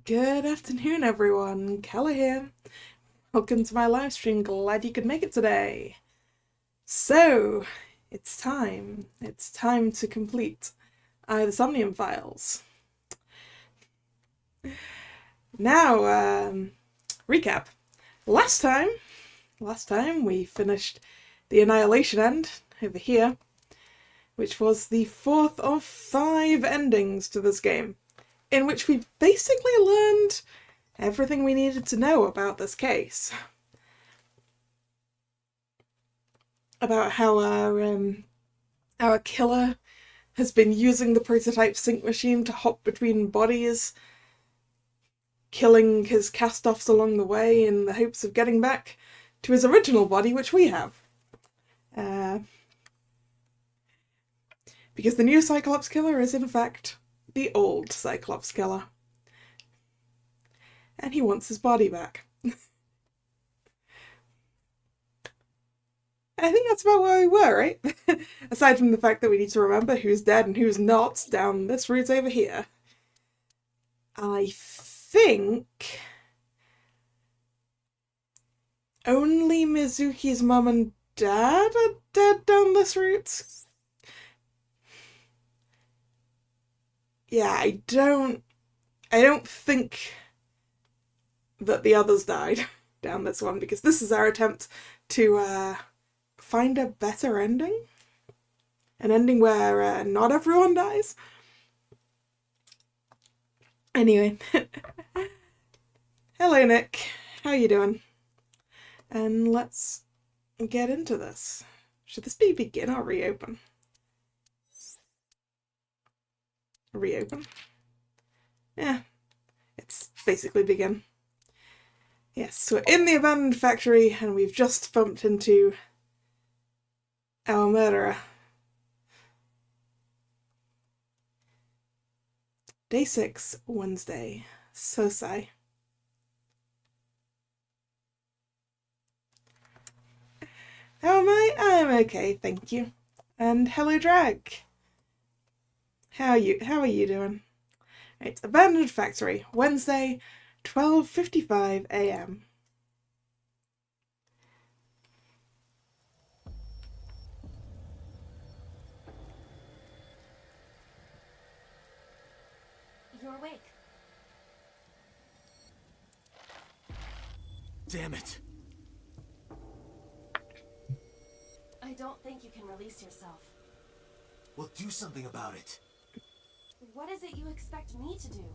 Good afternoon, everyone. Kalla here. Welcome to my live stream. Glad you could make it today. So, it's time. It's time to complete the Somnium files. Now, recap. Last time we finished the Annihilation end over here, which was the fourth of 5 endings to this game, in which we basically learned everything we needed to know about this case. About how our killer has been using the prototype sync machine to hop between bodies, killing his cast-offs along the way in the hopes of getting back to his original body, which we have. Because the new Cyclops killer is in fact the old Cyclops killer. And he wants his body back. I think that's about where we were, right? Aside from the fact that we need to remember who's dead and who's not down this route over here. I think only Mizuki's mum and dad are dead down this route. Yeah, I don't think that the others died down this one, because this is our attempt to find a better ending. An ending where not everyone dies. Anyway. Hello, Nick. How you doing? And let's get into this. Should this be begin or reopen? Reopen? Yeah, it's basically begin. Yes, so we're in the abandoned factory and we've just bumped into our murderer. Day 6, Wednesday. Sosai. How am I? I'm okay, thank you. And hello, Drag. How are you doing? Right, abandoned factory, Wednesday, 12:55 a.m. You're awake. Damn it! I don't think you can release yourself. Well, do something about it. What is it you expect me to do?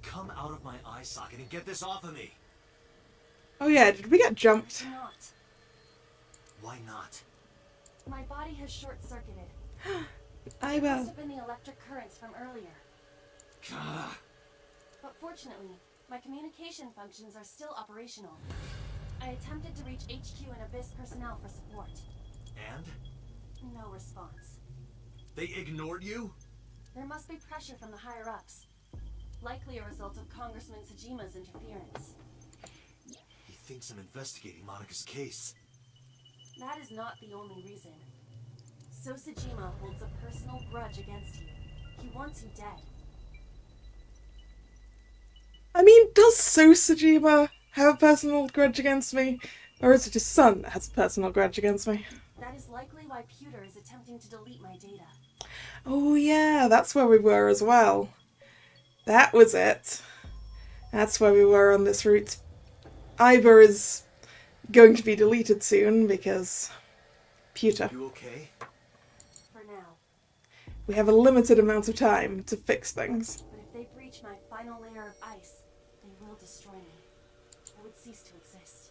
Come out of my eye socket and get this off of me. Oh yeah, did we get jumped? I cannot. Why not? My body has short-circuited. I It must have been the electric currents from earlier. Gah. But fortunately, my communication functions are still operational. I attempted to reach HQ and Abyss personnel for support. And? No response. They ignored you? There must be pressure from the higher-ups. Likely a result of Congressman Tsujima's interference. He thinks I'm investigating Monika's case. That is not the only reason. So Tsujima holds a personal grudge against you. He wants you dead. I mean, does Sosajima have a personal grudge against me? Or is it his son that has a personal grudge against me? That is likely why Pewter is attempting to delete my data. Oh yeah, that's where we were as well. That was it. That's where we were on this route. Iber is going to be deleted soon because Pewter. You okay? For now. We have a limited amount of time to fix things. But if they breach my final layer of ice, they will destroy me. I would cease to exist.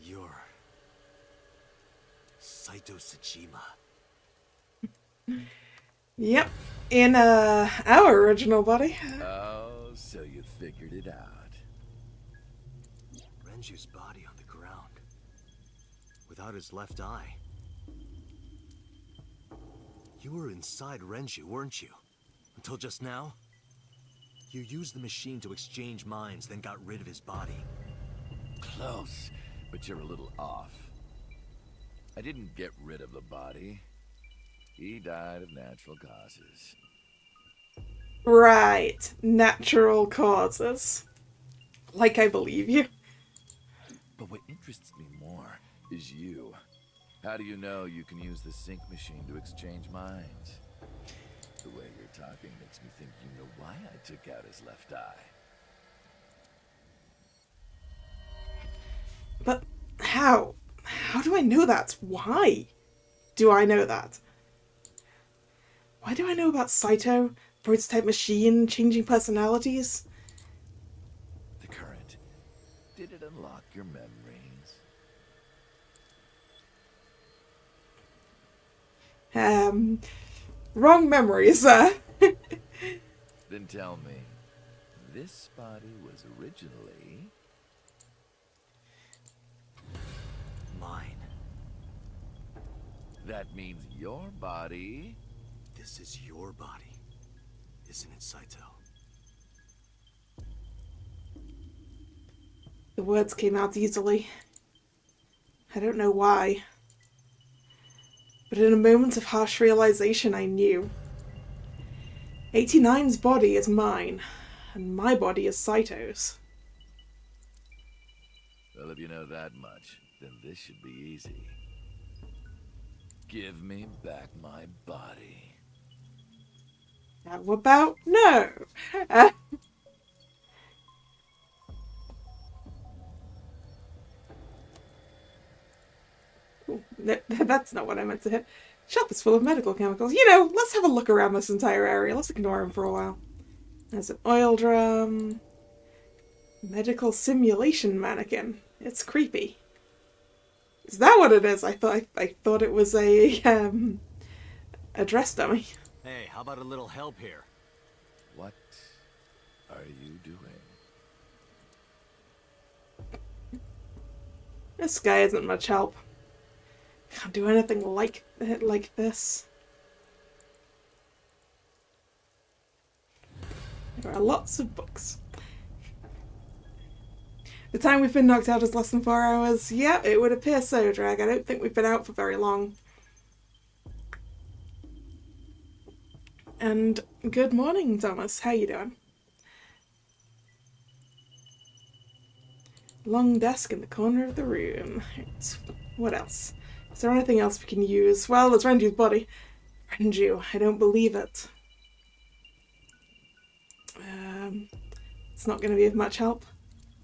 You're... Saito Tsuchima. Yep, in our original body. Oh, so you figured it out. Renju's body on the ground. Without his left eye. You were inside Renju, weren't you? Until just now? You used the machine to exchange minds, then got rid of his body. Close, but you're a little off. I didn't get rid of the body. He died of natural causes. Right. Natural causes. Like I believe you. But what interests me more is you. How do you know you can use the sync machine to exchange minds? The way you're talking makes me think you know why I took out his left eye. But how? How do I know that? Why do I know that? Why do I know about Saito, prototype machine, changing personalities? The current. Did it unlock your memories? Wrong memories, sir. Then tell me, this body was originally... Mine. That means your body... This is your body, isn't it, Saito? The words came out easily. I don't know why. But in a moment of harsh realization, I knew. 89's body is mine, and my body is Saito's. Well, if you know that much, then this should be easy. Give me back my body. How about no? No, that's not what I meant to hit. Shop is full of medical chemicals. You know, let's have a look around this entire area. Let's ignore him for a while. There's an oil drum. Medical simulation mannequin. It's creepy. Is that what it is? I thought it was a dress dummy. Hey, how about a little help here? What are you doing? This guy isn't much help. Can't do anything like this. There are lots of books. The time we've been knocked out is less than 4 hours. Yeah, it would appear so, Drag. I don't think we've been out for very long. And good morning, Thomas. How you doing? Long desk in the corner of the room. What else? Is there anything else we can use? Well, it's Renju's body. Renju, I don't believe it. It's not going to be of much help.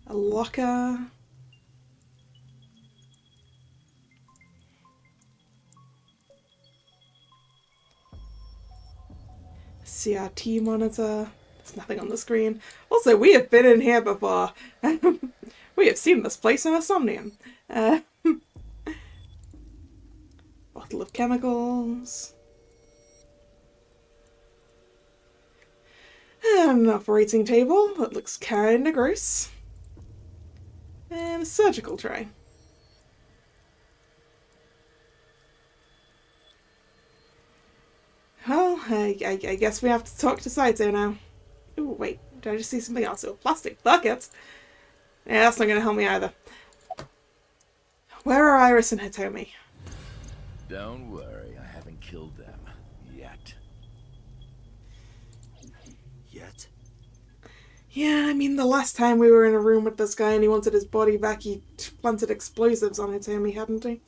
A locker. CRT monitor. There's nothing on the screen. Also, we have been in here before. We have seen this place in a Somnium. Bottle of chemicals. And an operating table that looks kinda gross. And a surgical tray. Well, I guess we have to talk to Saito now. Oh, wait, did I just see something else? Oh, plastic buckets? Yeah, that's not going to help me either. Where are Iris and Hitomi? Don't worry, I haven't killed them yet. Yet? Yeah, I mean, the last time we were in a room with this guy and he wanted his body back, he planted explosives on Hitomi, hadn't he?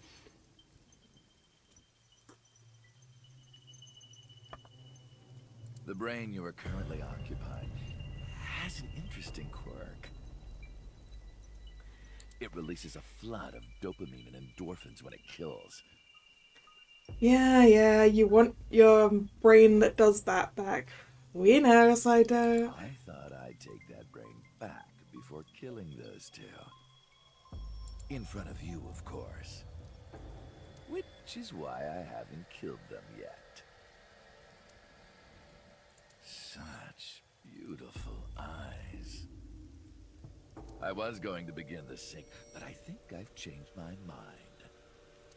The brain you are currently occupying has an interesting quirk. It releases a flood of dopamine and endorphins when it kills. Yeah, you want your brain that does that back. We know, Saito. I thought I'd take that brain back before killing those two. In front of you, of course. Which is why I haven't killed them yet. Such beautiful eyes. I was going to begin the sync, but I think I've changed my mind.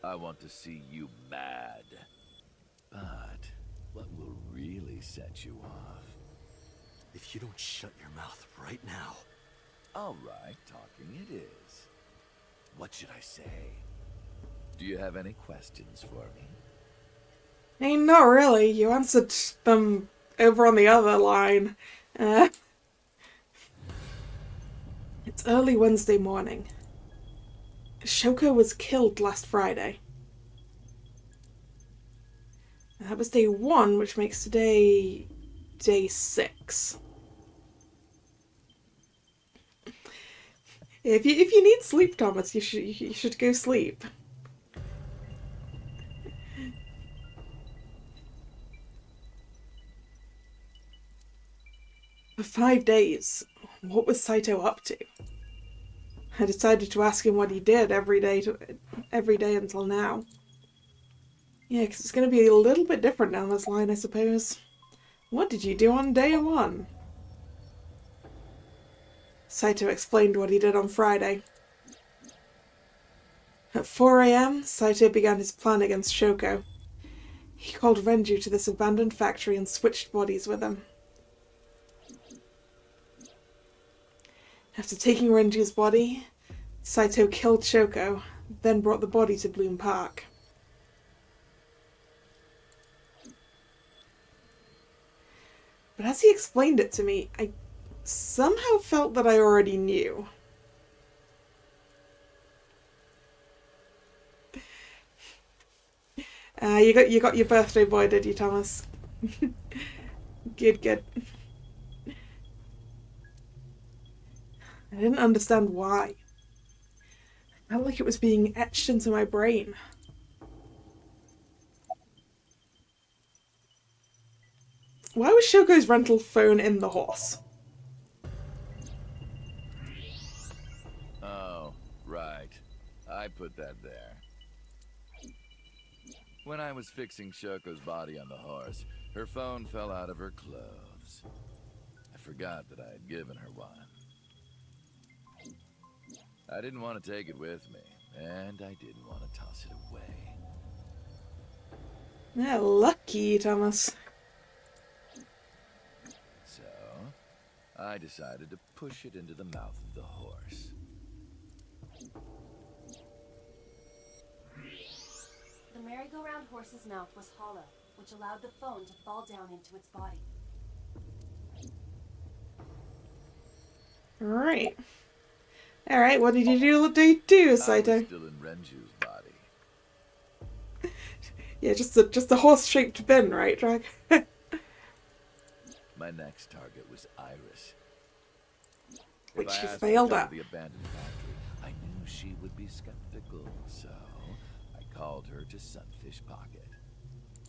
I want to see you mad. But what will really set you off If you don't shut your mouth right now. All right, talking it is. What should I say? Do you have any questions for me? Hey, not really. You answered them over on the other line. It's early Wednesday morning. Shoko was killed last Friday. That was day 1, which makes today day 6. If you need sleep, Thomas, you should go sleep. For 5 days, what was Saito up to? I decided to ask him what he did every day until now. Yeah, because it's going to be a little bit different down this line, I suppose. What did you do on day 1? Saito explained what he did on Friday. At 4 a.m., Saito began his plan against Shoko. He called Renju to this abandoned factory and switched bodies with him. After taking Renju's body, Saito killed Shoko, then brought the body to Bloom Park. But as he explained it to me, I somehow felt that I already knew. You got your birthday boy, did you, Thomas? Good. I didn't understand why. I felt like it was being etched into my brain. Why was Shoko's rental phone in the horse? Oh, right. I put that there. When I was fixing Shoko's body on the horse, her phone fell out of her clothes. I forgot that I had given her one. I didn't want to take it with me, and I didn't want to toss it away. Yeah, lucky, Thomas. So, I decided to push it into the mouth of the horse. The merry-go-round horse's mouth was hollow, which allowed the phone to fall down into its body. Alright, what did you do, Saito? I was still in Renju's body. Yeah, just a horse-shaped bin, right, Drag? My next target was Iris. Which If I you asked failed her to at. go to the abandoned factory, I knew she would be skeptical, so I called her to Sunfish Pocket.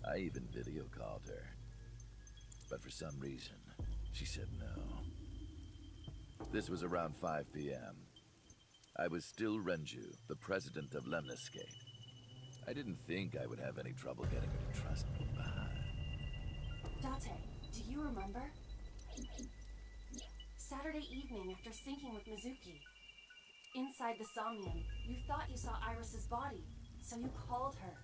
I even video called her. But for some reason, she said no. This was around 5 p.m. I was still Renju, the president of Lemniscate. I didn't think I would have any trouble getting her to trust me, but... Date, do you remember? Saturday evening after syncing with Mizuki. Inside the Somnium, you thought you saw Iris's body, so you called her.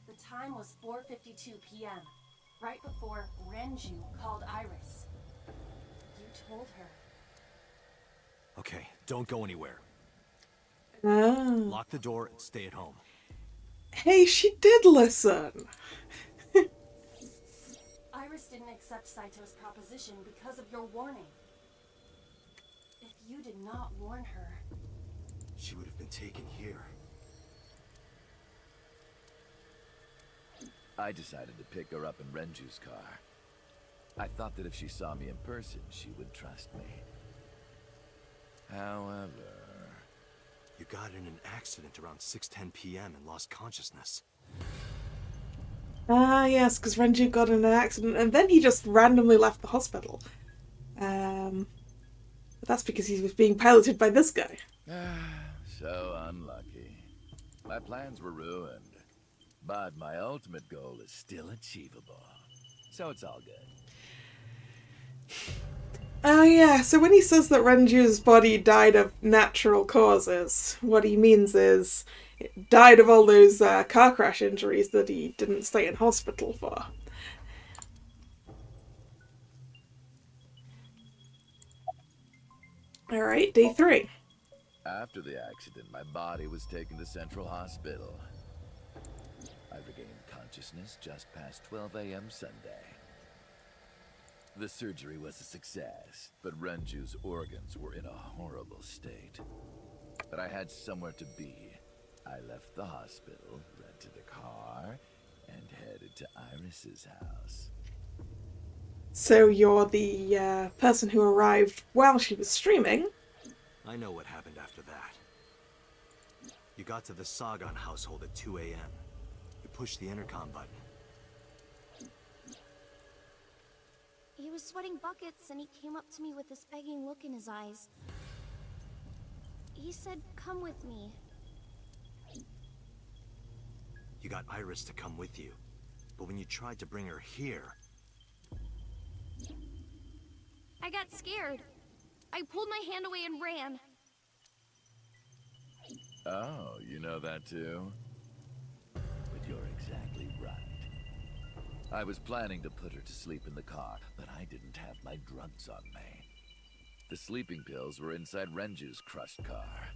The time was 4:52 p.m., right before Renju called Iris. You told her. Okay, don't go anywhere. Oh. Lock the door and stay at home. Hey, she did listen! Iris didn't accept Saito's proposition because of your warning. If you did not warn her... She would have been taken here. I decided to pick her up in Renju's car. I thought that if she saw me in person, she would trust me. However... You got in an accident around 6:10 p.m. and lost consciousness. Ah, yes, because Renju got in an accident and then he just randomly left the hospital. But that's because he was being piloted by this guy. So unlucky. My plans were ruined. But my ultimate goal is still achievable. So it's all good. Oh yeah, so when he says that Renju's body died of natural causes, what he means is it died of all those car crash injuries that he didn't stay in hospital for. Alright, day 3. After the accident, my body was taken to Central Hospital. I regained consciousness just past 12 a.m. Sunday. The surgery was a success, but Renju's organs were in a horrible state. But I had somewhere to be. I left the hospital, rented a car, and headed to Iris's house. So you're the person who arrived while she was streaming. I know what happened after that. You got to the Sagan household at 2 a.m. You pushed the intercom button. He was sweating buckets and he came up to me with this begging look in his eyes. He said, "Come with me." You got Iris to come with you. But when you tried to bring her here... I got scared. I pulled my hand away and ran. Oh, you know that too? But you're exactly right. I was planning to put her to sleep in the car, but I didn't have my drugs on me. The sleeping pills were inside Renju's crushed car.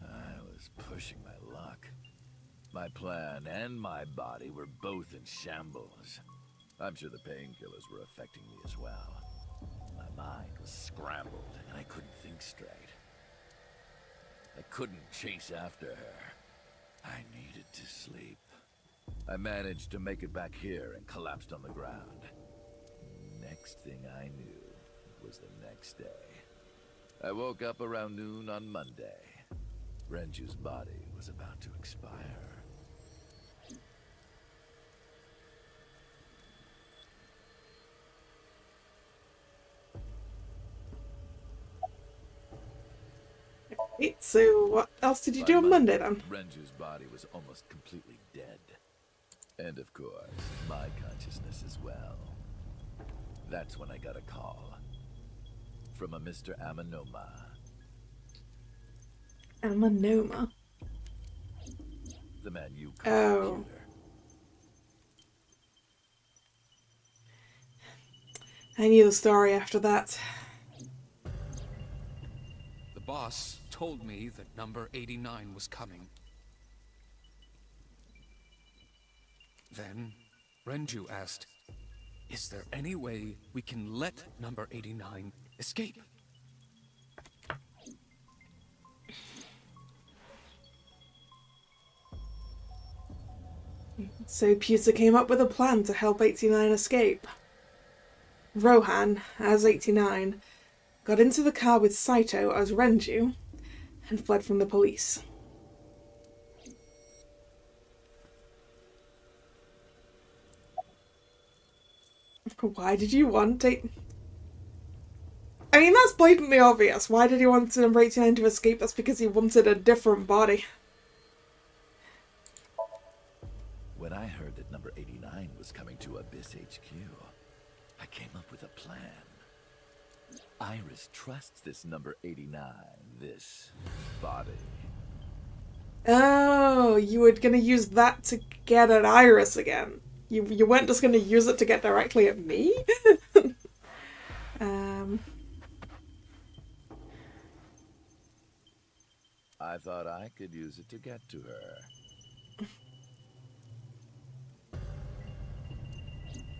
I was pushing my luck. My plan and my body were both in shambles. I'm sure the painkillers were affecting me as well. My mind was scrambled, and I couldn't think straight. I couldn't chase after her. I needed to sleep. I managed to make it back here and collapsed on the ground. Next thing I knew was the next day. I woke up around noon on Monday. Renju's body was about to expire. Right, so what else did you do on Monday then? Renju's body was almost completely dead. And of course, my consciousness as well. That's when I got a call. From a Mr. Amanoma. Amanoma? The man you call Oh. Computer. I knew the story after that. The boss told me that number 89 was coming. Then Renju asked, "Is there any way we can let number 89 escape?" So Pewter came up with a plan to help 89 escape. Rohan, as 89, got into the car with Saito as Renju and fled from the police. Why did you want it? I mean, that's blatantly obvious. Why did he want number 89 to escape? That's because he wanted a different body. When I heard that number 89 was coming to Abyss HQ, I came up with a plan. Iris trusts this number 89, this body. Oh, you were gonna use that to get at Iris again. You weren't just gonna use it to get directly at me? I thought I could use it to get to her.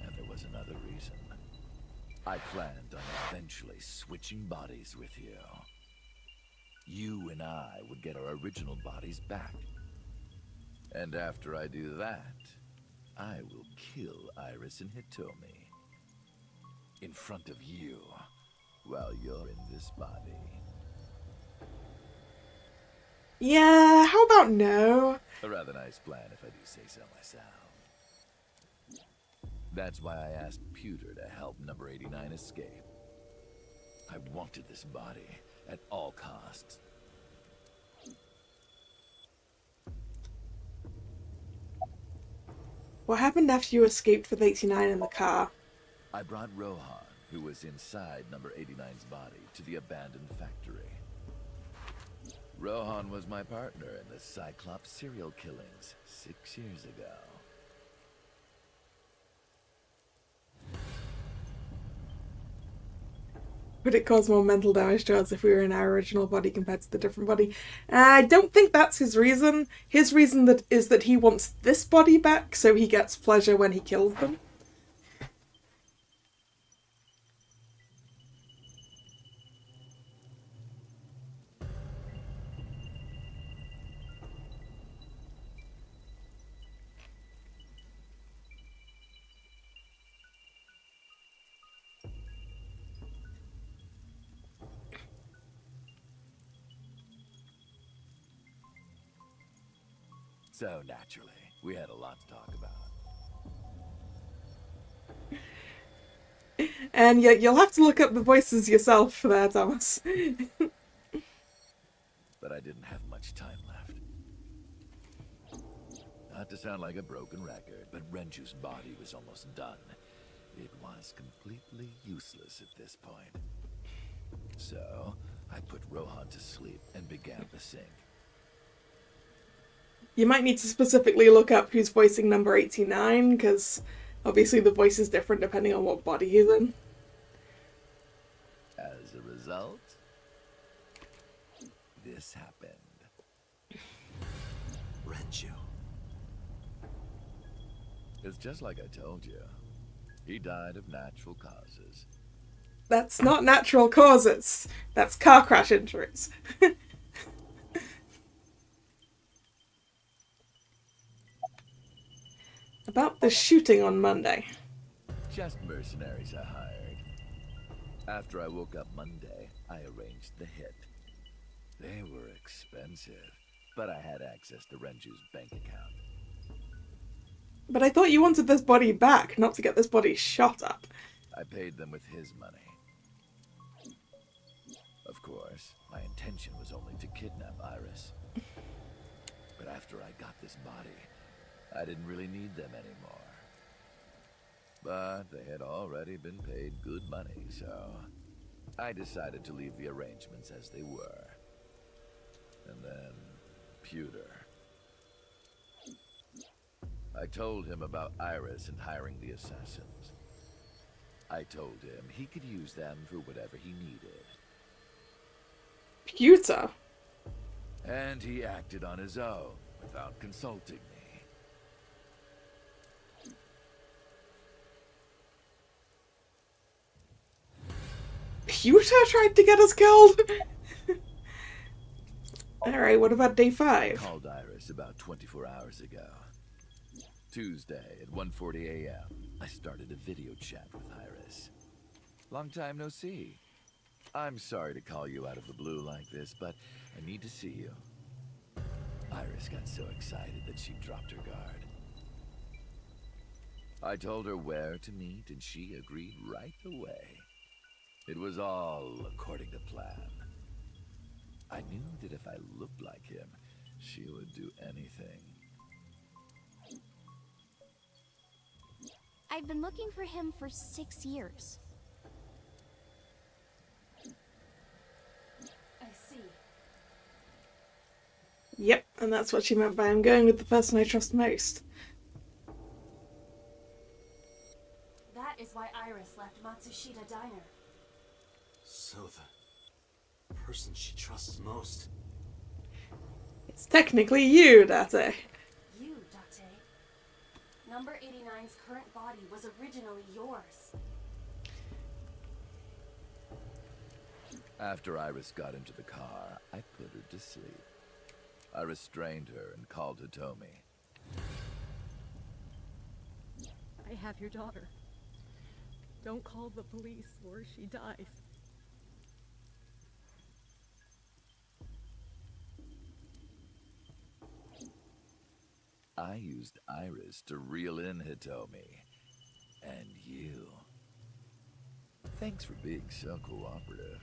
And there was another reason. I planned on eventually switching bodies with you. You and I would get our original bodies back. And after I do that, I will kill Iris and Hitomi. In front of you, while you're in this body. Yeah, how about no? A rather nice plan, if I do say so myself. That's why I asked Pewter to help number 89 escape. I wanted this body at all costs. What happened after you escaped with 89 in the car? I brought Rohan, who was inside number 89's body, to the abandoned factory. Rohan was my partner in the Cyclops serial killings 6 years ago. Would it cause more mental damage to us if we were in our original body compared to the different body? I don't think that's his reason. His reason is that he wants this body back, so he gets pleasure when he kills them. So naturally, we had a lot to talk about. And yet you'll have to look up the voices yourself for that, Thomas. But I didn't have much time left. Not to sound like a broken record, but Renju's body was almost done. It was completely useless at this point. So, I put Rohan to sleep and began the sync. You might need to specifically look up who's voicing number 89, because obviously the voice is different depending on what body he's in. As a result, this happened. Renju. It's just like I told you. He died of natural causes. That's not natural causes. That's car crash injuries. About the shooting on Monday. Just mercenaries I hired. After I woke up Monday, I arranged the hit. They were expensive, but I had access to Renju's bank account. But I thought you wanted this body back, not to get this body shot up. I paid them with his money. Of course, my intention was only to kidnap Iris. But after I got this body, I didn't really need them anymore. But they had already been paid good money, so I decided to leave the arrangements as they were. And then, Pewter. I told him about Iris and hiring the assassins. I told him he could use them for whatever he needed. Pewter? And he acted on his own, without consulting me. Pewter tried to get us killed? Alright, what about day 5? Called Iris about 24 hours ago. Tuesday at 1:40 a.m. I started a video chat with Iris. Long time no see. I'm sorry to call you out of the blue like this, but I need to see you. Iris got so excited that she dropped her guard. I told her where to meet, and she agreed right away. It was all according to plan. I knew that if I looked like him, she would do anything. I've been looking for him for 6 years. I see. Yep, and that's what she meant by I'm going with the person I trust most. That is why Iris left Matsushita Diner. So the person she trusts most. It's technically you, Date. You, Date. Number 89's current body was originally yours. After Iris got into the car, I put her to sleep. I restrained her and called Hitomi. I have your daughter. Don't call the police or she dies. I used Iris to reel in Hitomi. And you. Thanks for being so cooperative.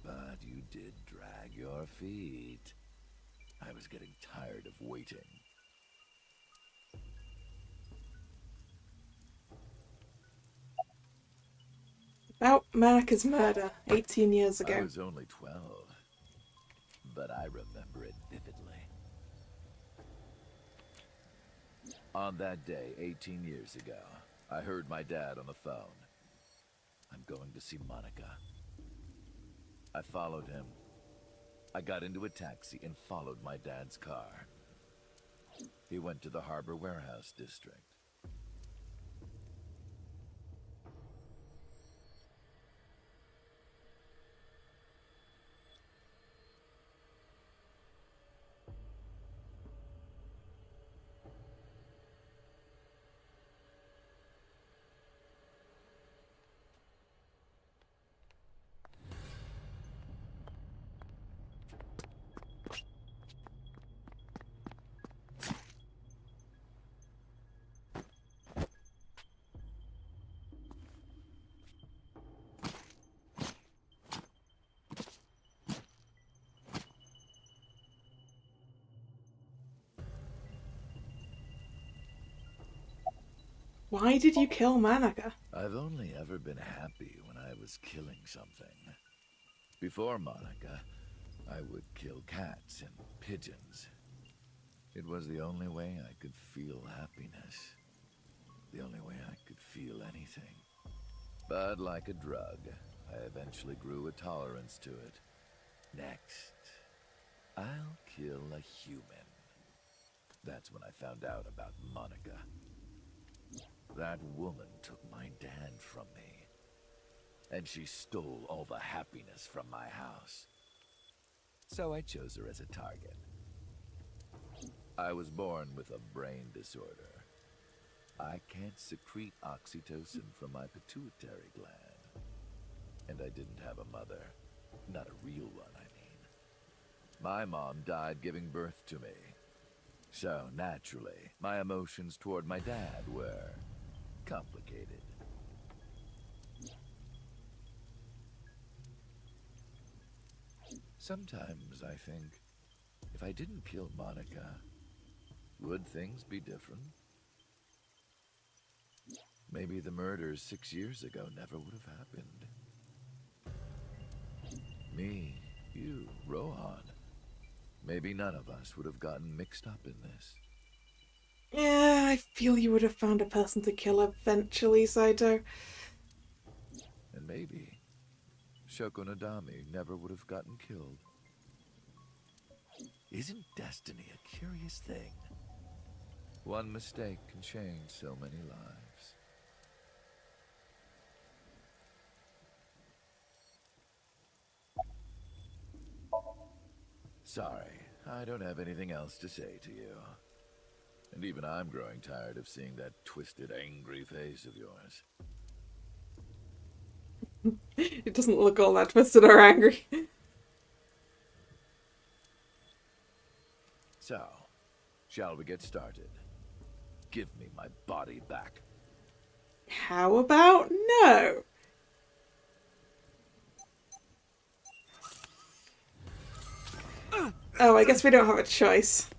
But you did drag your feet. I was getting tired of waiting. About Marika's murder 18 years ago. I was only 12, but I remember it vividly. On that day, 18 years ago, I heard my dad on the phone. I'm going to see Monica. I followed him. I got into a taxi and followed my dad's car. He went to the Harbor Warehouse District. Why did you kill Monica? I've only ever been happy when I was killing something. Before Monica, I would kill cats and pigeons. It was the only way I could feel happiness. The only way I could feel anything. But like a drug, I eventually grew a tolerance to it. Next, I'll kill a human. That's when I found out about Monica. That woman took my dad from me. And she stole all the happiness from my house. So I chose her as a target. I was born with a brain disorder. I can't secrete oxytocin from my pituitary gland. And I didn't have a mother. Not a real one, I mean. My mom died giving birth to me. So, naturally, my emotions toward my dad were complicated. Sometimes I think, if I didn't kill Monica, would things be different? Maybe the murders 6 years ago never would have happened. Me, you, Rohan. Maybe none of us would have gotten mixed up in this. Yeah, I feel you would have found a person to kill eventually, Saito. And maybe Shoko Nadami never would have gotten killed. Isn't destiny a curious thing? One mistake can change so many lives. Sorry, I don't have anything else to say to you. And even I'm growing tired of seeing that twisted, angry face of yours. It doesn't look all that twisted or angry. So, shall we get started? Give me my body back. How about no? Oh, I guess we don't have a choice.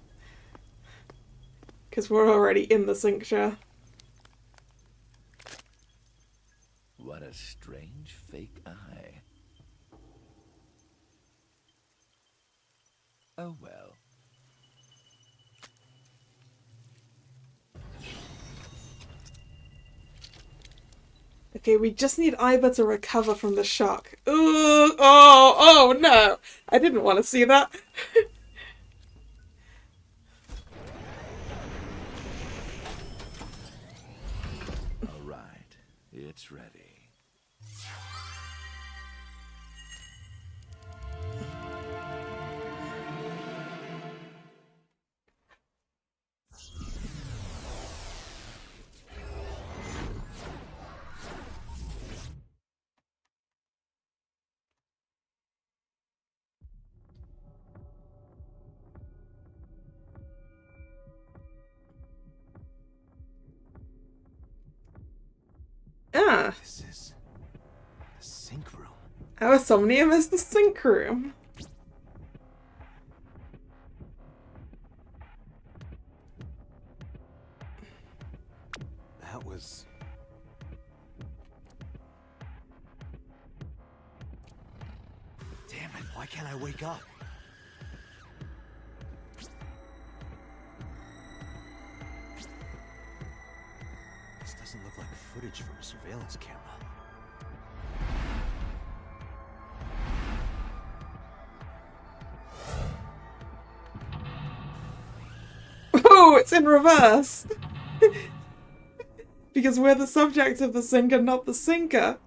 Because we're already in the sink chair. What a strange fake eye. Oh well. Okay, we just need Iba to recover from the shock. Ooh, oh no! I didn't want to see that. All right, it's ready. Ah, This is the sink room. our Somnium is the sink room. That was... Damn it, why can't I wake up? This doesn't look like footage from a surveillance camera. in reverse. Because we're the subject of the sinker, not the sinker.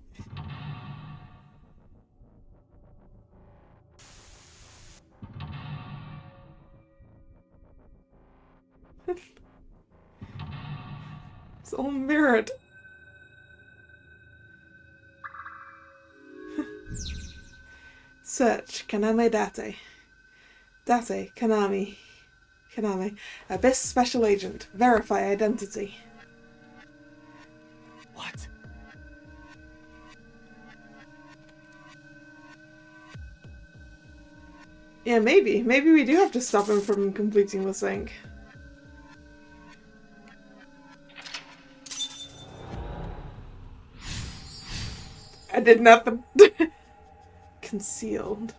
It's all mirrored. Search Kaname Date. Date Kanami. Kaname. Abyss Special Agent. Verify identity. What? Yeah, maybe. Maybe we do have to stop him from completing the sync. I did nothing. Concealed.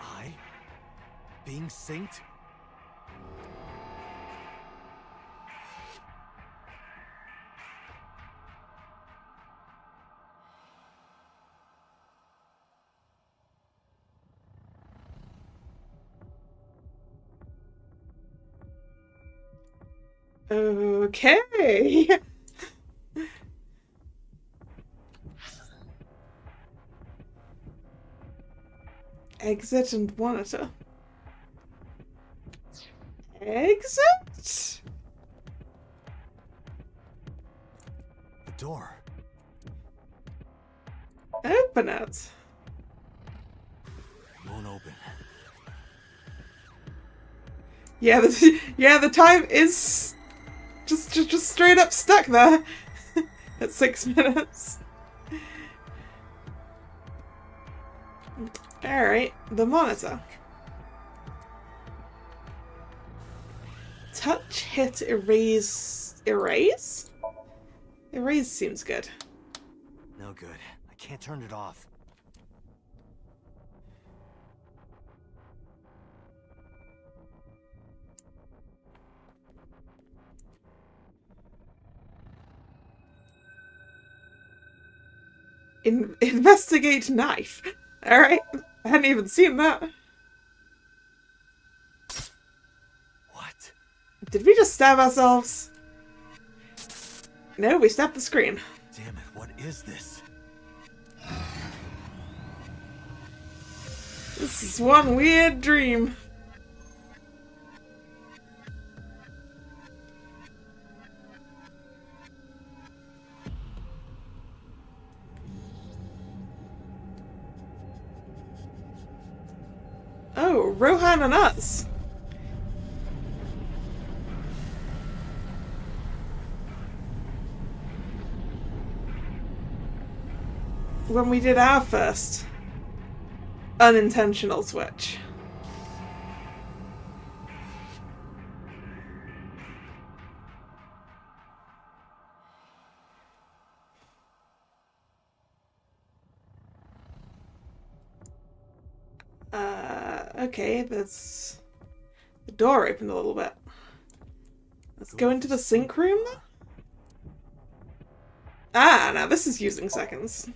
I? Being synced? Okay. Exit and monitor. Exit? The door. Open it. Won't open. Yeah, the time is just straight up stuck there at 6 minutes. Alright, the monitor. Touch, hit, erase. Erase? Erase seems good. No good. I can't turn it off. Investigate knife. Alright, I hadn't even seen that. What? Did we just stab ourselves? No, we stabbed the screen. Damn it, what is this? This is one weird dream. Oh, Rohan and us. When we did our first unintentional switch. Okay, there's the door opened a little bit. Let's go into the sync room. Ah, now this is using seconds.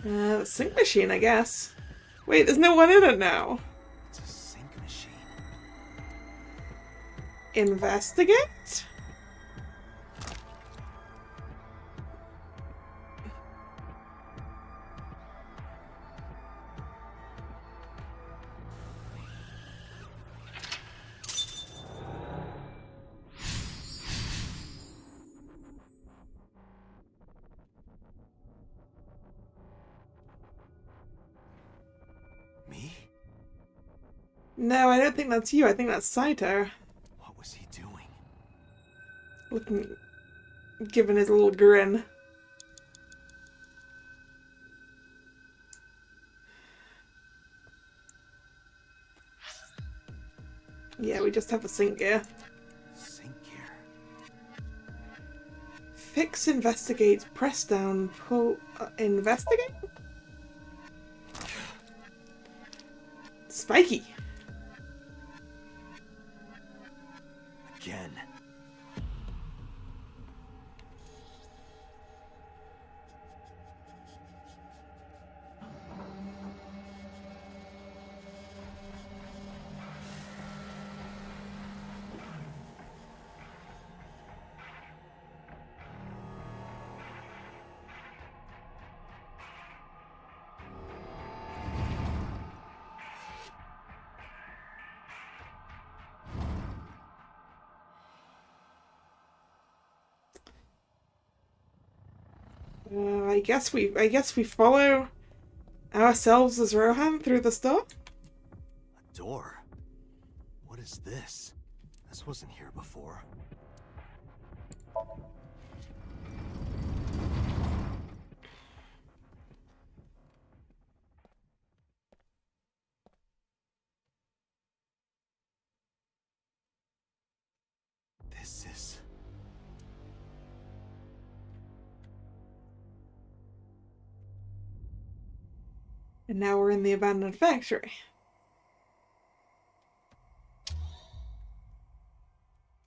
The sync machine, I guess. Wait, there's no one in it now. It's a sync machine. Investigate? Me? No, I don't think that's you. I think that's Saito. What was he doing? Looking, giving his little grin. Yeah, we just have a sync gear. Sync gear. Fix, investigate, press down, pull, investigate? Spiky. Again. I guess we follow ourselves as Rohan through this door. A door? What is this? This wasn't here before. This is... And now we're in the abandoned factory.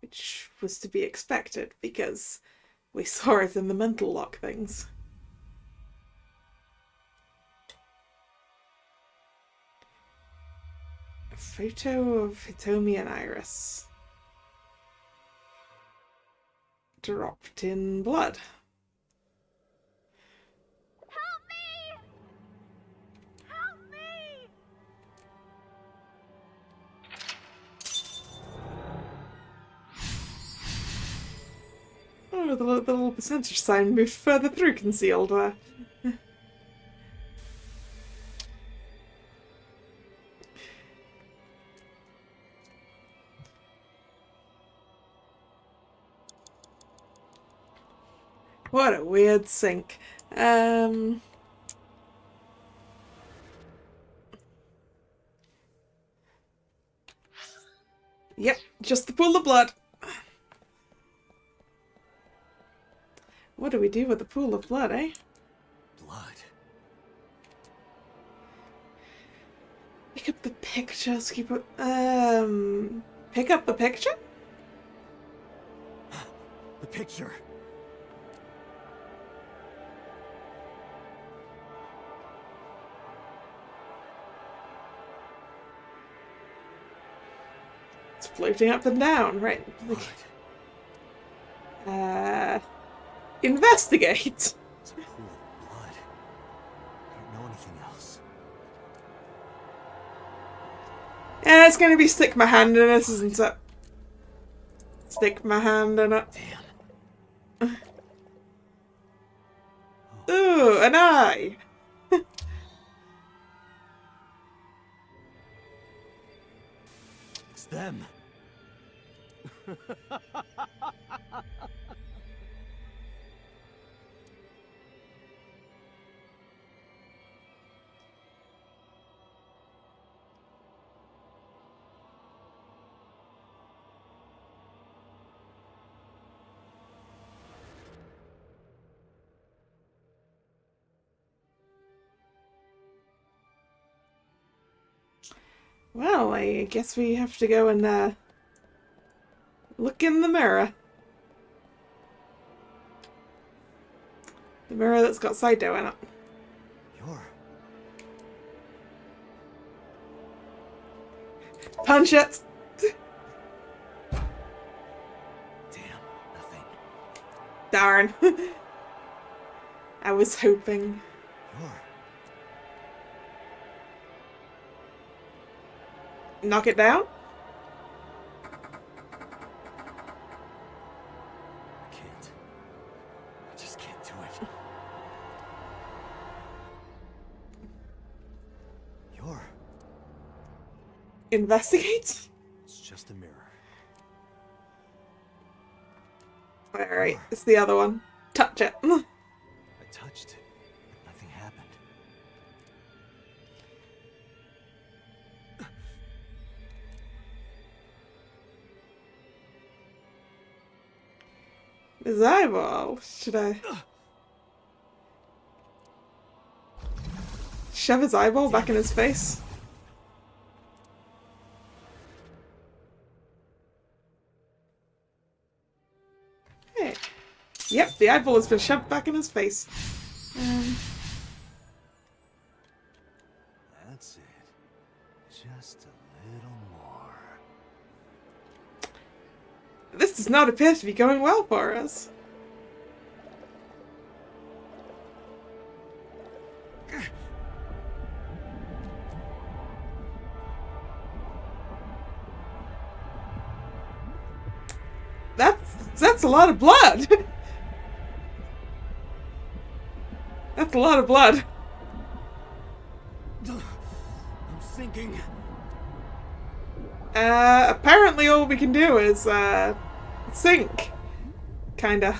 Which was to be expected, because we saw it in the mental lock things. A photo of Hitomi and Iris. Dropped in blood. Help me! Help me! Oh, the little percentage sign moved further through concealed there. What a weird sync. Yep, just the pool of blood. What do we do with the pool of blood, eh? blood. Pick up the pictures, keep it, pick up the picture? The picture. It's floating up and down, right? Blood. Investigate! It's a pool of blood. I don't know anything else. Yeah, it's gonna be stick my hand in it, isn't it? Stick my hand in it. Damn. Ooh, an eye! It's them. Well, I guess we have to go and, look in the mirror. The mirror that's got Saito in it. You're... Punch it! Damn, nothing. Darn. I was hoping. You're... Knock it down? I can't. I just can't do it. You're... Investigate? It's just a mirror. Alright, it's the other one. Touch it. I touched it, but nothing happened. His eyeball. Should I shove his eyeball back in his face? Hey. Yep, the eyeball has been shoved back in his face. That's it. Just a little more. This does not appear to be going well for us. That's a lot of blood. That's a lot of blood. I'm sinking. Apparently all we can do is, sink. Kinda.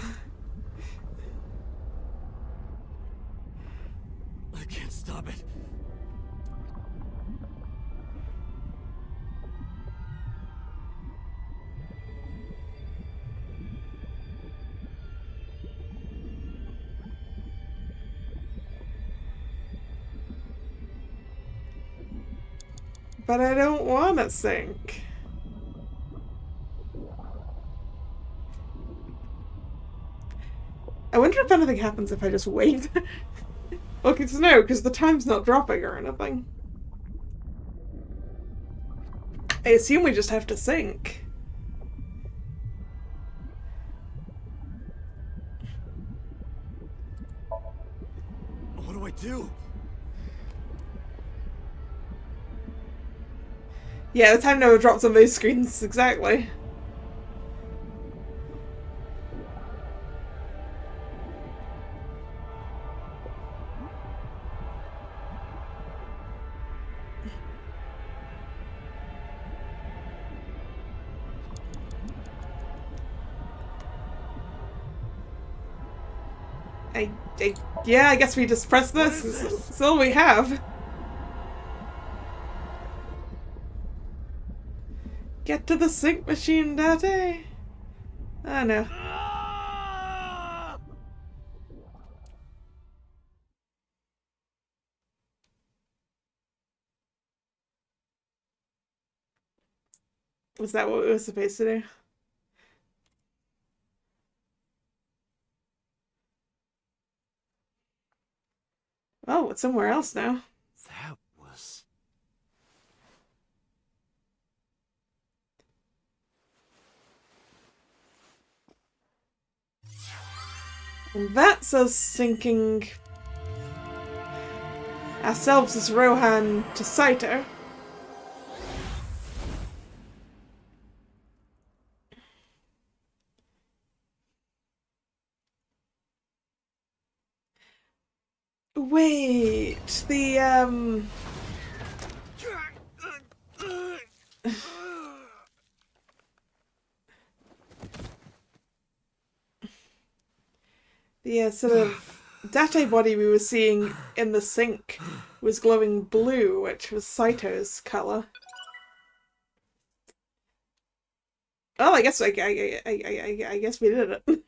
I can't stop it. But I don't want to sink. I wonder if anything happens if I just wait. Okay, so no, because the time's not dropping or anything. I assume we just have to sink. What do I do? Yeah, the time never drops on those screens, exactly. Yeah, I guess we just press this. It's all we have. Get to the sink machine, Daddy. Oh no. Was that what we were supposed to do? Oh, it's somewhere else now. That was... And that's us sinking ourselves as Rohan to Saito. Wait, the sort of Date body we were seeing in the sink was glowing blue, which was Saito's color. Oh, I guess I guess we did it.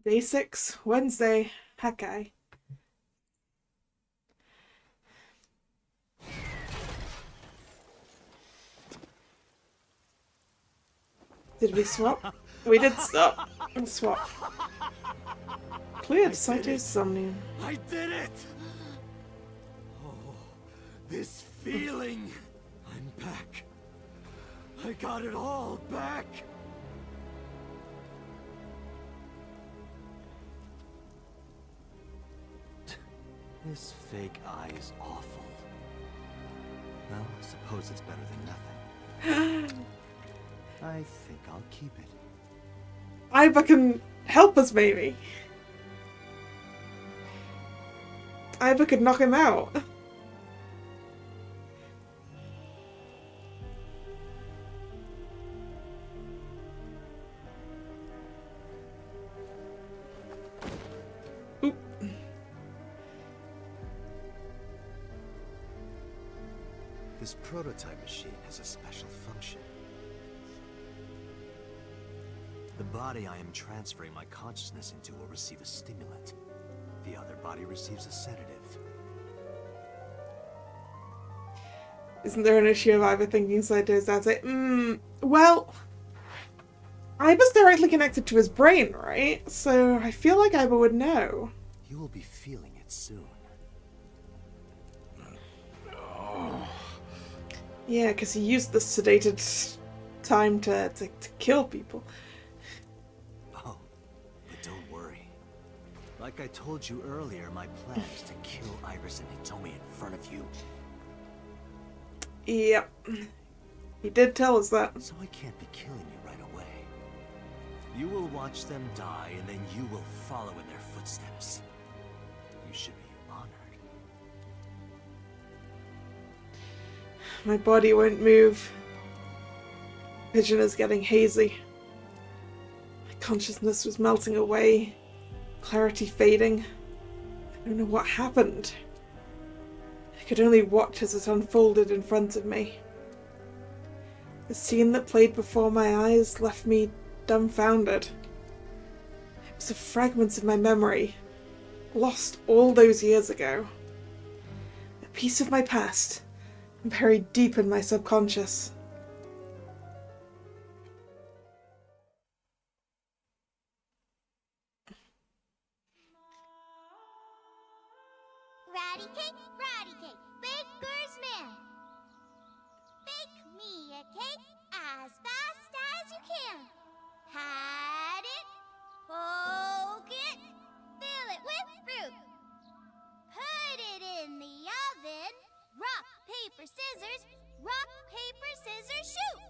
Day 6, Wednesday, Hakai. Did we swap? We did stop and swap. Cleared Saito's Somnium. I did it! Oh, this feeling! I'm back. I got it all back! This fake eye is awful. Well, I suppose it's better than nothing. I think I'll keep it. Iva can help us, maybe. Ivor could knock him out. Oop. This prototype machine has a special function. The body I am transferring my consciousness into will receive a stimulant. The other body receives a sedative. Isn't there an issue of Ivor thinking so to his dad? Say, well, Ivor's directly connected to his brain, right? So I feel like Ivor would know. You will be feeling it soon. Yeah, because he used the sedated time to kill people. Oh, but don't worry. Like I told you earlier, my plan is to kill Iris and Hitomi in front of you. Yep. He did tell us that. So I can't be killing you right away. You will watch them die, and then you will follow in their footsteps. You should be honored. My body won't move. Vision is getting hazy. My consciousness was melting away. Clarity fading. I don't know what happened. I could only watch as it unfolded in front of me. The scene that played before my eyes left me dumbfounded. It was a fragment of my memory, lost all those years ago. A piece of my past, buried deep in my subconscious. Ratty cake, baker's man. Bake me a cake as fast as you can. Pat it, poke it, fill it with fruit. Put it in the oven. Rock, paper, scissors, shoot.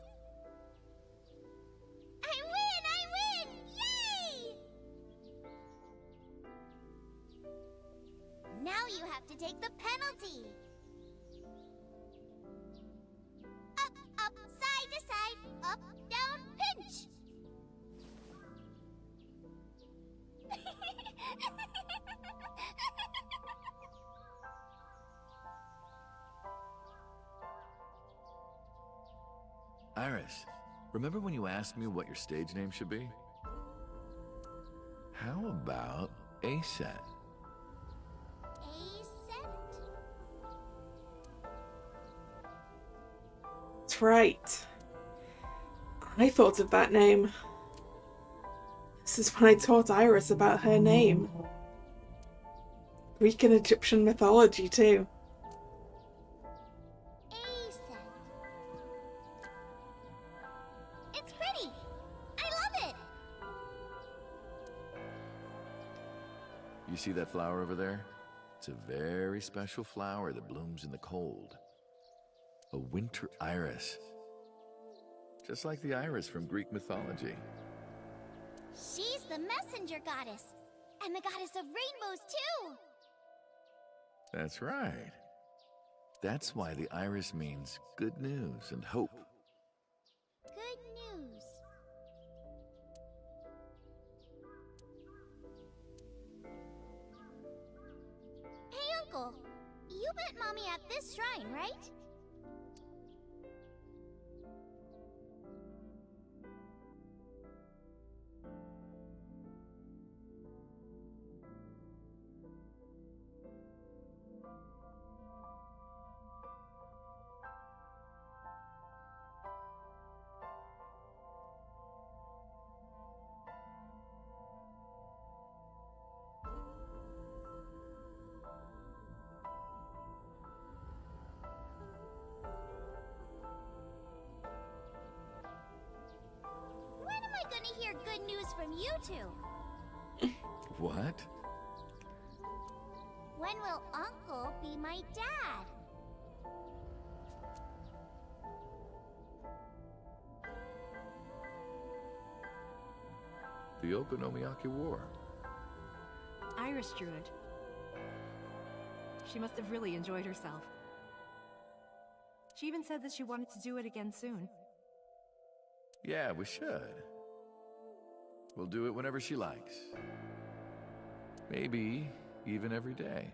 I win! Yay! Now you have to take the penalty. Up, side to side, up, down, pinch. Iris, remember when you asked me what your stage name should be? How about A-Set? That's right. I thought of that name. This is when I taught Iris about her name. Greek and Egyptian mythology, too. It's pretty. I love it. You see that flower over there? It's a very special flower that blooms in the cold. A winter iris. Just like the iris from Greek mythology. She's the messenger goddess. And the goddess of rainbows, too. That's right. That's why the iris means good news and hope. Good news. Hey, Uncle. You met Mommy at this shrine, right? Gonna hear good news from you two. What? When will Uncle be my dad? The Okonomiyaki War. Iris drew it. She must have really enjoyed herself. She even said that she wanted to do it again soon. Yeah, we should. We'll do it whenever she likes. Maybe even every day.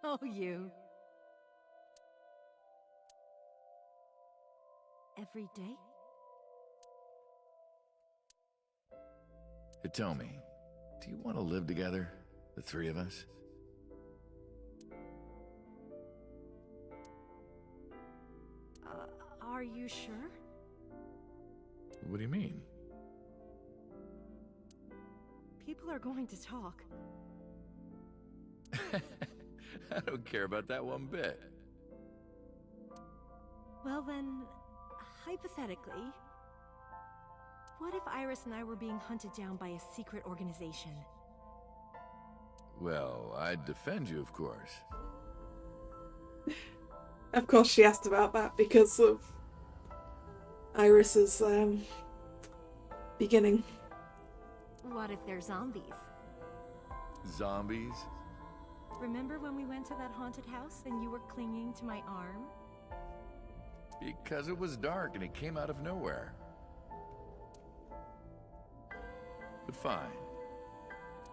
Oh, you. Every day? Hitomi, do you want to live together? The three of us? Are you sure? What do you mean? People are going to talk. I don't care about that one bit. Well then, hypothetically, what if Iris and I were being hunted down by a secret organization? Well, I'd defend you, of course. Of course she asked about that because of Iris's beginning. What if they're zombies? Zombies? Remember when we went to that haunted house and you were clinging to my arm? Because it was dark and it came out of nowhere. But fine.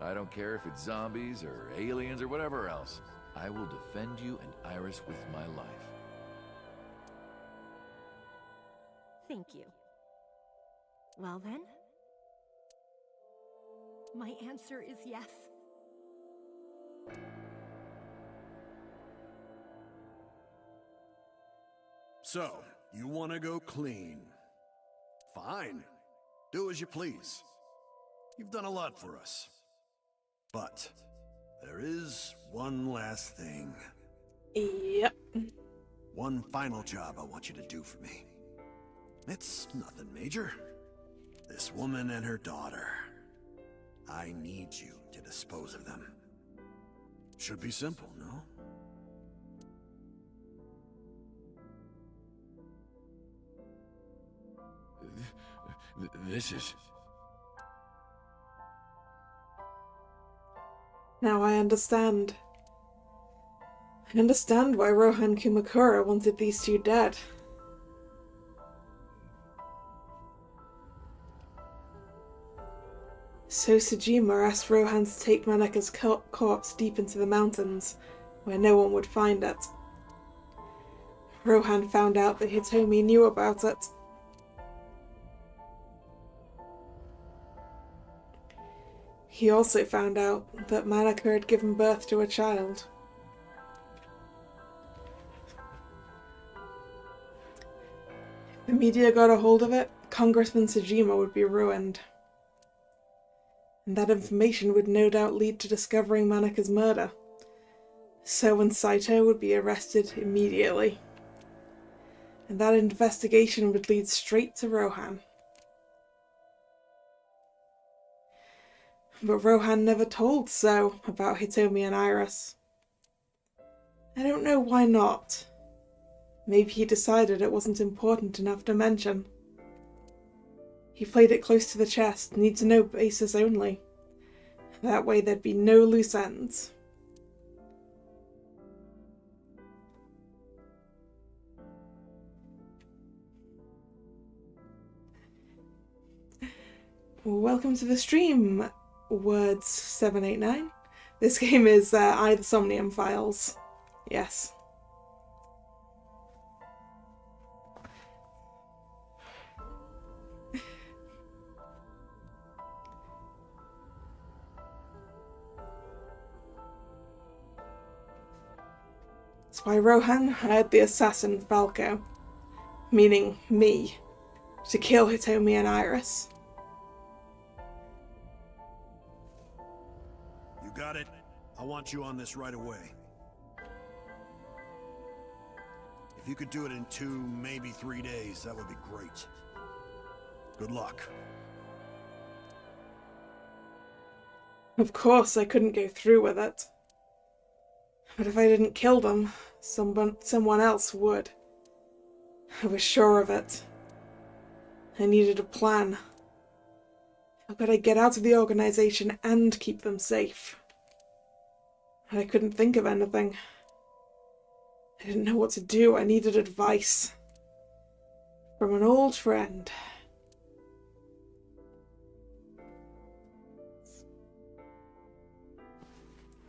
I don't care if it's zombies or aliens or whatever else. I will defend you and Iris with my life. Thank you. Well then, my answer is yes. So, you want to go clean? Fine. Do as you please. You've done a lot for us. But there is one last thing. Yep. One final job I want you to do for me. It's nothing major. This woman and her daughter. I need you to dispose of them. Should be simple, no? This is... Now I understand. I understand why Rohan Kumakura wanted these two dead. So Sejima asked Rohan to take Maneka's corpse deep into the mountains, where no one would find it. Rohan found out that Hitomi knew about it. He also found out that Maneka had given birth to a child. If the media got a hold of it, Congressman Sejima would be ruined. And that information would no doubt lead to discovering Maneka's murder. So and Saito would be arrested immediately. And that investigation would lead straight to Rohan. But Rohan never told So about Hitomi and Iris. I don't know why not. Maybe he decided it wasn't important enough to mention. He played it close to the chest, need-to-know basis only. That way there'd be no loose ends. Welcome to the stream, Words 789. This game is I the Somnium Files. Yes. That's why Rohan hired the assassin Falco, meaning me, to kill Hitomi and Iris. You got it? I want you on this right away. If you could do it in 2, maybe 3 days, that would be great. Good luck. Of course I couldn't go through with it. But if I didn't kill them, someone else would. I was sure of it. I needed a plan. How could I get out of the organization and keep them safe? I couldn't think of anything. I didn't know what to do. I needed advice from an old friend.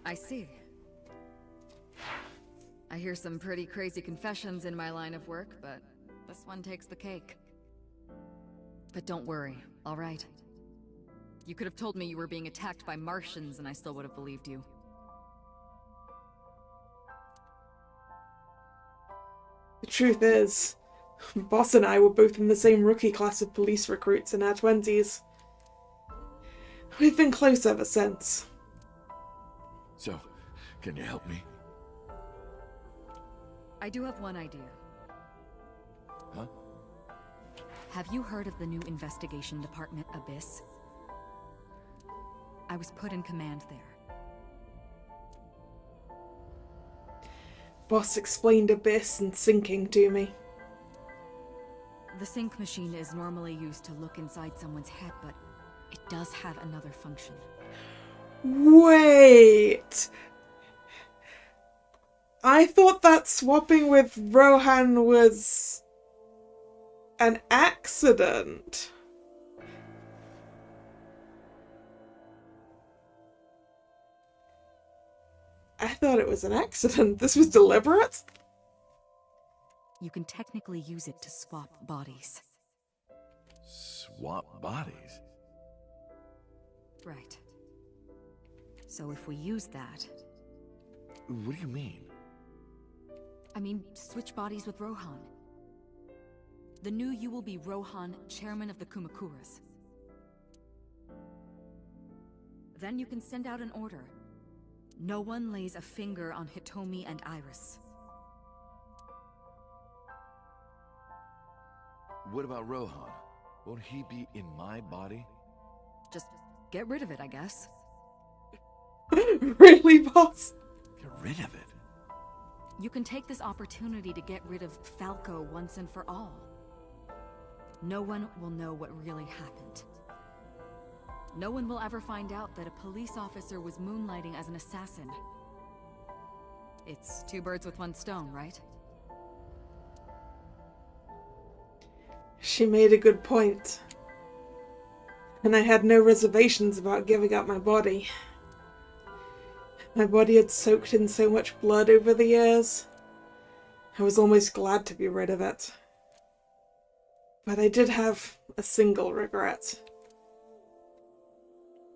I see. I hear some pretty crazy confessions in my line of work, but this one takes the cake. But don't worry, all right? You could have told me you were being attacked by Martians and I still would have believed you. The truth is, Boss and I were both in the same rookie class of police recruits in our 20s. We've been close ever since. So, can you help me? I do have one idea. Huh? Have you heard of the new investigation department, Abyss? I was put in command there. Boss explained Abyss and sinking to me. The sync machine is normally used to look inside someone's head, but it does have another function. Wait! I thought that swapping with Rohan was an accident. I thought it was an accident. This was deliberate? You can technically use it to swap bodies. Swap bodies? Right. So if we use that... What do you mean? I mean, switch bodies with Rohan. The new you will be Rohan, chairman of the Kumakuras. Then you can send out an order. No one lays a finger on Hitomi and Iris. What about Rohan? Won't he be in my body? Just get rid of it, I guess. Really, boss? Get rid of it? You can take this opportunity to get rid of Falco once and for all. No one will know what really happened. No one will ever find out that a police officer was moonlighting as an assassin. It's two birds with one stone, right? She made a good point. And I had no reservations about giving up my body. My body had soaked in so much blood over the years. I was almost glad to be rid of it. But I did have a single regret.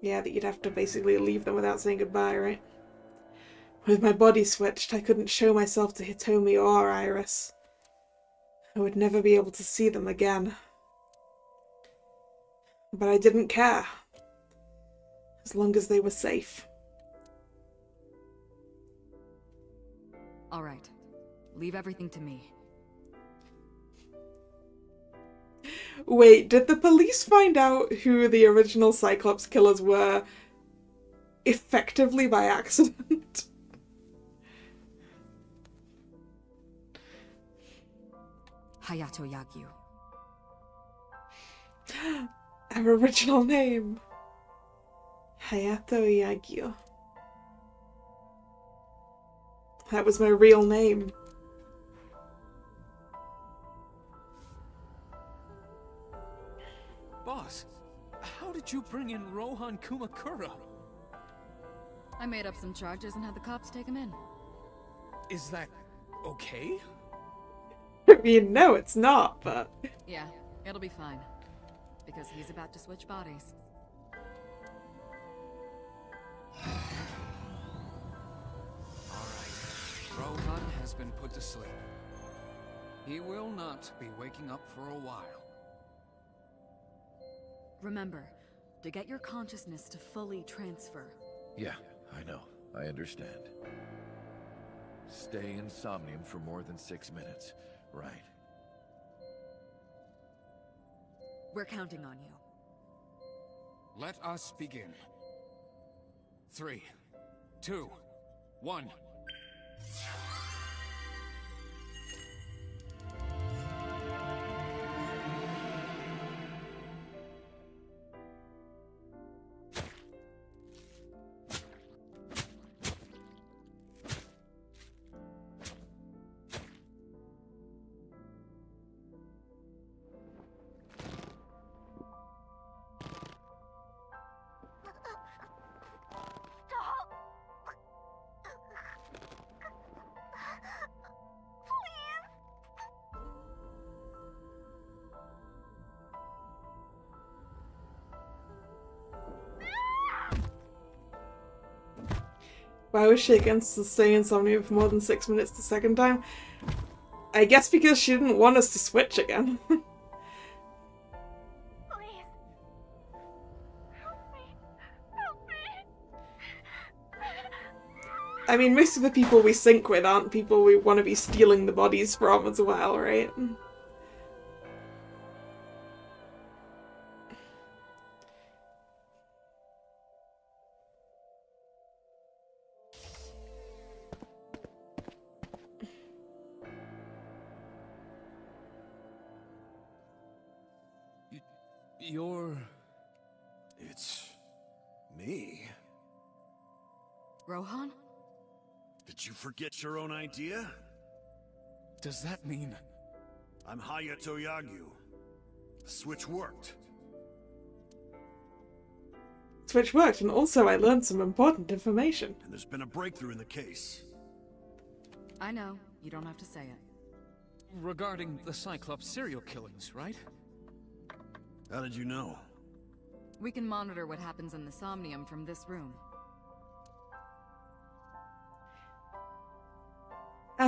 Yeah, that you'd have to basically leave them without saying goodbye, right? With my body switched, I couldn't show myself to Hitomi or Iris. I would never be able to see them again. But I didn't care. As long as they were safe. All right. Leave everything to me. Wait, did the police find out who the original Cyclops killers were effectively by accident? Hayato Yagyu. Our original name. Hayato Yagyu. That was my real name. Boss, how did you bring in Rohan Kumakura? I made up some charges and had the cops take him in. Is that okay? I mean, no, it's not, but... Yeah, it'll be fine. Because he's about to switch bodies. Rohan has been put to sleep. He will not be waking up for a while. Remember, to get your consciousness to fully transfer. Yeah, I know. I understand. Stay in Somnium for more than 6 minutes, right? We're counting on you. Let us begin. 3, 2, 1. Why was she against us staying in Somnium for more than 6 minutes the second time? I guess because she didn't want us to switch again. Please. Help me. Help me. I mean, most of the people we sync with aren't people we want to be stealing the bodies from as well, right? You're... It's me. Rohan? Did you forget your own idea? Does that mean... I'm Hayato Yagyu. The switch worked. Switch worked, and also I learned some important information. And there's been a breakthrough in the case. I know. You don't have to say it. regarding the Cyclops serial killings, right? How did you know? We can monitor what happens in the Somnium from this room.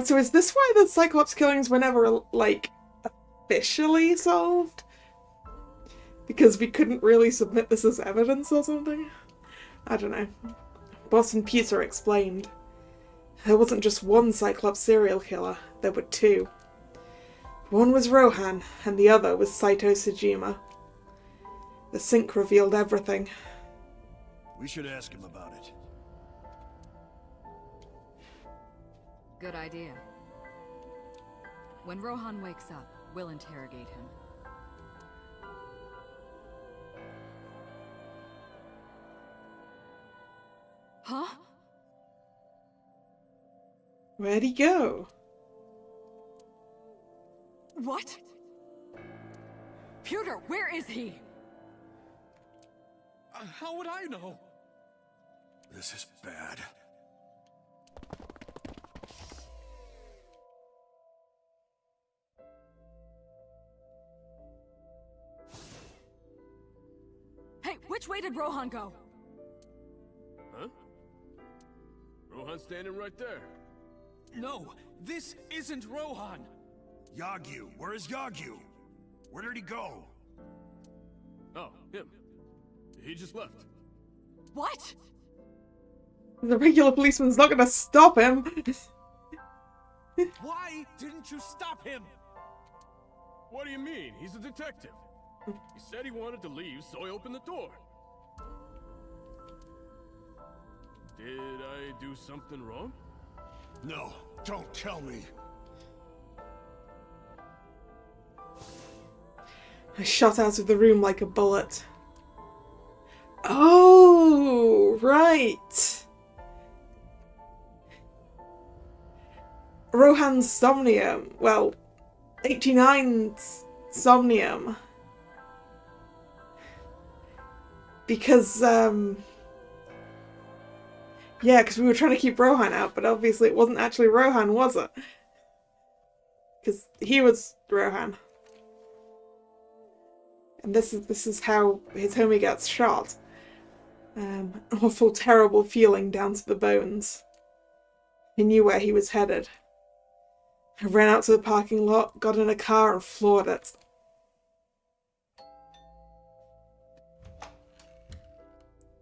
So is this why the Cyclops killings were never, like, officially solved? Because we couldn't really submit this as evidence or something? I don't know. Boss and Peter explained. There wasn't just one Cyclops serial killer, there were two. One was Rohan, and the other was Saito Sejima. The sync revealed everything. We should ask him about it. Good idea. When Rohan wakes up, we'll interrogate him. Huh? Where'd he go? What? Pewter, where is he? How would I know? This is bad. Hey, which way did Rohan go? Huh? Rohan's standing right there. No, this isn't Rohan. Yagyu, where is Yagyu? Where did he go? Oh, him. He just left. What? The regular policeman's not gonna stop him. Why didn't you stop him? What do you mean? He's a detective. He said he wanted to leave, so I opened the door. Did I do something wrong? No, don't tell me. I shot out of the room like a bullet. Oh, right. Rohan's Somnium. Well, 89's Somnium. Because, yeah, because we were trying to keep Rohan out, but obviously it wasn't actually Rohan, was it? Because he was Rohan. And this is how his homie gets shot. Awful, terrible feeling down to the bones. He knew where he was headed. I ran out to the parking lot, got in a car and floored it.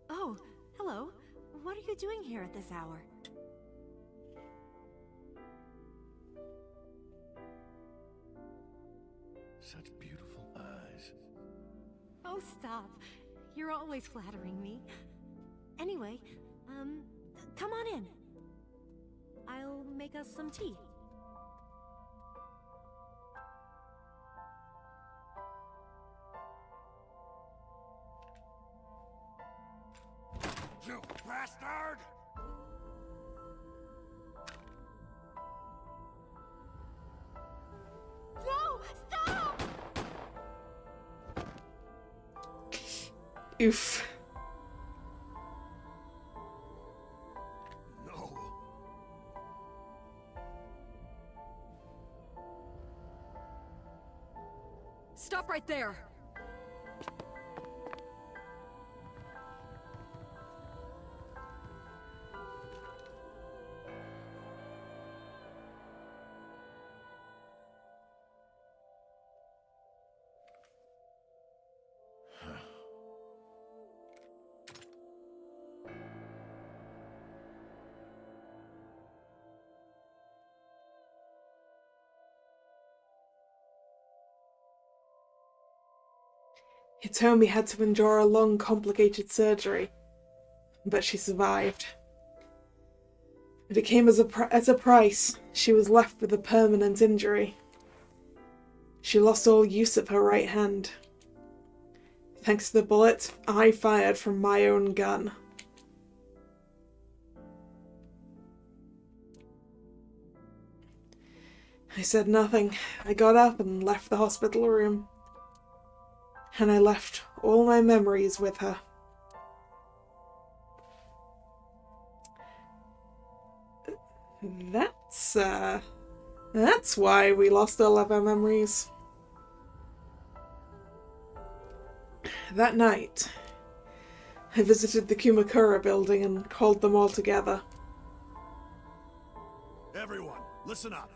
Oh, hello. What are you doing here at this hour? Such beautiful eyes. Oh, stop. You're always flattering me. Anyway, come on in. I'll make us some tea. You bastard! No! Stop! Oof. No. Stop right there! Hitomi had to endure a long, complicated surgery, but she survived. But it came at a price. She was left with a permanent injury. She lost all use of her right hand, thanks to the bullets I fired from my own gun. I said nothing. I got up and left the hospital room. And I left all my memories with her. That's why we lost all of our memories. That night, I visited the Kumakura building and called them all together. Everyone, listen up.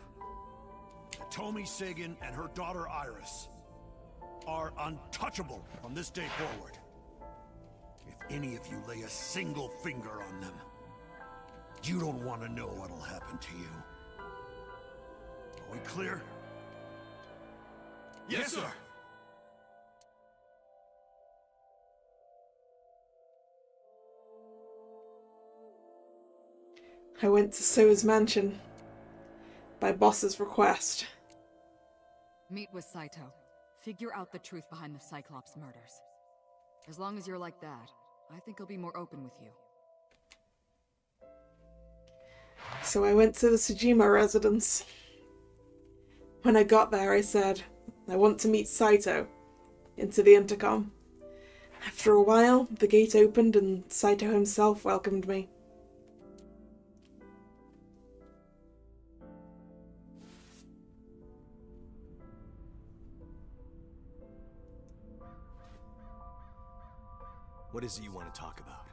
Hitomi Sagan and her daughter Iris are untouchable from this day forward. If any of you lay a single finger on them, you don't want to know what'll happen to you. Are we clear? Yes, sir! I went to So's mansion by boss's request. Meet with Saito. Figure out the truth behind the Cyclops murders. As long as you're like that, I think he'll be more open with you. So I went to the Tsujima residence. When I got there, I said, I want to meet Saito, into the intercom. After a while, the gate opened and Saito himself welcomed me. What is it you want to talk about?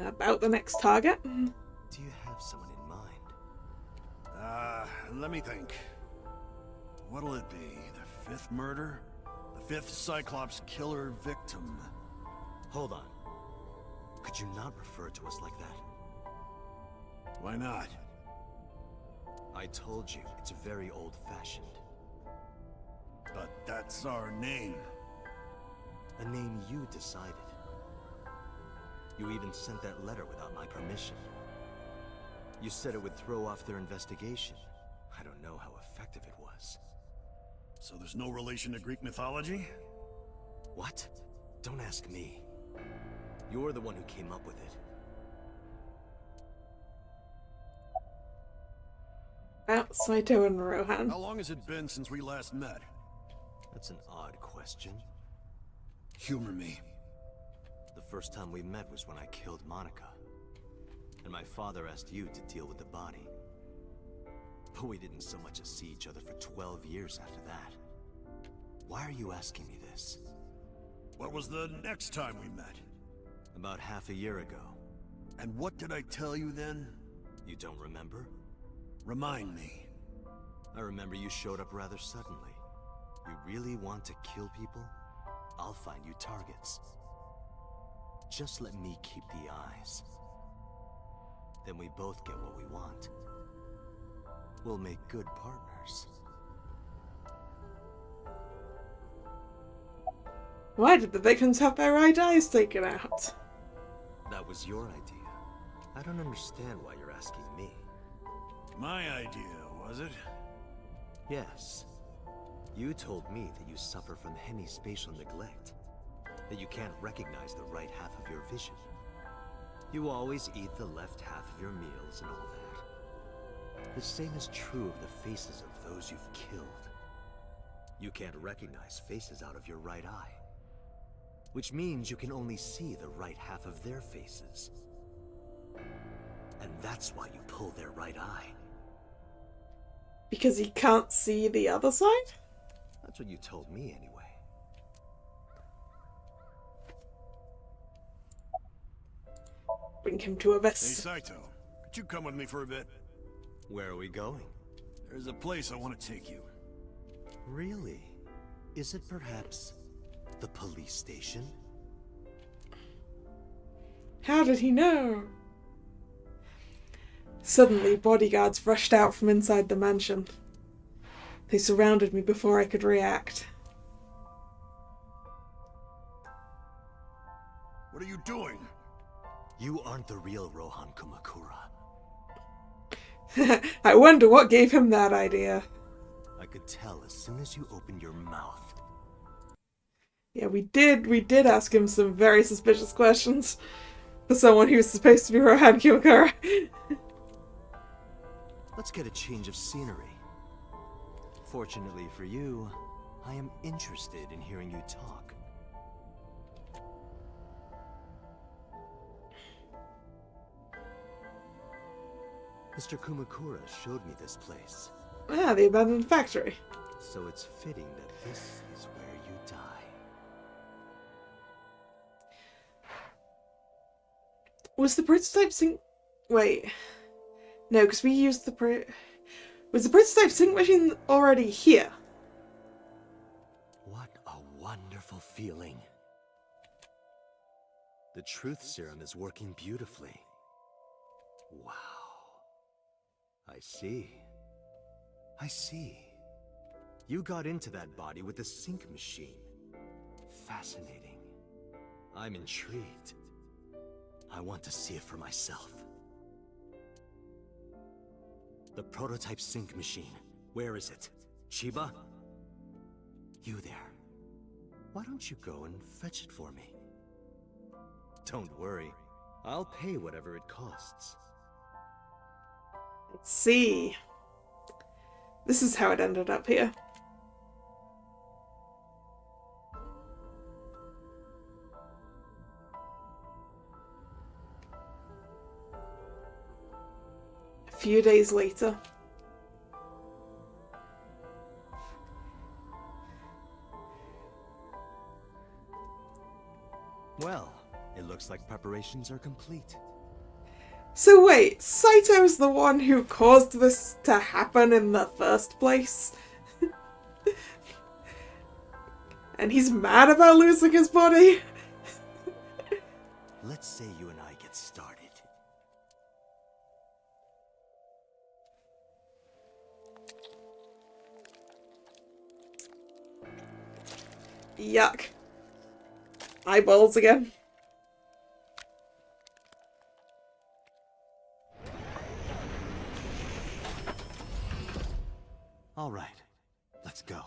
About the next target? Do you have someone in mind? Let me think. What'll it be? The fifth murder? The fifth Cyclops killer victim? Hold on. Could you not refer to us like that? Why not? I told you, it's very old-fashioned. But that's our name. A name you decided. You even sent that letter without my permission. You said it would throw off their investigation. I don't know how effective it was. So there's no relation to Greek mythology? What? Don't ask me. You're the one who came up with it. About Saito and Rohan. How long has it been since we last met? That's an odd question. Humor me. The first time we met was when I killed Monica. And my father asked you to deal with the body. But we didn't so much as see each other for 12 years after that. Why are you asking me this? What was the next time we met? About half a year ago. And what did I tell you then? You don't remember? Remind me. I remember you showed up rather suddenly. You really want to kill people? I'll find you targets. Just let me keep the eyes. Then we both get what we want. We'll make good partners. Why did the victims have their right eyes taken out? That was your idea. I don't understand why you're asking me. My idea, was it? Yes. You told me that you suffer from hemispatial neglect. That you can't recognize the right half of your vision. You always eat the left half of your meals and all that. The same is true of the faces of those you've killed. You can't recognize faces out of your right eye. Which means you can only see the right half of their faces. And that's why you pull their right eye. Because he can't see the other side? That's what you told me anyway. Bring him to a Hey, vest. Saito, could you come with me for a bit? Where are we going? There's a place I want to take you. Really? Is it perhaps the police station? How did he know? Suddenly, bodyguards rushed out from inside the mansion. They surrounded me before I could react. What are you doing? You aren't the real Rohan Kumakura. I wonder what gave him that idea. I could tell as soon as you opened your mouth. Yeah, we did ask him some very suspicious questions for someone who's supposed to be Rohan Kumakura. Let's get a change of scenery. Fortunately for you, I am interested in hearing you talk. Mr. Kumakura showed me this place. Ah, the abandoned factory. So it's fitting that this is where you die. Was the prototype sync... Wait. No, because we used the Was the prototype sync machine already here? What a wonderful feeling. The truth serum is working beautifully. Wow. I see. I see. You got into that body with the sync machine. Fascinating. I'm intrigued. I want to see it for myself. The prototype sync machine. Where is it? Chiba? You there. Why don't you go and fetch it for me? Don't worry. I'll pay whatever it costs. Let's see. This is how it ended up here. A few days later. Well, it looks like preparations are complete. So wait, Saito's the one who caused this to happen in the first place? And he's mad about losing his body? Let's say you and I get started. Yuck. Eyeballs again. All right, let's go.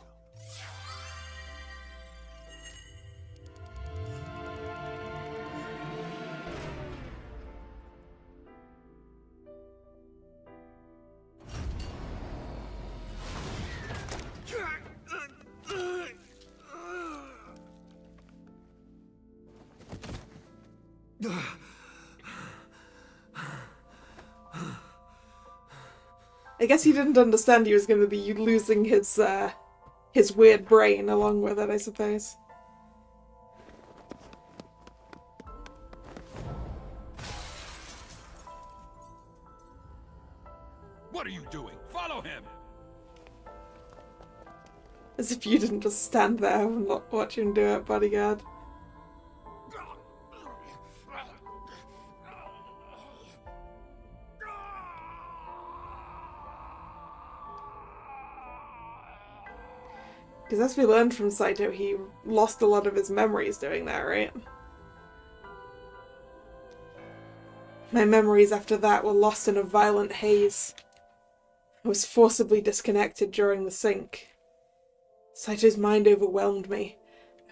I guess he didn't understand he was going to be losing his weird brain along with it, I suppose. What are you doing? Follow him! As if you didn't just stand there and watch him do it, bodyguard. Because as we learned from Saito, he lost a lot of his memories doing that, right? My memories after that were lost in a violent haze. I was forcibly disconnected during the sync. Saito's mind overwhelmed me.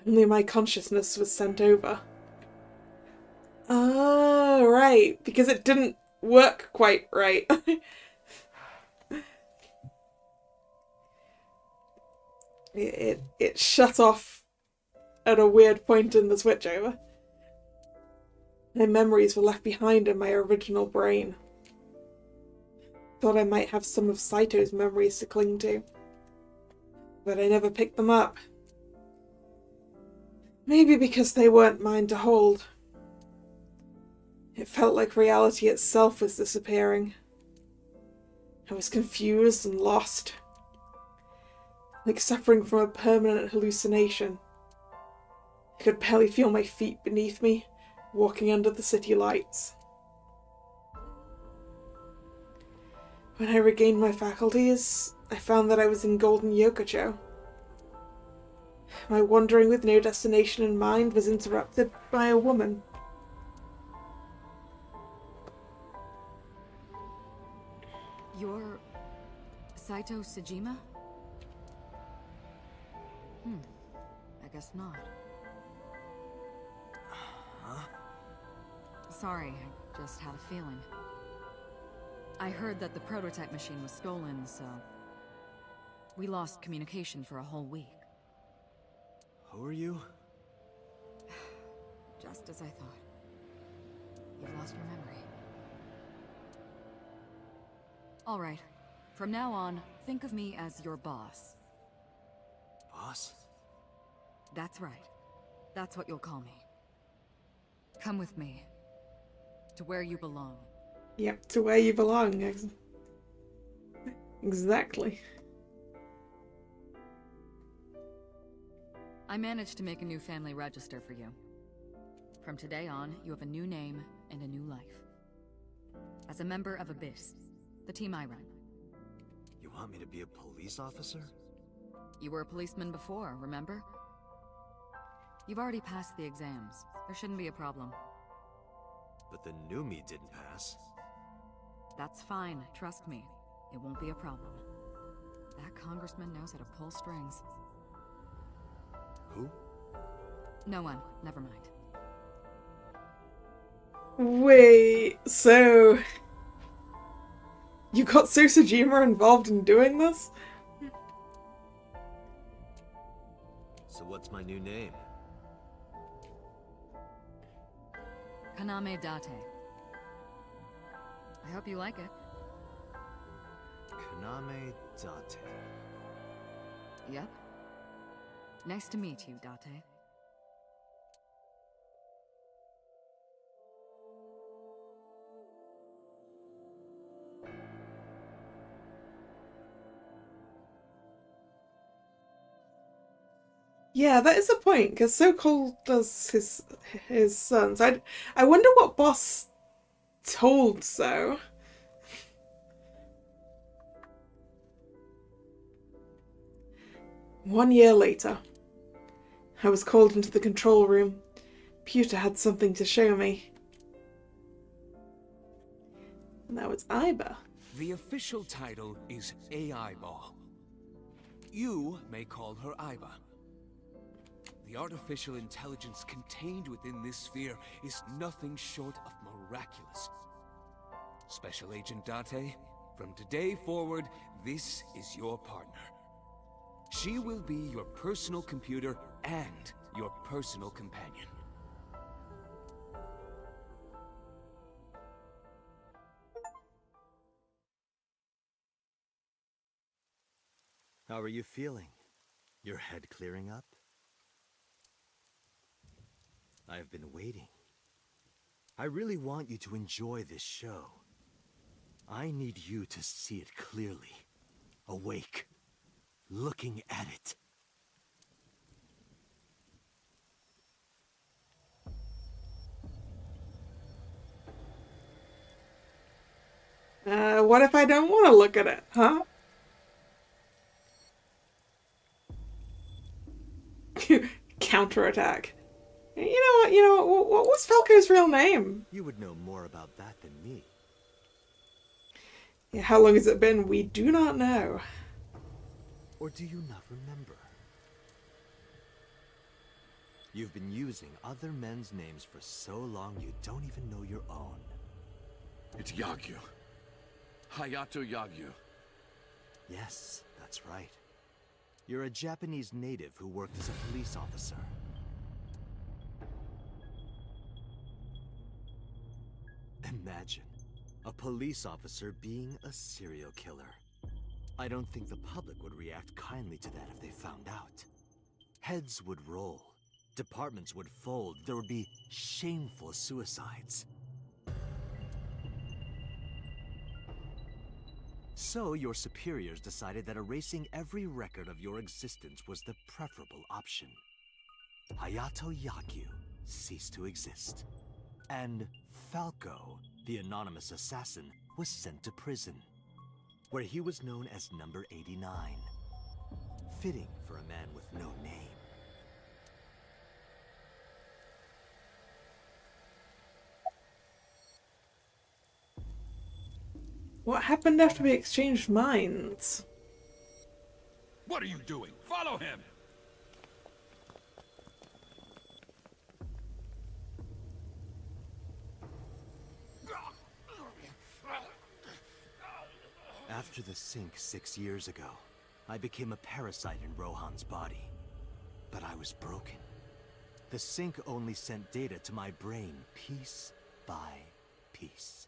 Only my consciousness was sent over. Oh, right. Because it didn't work quite right. It shut off at a weird point in the switchover. My memories were left behind in my original brain. Thought I might have some of Saito's memories to cling to. But I never picked them up. Maybe because they weren't mine to hold. It felt like reality itself was disappearing. I was confused and lost. Like suffering from a permanent hallucination. I could barely feel my feet beneath me, walking under the city lights. When I regained my faculties, I found that I was in Golden Yokocho. My wandering with no destination in mind was interrupted by a woman. You're Saito Sejima? I guess not. Huh? Sorry, I just had a feeling. I heard that the prototype machine was stolen, so... we lost communication for a whole week. Who are you? Just as I thought. You've lost your memory. Alright. From now on, think of me as your boss. Boss? That's right. That's what you'll call me. Come with me. To where you belong. Yep, to where you belong. Exactly. I managed to make a new family register for you. From today on, you have a new name and a new life. As a member of Abyss, the team I run. You want me to be a police officer? You were a policeman before, remember? You've already passed the exams. There shouldn't be a problem. But the new me didn't pass. That's fine, trust me. It won't be a problem. That congressman knows how to pull strings. Who? No one, never mind. Wait, so... you got Susujima involved in doing this? So what's my new name? Kaname Date. I hope you like it. Kaname Date. Yep. Nice to meet you, Date. Yeah, that is a point, because so called does his sons. I wonder what Boss told So. One year later, I was called into the control room. Pewter had something to show me. Now it's Aiba. The official title is AI Ball. You may call her Aiba. The artificial intelligence contained within this sphere is nothing short of miraculous. Special Agent Date, from today forward, this is your partner. She will be your personal computer and your personal companion. How are you feeling? Your head clearing up? I've been waiting. I really want you to enjoy this show. I need you to see it clearly. Awake. Looking at it. What if I don't want to look at it, huh? Counterattack. You know what was Falco's real name? You would know more about that than me. Yeah, how long has it been? We do not know. Or do you not remember? You've been using other men's names for so long you don't even know your own. It's Yagyu. Hayato Yagyu. Yes, that's right. You're a Japanese native who worked as a police officer. Imagine a police officer being a serial killer. I don't think the public would react kindly to that if they found out. Heads would roll, departments would fold, there would be shameful suicides. So your superiors decided that erasing every record of your existence was the preferable option. Hayato Yagyu ceased to exist. And Falco, the anonymous assassin, was sent to prison. where he was known as Number 89. Fitting for a man with no name. What happened after we exchanged minds? What are you doing? Follow him! After the sink 6 years ago, I became a parasite in Rohan's body. But I was broken. The sink only sent data to my brain piece by piece.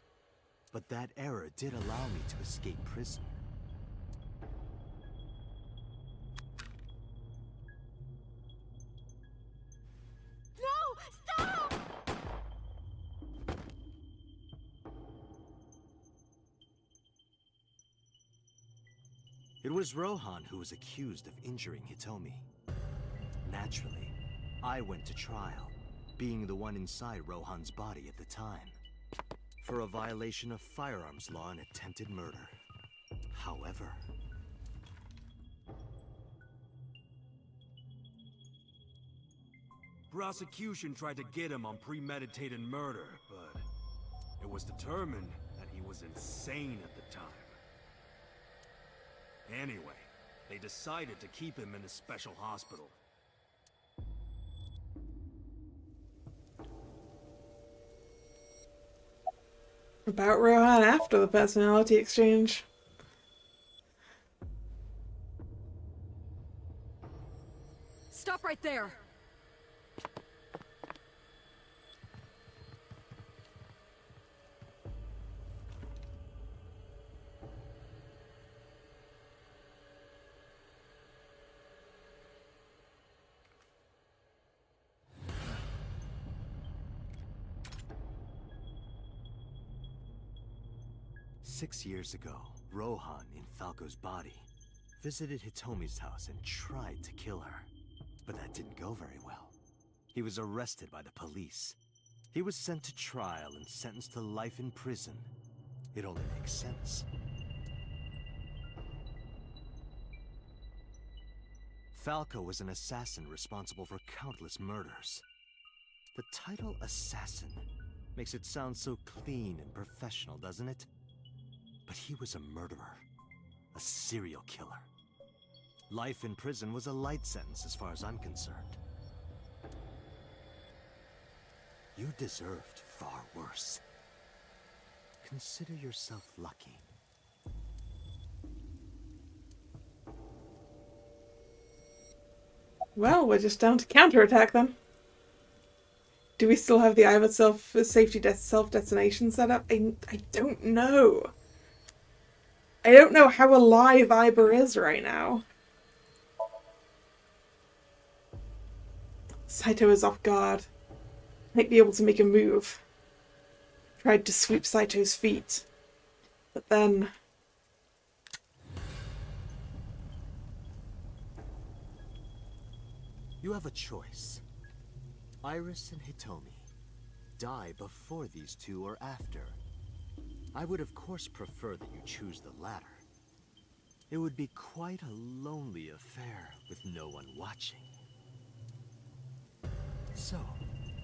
But that error did allow me to escape prison. No! Stop! It was Rohan who was accused of injuring Hitomi. Naturally, I went to trial, being the one inside Rohan's body at the time, for a violation of firearms law and attempted murder. However, prosecution tried to get him on premeditated murder, but it was determined that he was insane at the time. Anyway, they decided to keep him in a special hospital. About Rohan after the personality exchange. Stop right there! "6 years ago, Rohan, in Falco's body, visited Hitomi's house and tried to kill her. But that didn't go very well. He was arrested by the police. He was sent to trial and sentenced to life in prison. It only makes sense. Falco was an assassin responsible for countless murders. The title assassin makes it sound so clean and professional, doesn't it? But he was a murderer, a serial killer. Life in prison was a light sentence as far as I'm concerned. You deserved far worse. Consider yourself lucky. Well, we're just down to counterattack then. Do we still have the Iva self-detonation set up? I don't know. I don't know how alive Iba is right now. Saito is off guard. Might be able to make a move. Tried to sweep Saito's feet. But then... You have a choice. Iris and Hitomi. Die before these two or after. I would of course prefer that you choose the latter. It would be quite a lonely affair with no one watching. So,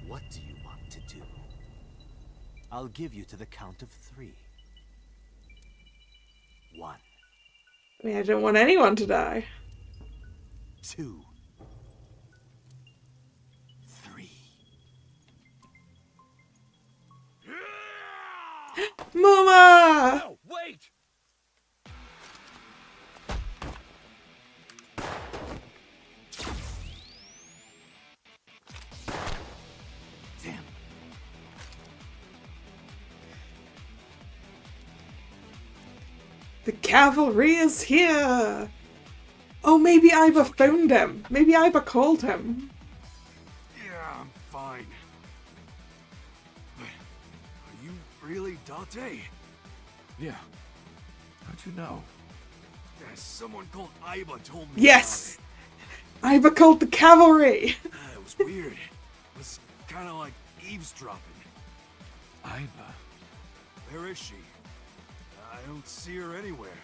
what do you want to do? I'll give you to the count of 3. 1. I mean, I don't want anyone to die. 2. 3. Mama! No, wait! Damn. The cavalry is here! Oh, maybe Iba phoned him. Maybe Iba called him. Yeah, I'm fine. But are you really Date? Yeah. How'd you know? Yeah, someone called Iba told me. Yes! Iba called the cavalry! It was weird. It was kind of like eavesdropping. Iba. Where is she? I don't see her anywhere.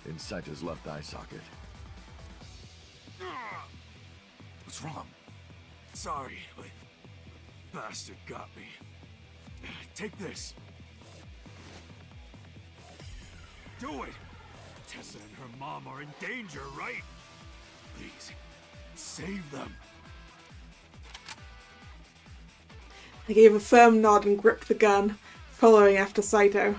in Saito's left eye socket. What's wrong? Sorry, but bastard got me. Take this. Do it! Tessa and her mom are in danger, right? Please, save them. I gave a firm nod and gripped the gun, following after Saito.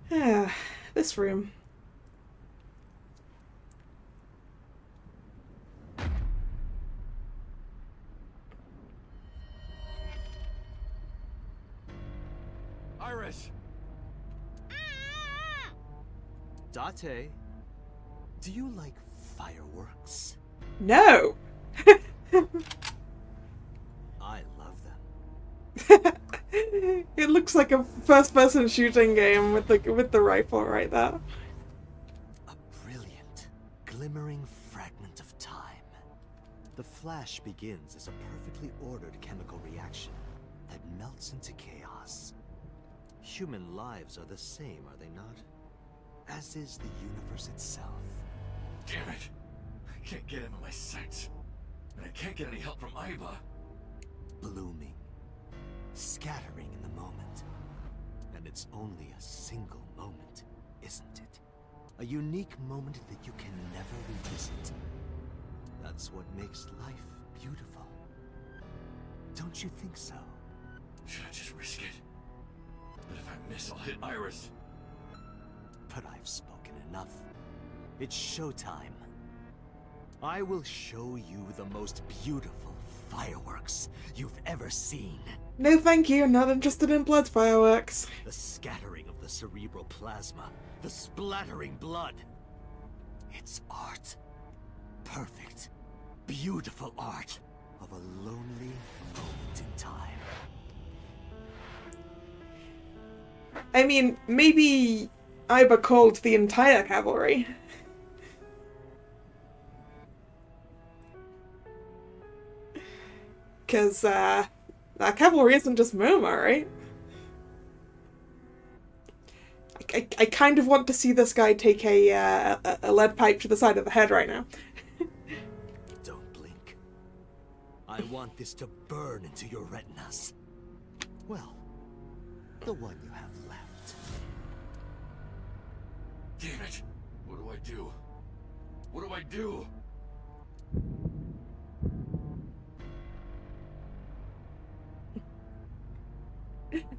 Ah, this room. Iris! Date, do you like fireworks? No! I love them. It looks like a first-person shooting game with the rifle right there. A brilliant, glimmering fragment of time. The flash begins as a perfectly ordered chemical reaction that melts into chaos. Human lives are the same, are they not? As is the universe itself. Damn it! I can't get him in my sights. And I can't get any help from Aiba. Blooming, scattering in the moment. And it's only a single moment, isn't it? A unique moment that you can never revisit. That's what makes life beautiful. Don't you think so? Should I just risk it? But if I miss, I'll hit Iris. But I've spoken enough. It's showtime. I will show you the most beautiful fireworks you've ever seen. No thank you, not interested in blood fireworks. The scattering of the cerebral plasma, the splattering blood. It's art. Perfect, beautiful art of a lonely moment in time. I mean, maybe Aiba called the entire cavalry. Because, that cavalry isn't just Moma, right? I kind of want to see this guy take a lead pipe to the side of the head right now. Don't blink. I want this to burn into your retinas. Well, the one you have left. Damn it! What do I do? What do I do?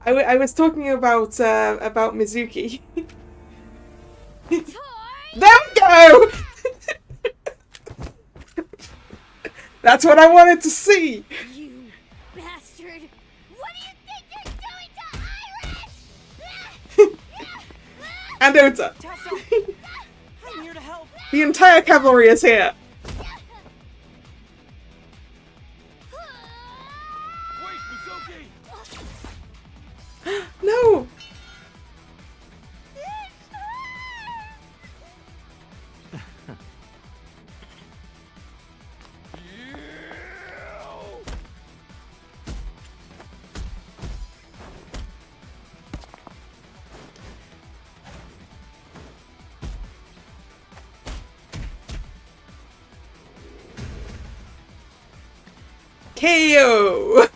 I was talking about Mizuki. There we go! That's what I wanted to see! You bastard! What do you think you're doing to Iris? And Ota. Tessa, I'm here to help. The entire cavalry is here. Wait, Musicom! No! KO!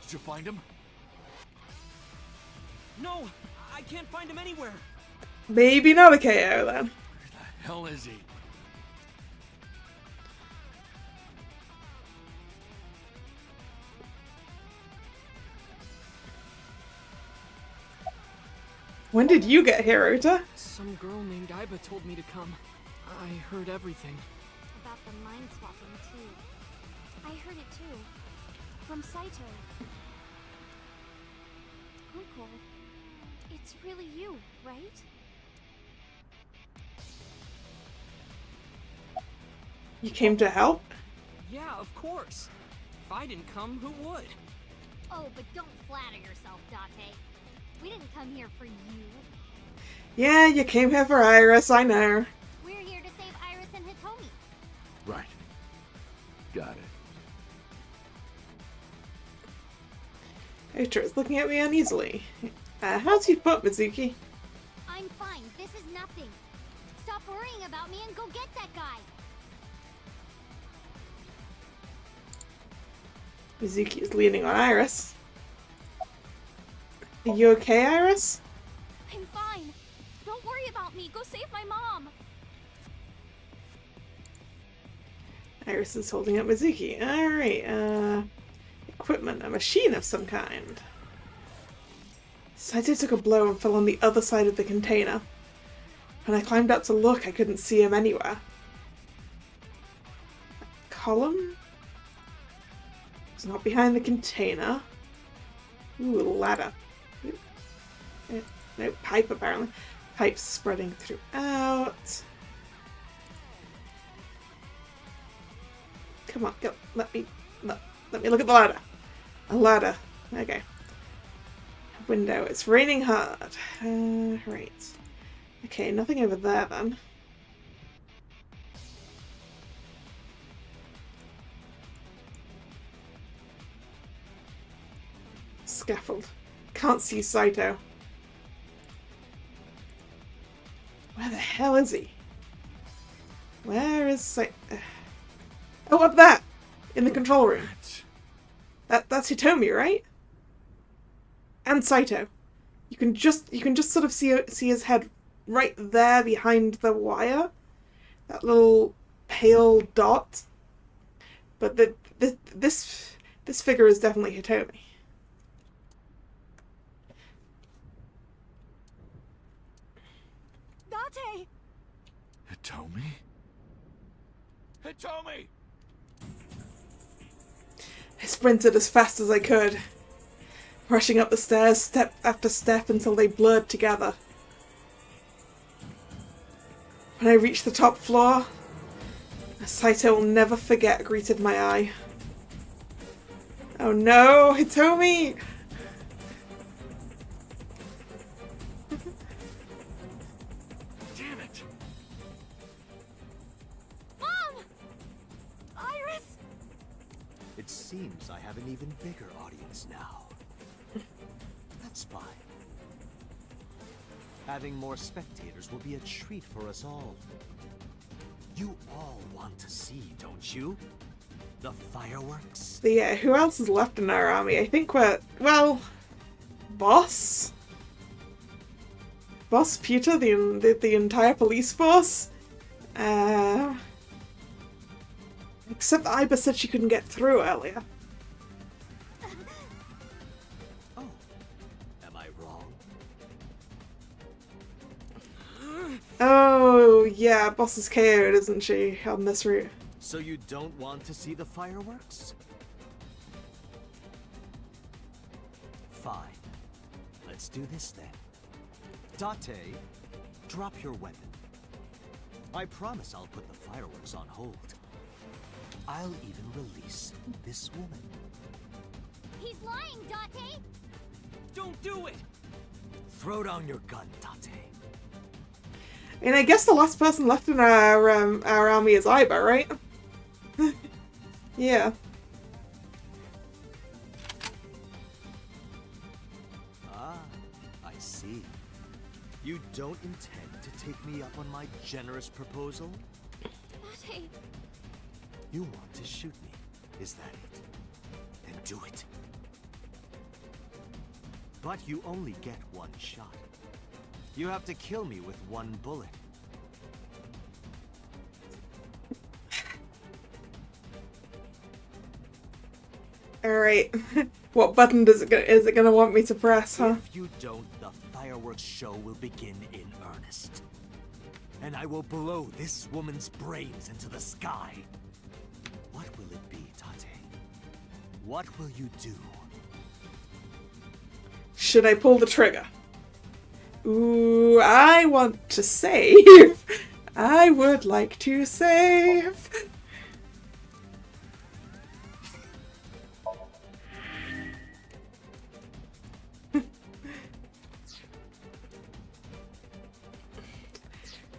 Did you find him? No, I can't find him anywhere. Maybe not a KO then. Where the hell is he? When did you get here, Ota? Some girl named Aiba told me to come. I heard everything. About the mind swapping, too. I heard it, too. From Saito. Uncle, it's really you, right? You came to help? Yeah, of course. I didn't come, who would? Oh, but don't flatter yourself, Date. We didn't come here for you. Yeah, you came here for Iris, I know. We're here to save Iris and Hitomi. Right. Got it. Otra is looking at me uneasily. How's your foot, Mizuki? I'm fine. This is nothing. Stop worrying about me and go get that guy. Mizuki is leaning on Iris. Are you okay, Iris? I'm fine. Don't worry about me. Go save my mom. Iris is holding up Mizuki. Alright, equipment, a machine of some kind. Saito took a blow and fell on the other side of the container. When I climbed up to look, I couldn't see him anywhere. A column? It's not behind the container. Ooh, a ladder. No, pipe apparently. Pipe's spreading throughout. Come on, go. Let me look at the ladder. A ladder. Okay. Window. It's raining hard. Right. Okay, nothing over there then. Scaffold. Can't see Saito. Where the hell is he? Where is Saito? Oh, up there! In the control room. That's Hitomi, right? And Saito. You can just sort of see his head right there behind the wire. That little pale dot. But this figure is definitely Hitomi. Date! Hitomi? Hitomi! I sprinted as fast as I could, rushing up the stairs step after step until they blurred together. When I reached the top floor, a sight I will never forget greeted my eye. Oh no, Hitomi! Damn it! Mom! Iris! It seems I have an even bigger audience now. That's fine. Having more spectators will be a treat for us all. You all want to see, don't you? The fireworks? So yeah, who else is left in our army? I think we're, well, Boss? Boss, Pewter, the entire police force? Except Iba said she couldn't get through earlier. Oh, am I wrong? Oh, yeah, Boss is KO'd, isn't she, on this route? So you don't want to see the fireworks? Fine. Let's do this then. Date, drop your weapon. I promise I'll put the fireworks on hold. I'll even release this woman. He's lying, Date! Don't do it! Throw down your gun, Date. And I guess the last person left in our army is Iba, right? Yeah. Ah, I see. You don't intend to take me up on my generous proposal? Date. You want to shoot me, is that it? Then do it. But you only get one shot. You have to kill me with one bullet. Alright. What button is it gonna want me to press, huh? If you don't, the fireworks show will begin in earnest. And I will blow this woman's brains into the sky. What will it be, Date? What will you do? Should I pull the trigger? Ooh, I want to save. I would like to save.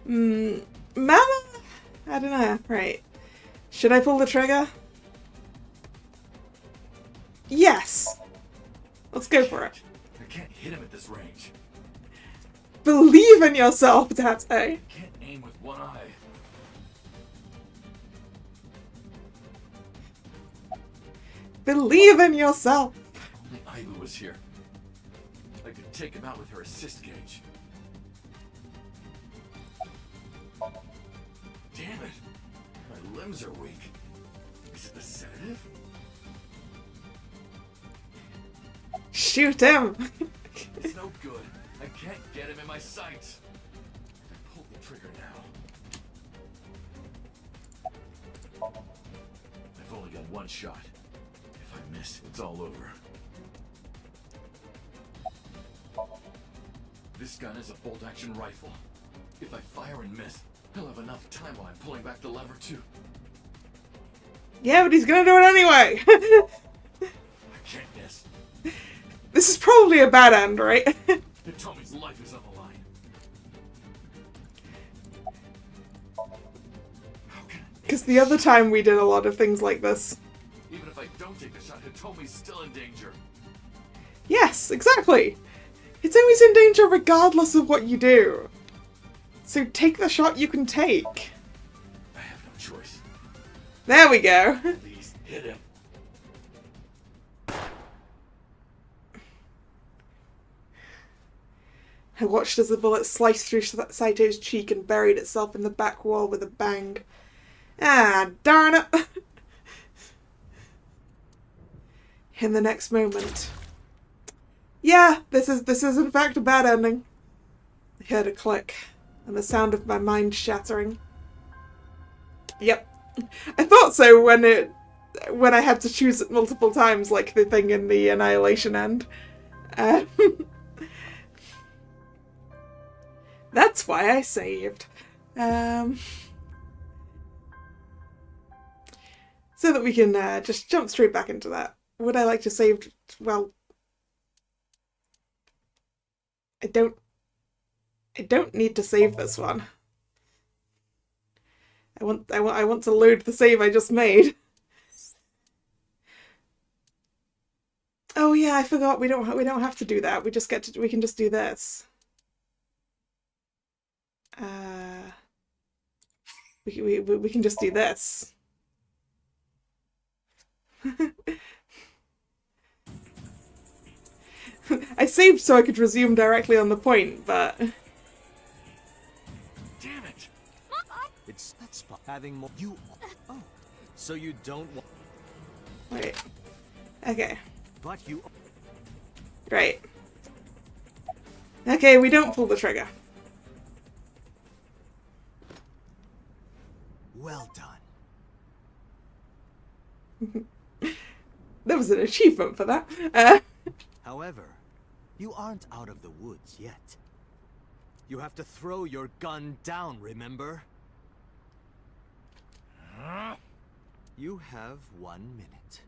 Mama? I don't know. Right. Should I pull the trigger? Yes! Let's go for it. I can't hit him at this range. Believe in yourself, Tate. I can't aim with one eye. Believe in yourself. If only Iba was here. I could take him out with her assist gauge. Damn it! My limbs are weak. Is it the sedative? Shoot him. It's no good. I can't get him in my sights. I pull the trigger now. I've only got one shot. If I miss, it's all over. This gun is a bolt-action rifle. If I fire and miss, he'll have enough time while I'm pulling back the lever too. Yeah, but he's gonna do it anyway. I can't miss. This is probably a bad end, right? Tommy's life is on the line. Because the other time we did a lot of things like this. Even if I don't take the shot, Hitomi's still in danger. Yes, exactly. It's always in danger regardless of what you do. So take the shot you can take. I have no choice. There we go. Please hit him. I watched as the bullet sliced through Saito's cheek and buried itself in the back wall with a bang. Ah, darn it! In the next moment. Yeah, this is in fact a bad ending. I heard a click, and the sound of my mind shattering. Yep. I thought so when I had to choose it multiple times, like the thing in the Annihilation end. That's why I saved. So that we can just jump straight back into that. Would I like to save? Well, I don't need to save this one. I want to load the save I just made. Oh yeah, I forgot. We don't have to do that. We can just do this. We can just do this. I saved so I could resume directly on the point, but Damn it! That's having more. You. Oh, so you don't want. wait. Okay. But you. Right. Okay, we don't pull the trigger. Well done. There was an achievement for that. However, you aren't out of the woods yet. You have to throw your gun down, remember? You have 1 minute.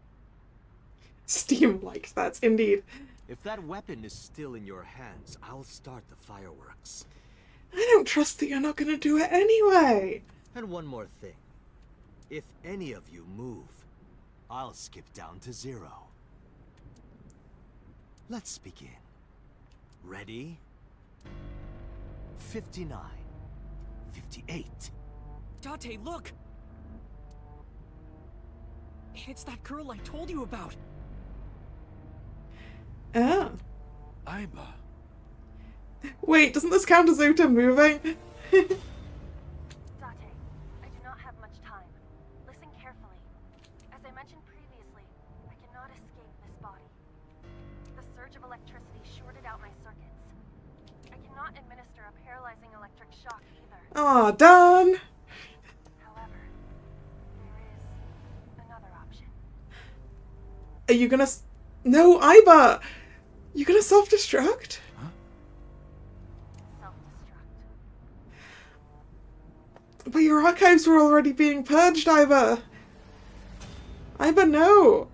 Steam likes that, indeed. If that weapon is still in your hands, I'll start the fireworks. I don't trust that you're not going to do it anyway. And one more thing. If any of you move, I'll skip down to 0. Let's begin. Ready? 59. 58. Date, look! It's that girl I told you about. Oh. Iba. Wait, doesn't this count as Uta moving? Date, I do not have much time. Listen carefully. As I mentioned previously, I cannot escape this body. The surge of electricity shorted out my circuits. I cannot administer a paralyzing electric shock either. Aw, done! However, there is another option. Are you gonna... No, Iba! You gonna self-destruct? But your archives were already being purged, Iba! Iba, no!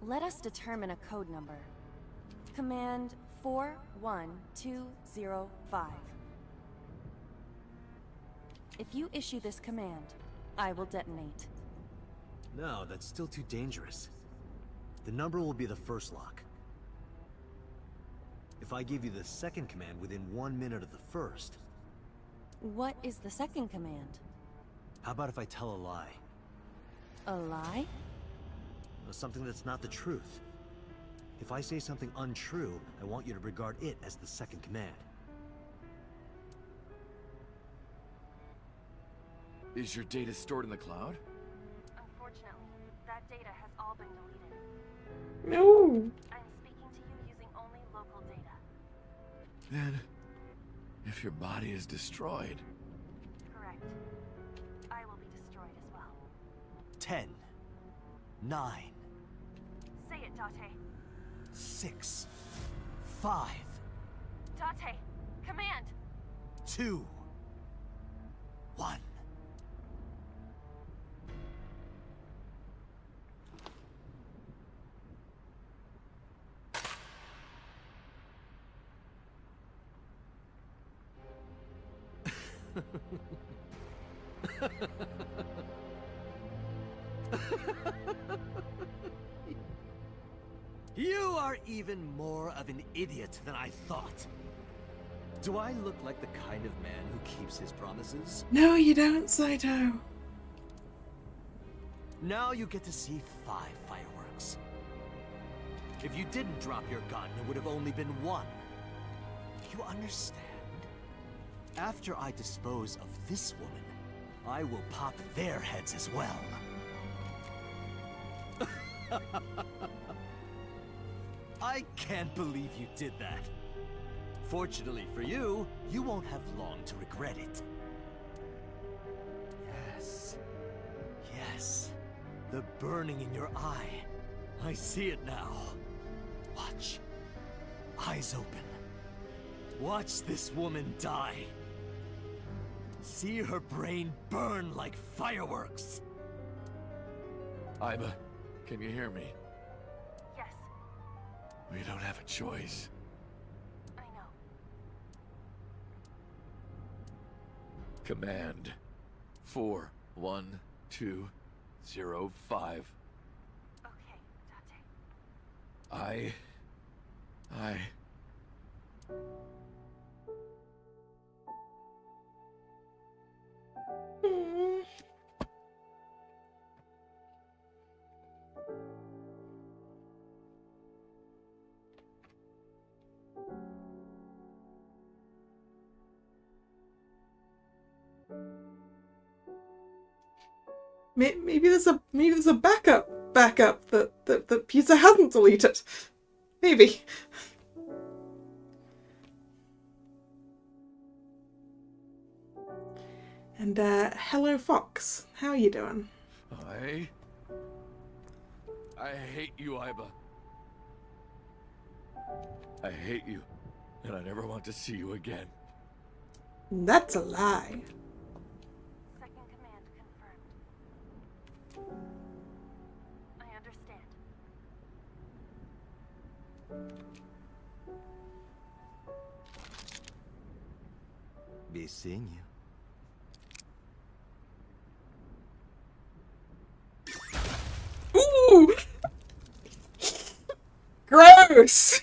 Let us determine a code number. Command 41205. If you issue this command, I will detonate. No, that's still too dangerous. The number will be the first lock. If I give you the second command within 1 minute of the first... What is the second command? How about if I tell a lie? A lie? Something that's not the truth. If I say something untrue, I want you to regard it as the second command. Is your data stored in the cloud? Unfortunately, that data has all been deleted. No. I'm speaking to you using only local data. Then, if your body is destroyed... Correct. I will be destroyed as well. 10, 9, Say it, Date. 6, 5, Date, command! 2, 1. You are even more of an idiot than I thought. Do I look like the kind of man who keeps his promises? No, you don't, Saito. Now you get to see 5 fireworks. If you didn't drop your gun, it would have only been 1. You understand? After I dispose of this woman, I will pop their heads as well. I can't believe you did that. Fortunately for you, you won't have long to regret it. Yes. Yes. The burning in your eye. I see it now. Watch. Eyes open. Watch this woman die. See her brain burn like fireworks. Aiba, can you hear me? Yes, We don't have a choice. I know. Command 41205. Okay, Date. I... Hmm. Maybe there's a backup that Peter hasn't deleted. Maybe. And hello Fox, how are you doing? I hate you, Aiba. I hate you, and I never want to see you again. That's a lie. Second command confirmed. I understand. Be seeing you. Ooh! Gross!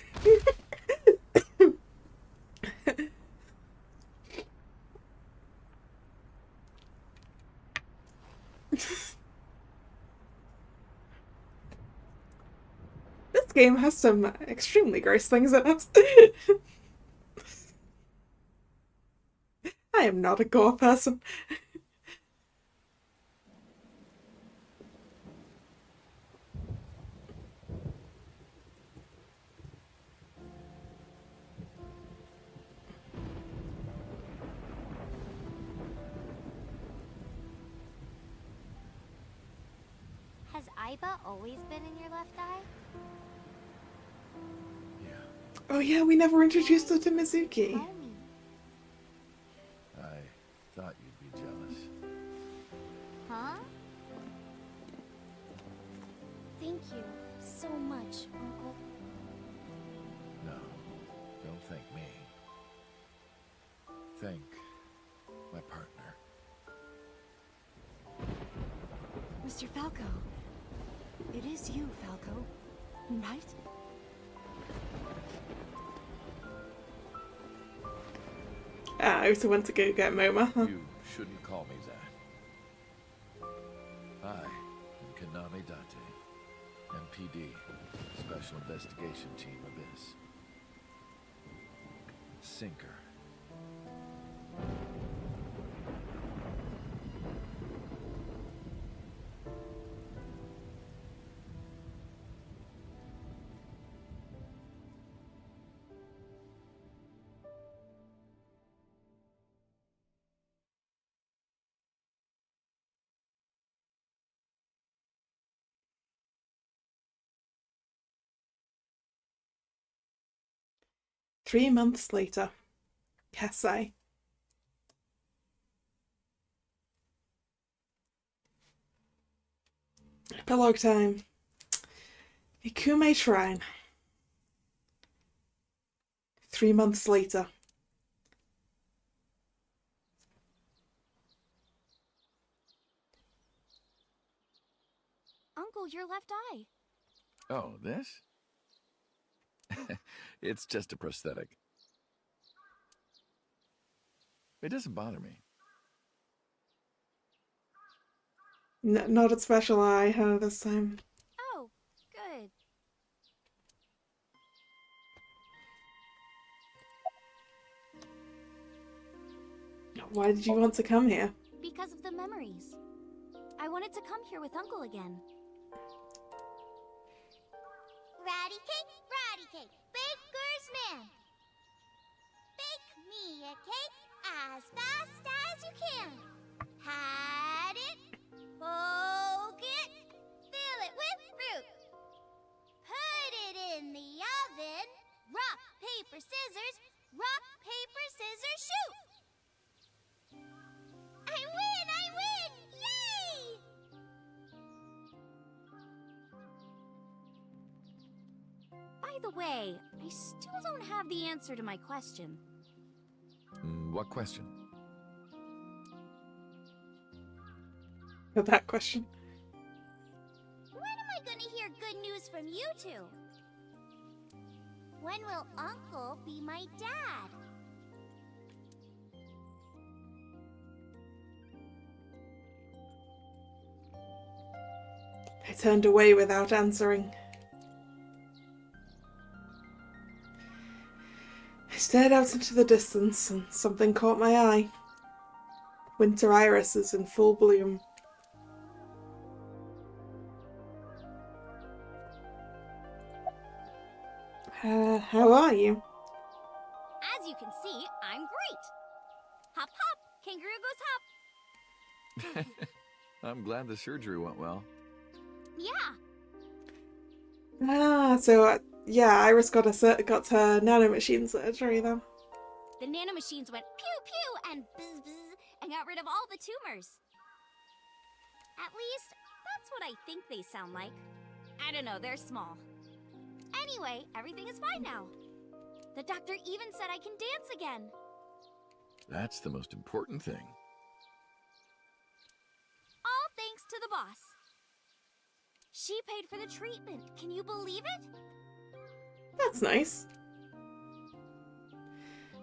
This game has some extremely gross things in it. I am not a gore person. Has Aiba always been in your left eye? Yeah, Oh yeah, we never introduced her to Mizuki. Tell me. I thought you'd be jealous. Huh? Thank you so much, Uncle. No, thank my partner. Mr. Falco. It is you, Falco. Right? I also went to go get MoMA. Huh? You shouldn't call me that. I am Kaname Date, MPD, Special Investigation Team Abyss. Sinker. Three months later. Kasai. Epilogue time. Ikume Shrine. 3 months later. Uncle, your left eye. Oh, this? It's just a prosthetic. It doesn't bother me. Not a special eye, huh, this time. Oh, good. Why did you want to come here? Because of the memories. I wanted to come here with Uncle again. Ratty cake, baker's man. Bake me a cake as fast as you can. Had it, poke it, fill it with fruit. Put it in the oven. Rock, paper, scissors, shoot. I win! Yay! By the way, I still don't have the answer to my question. What question? That question. When am I gonna hear good news from you two? When will Uncle be my dad? I turned away without answering. I stared out into the distance and something caught my eye. Winter irises in full bloom. How are you? As you can see, I'm great. Hop, hop, kangaroo goes hop. I'm glad the surgery went well. Yeah. Yeah, Iris got her nanomachine surgery then. The nanomachines went pew pew and bzz bzz and got rid of all the tumors. At least, that's what I think they sound like. I don't know, they're small. Anyway, everything is fine now. The doctor even said I can dance again. That's the most important thing. All thanks to the boss. She paid for the treatment. Can you believe it? That's nice.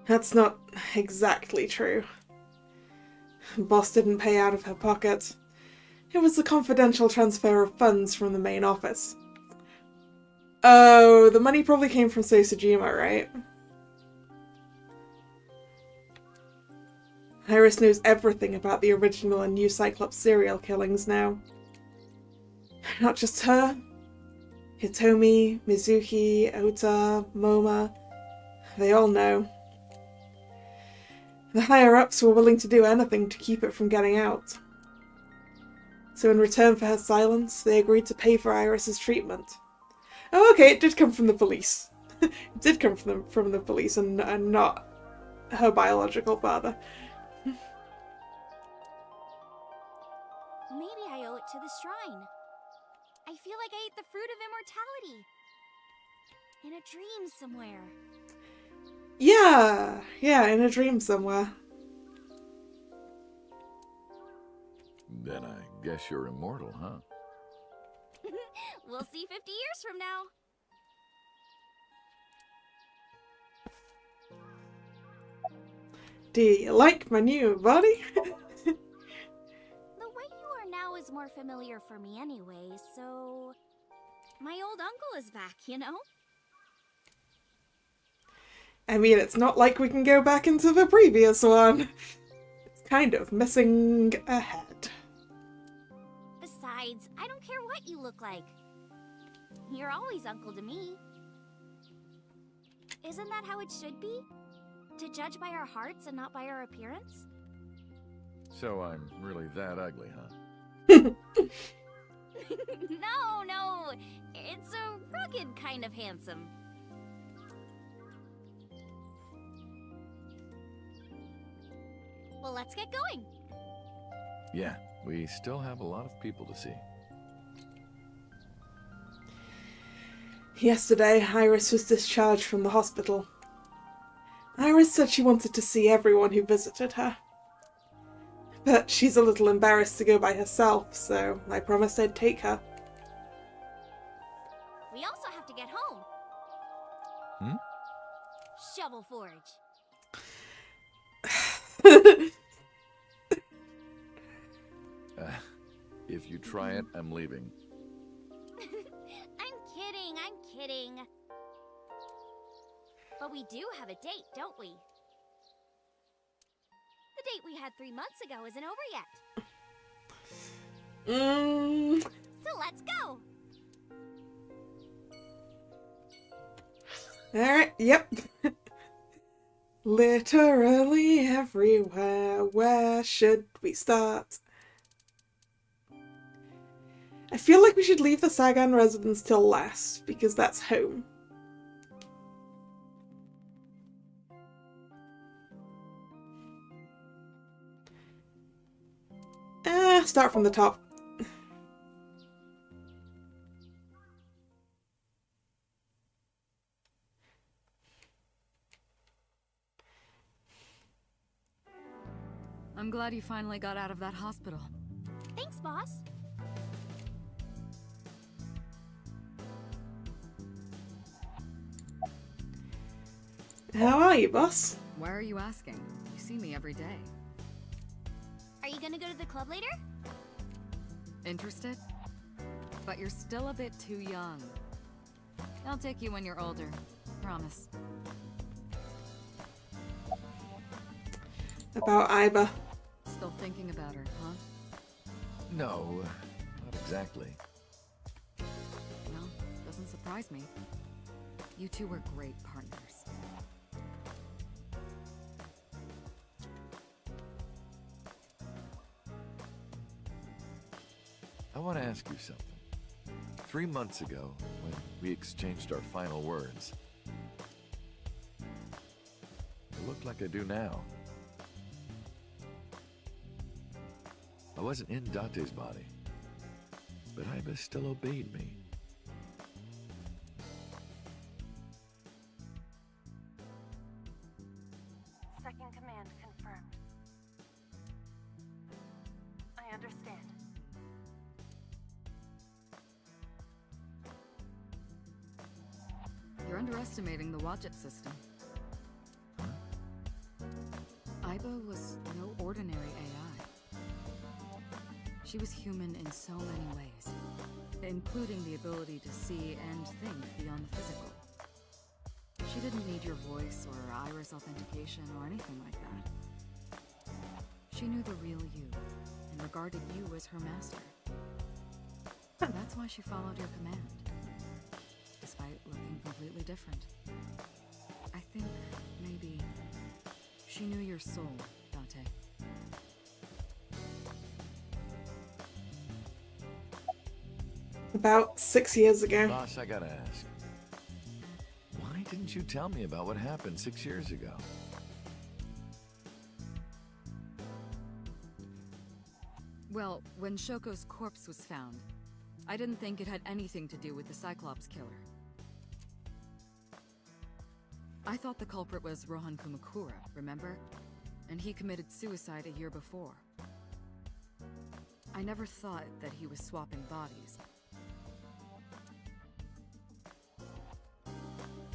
That's not exactly true. Boss didn't pay out of her pocket. It was a confidential transfer of funds from the main office. Oh, the money probably came from Sosajima, right? Iris knows everything about the original and new Cyclops serial killings now. Not just her. Hitomi, Mizuki, Ota, Moma. They all know. The higher-ups were willing to do anything to keep it from getting out. So in return for her silence, they agreed to pay for Iris's treatment. Oh, okay, it did come from the police. It did come from the police and not her biological father. Maybe I owe it to the shrine. I feel like I ate the fruit of immortality. In a dream somewhere. Yeah, in a dream somewhere. Then I guess you're immortal, huh? We'll see 50 years from now. Do you like my new body? The way you are now is more familiar for me anyway, so... My old uncle is back, you know? I mean, it's not like we can go back into the previous one. It's kind of missing a head. Besides, I don't care what you look like. You're always uncle to me. Isn't that how it should be? To judge by our hearts and not by our appearance? So I'm really that ugly, huh? No. It's a rugged kind of handsome. Well, let's get going. Yeah, we still have a lot of people to see. Yesterday, Iris was discharged from the hospital. Iris said she wanted to see everyone who visited her. But she's a little embarrassed to go by herself, so I promised I'd take her. We also have to get home. Shovel Forge. If you try it, I'm leaving. I'm kidding. But we do have a date, don't we? The date we had 3 months ago isn't over yet. So let's go. Alright, yep. Literally everywhere. Where should we start? I feel like we should leave the Sagan residence till last, because that's home. Start from the top. I'm glad you finally got out of that hospital. Thanks, boss. How are you, boss? Why are you asking? You see me every day. Are you gonna go to the club later? Interested? But you're still a bit too young. I'll take you when you're older. Promise. About Iba. Still thinking about her, huh? No, not exactly. Well, doesn't surprise me. You two were great partners. I want to ask you something. 3 months ago, when we exchanged our final words, it looked like I do now. I wasn't in Date's body, but Iba still obeyed me. Second command confirmed. I understand. You're underestimating the Watchet system. Iba was no ordinary AI. She was human in so many ways, including the ability to see and think beyond the physical. She didn't need your voice or iris authentication or anything like that. She knew the real you and regarded you as her master. That's why she followed your command, despite looking completely different. I think maybe she knew your soul, Date. About 6 years ago. Boss, I gotta ask. Why didn't you tell me about what happened 6 years ago? Well, when Shoko's corpse was found, I didn't think it had anything to do with the Cyclops killer. I thought the culprit was Rohan Kumakura, remember? And he committed suicide a year before. I never thought that he was swapping bodies.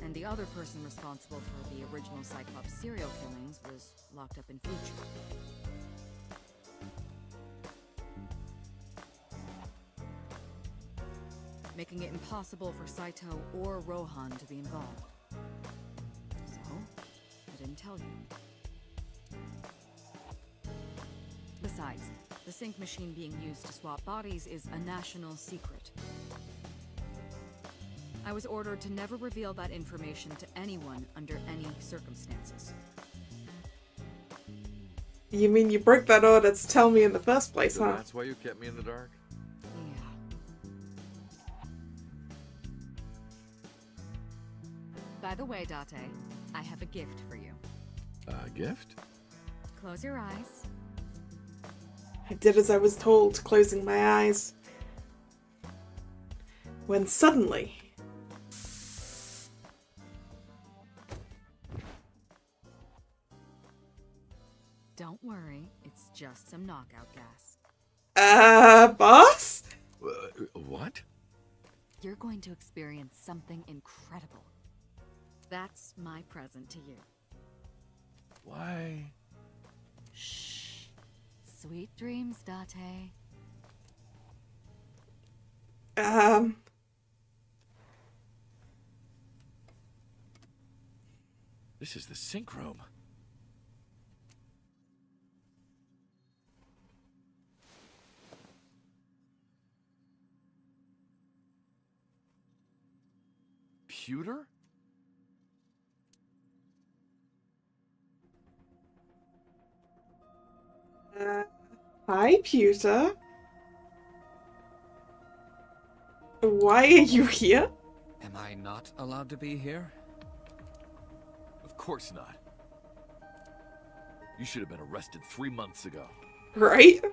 And the other person responsible for the original Cyclops serial killings was locked up in Fuji. Making it impossible for Saito or Rohan to be involved. So, I didn't tell you. Besides, the sync machine being used to swap bodies is a national secret. I was ordered to never reveal that information to anyone under any circumstances. You mean you broke that order to tell me in the first place, So huh? that's why you kept me in the dark? Yeah. By the way, Date, I have a gift for you. A gift? Close your eyes. I did as I was told, closing my eyes. When suddenly... Don't worry, it's just some knockout gas. Boss? What? You're going to experience something incredible. That's my present to you. Why? Shh. Sweet dreams, Date. This is the sync room. Pewter? Hi, Pewter. Why are you here? Am I not allowed to be here? Of course not. You should have been arrested 3 months ago. Right?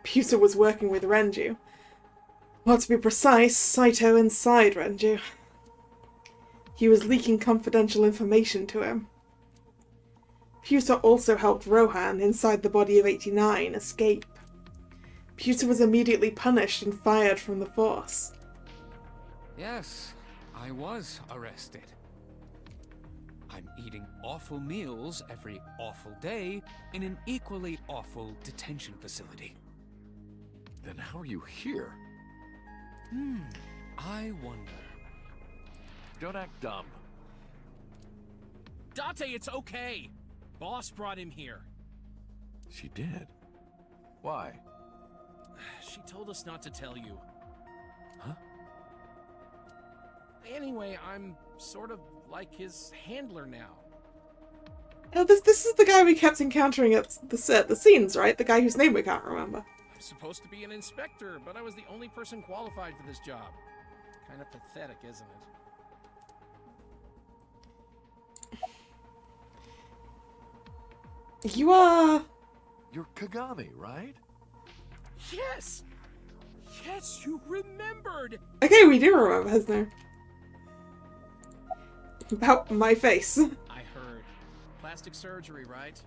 Pewter was working with Renju. Well, to be precise, Saito inside Renju. He was leaking confidential information to him. Pewter also helped Rohan, inside the body of 89, escape. Pewter was immediately punished and fired from the force. Yes, I was arrested. I'm eating awful meals every awful day in an equally awful detention facility. Then how are you here? I wonder. Don't act dumb. Date, it's okay. Boss brought him here. She did. Why? She told us not to tell you. Huh? Anyway, I'm sort of like his handler now. Oh, this is the guy we kept encountering at the scenes, right? The guy whose name we can't remember. I'm supposed to be an inspector, but I was the only person qualified for this job. Kind of pathetic, isn't it? You are... You're Kagami, right? Yes! Yes, you remembered! Okay, we do remember his name. About my face. I heard. Plastic surgery, right?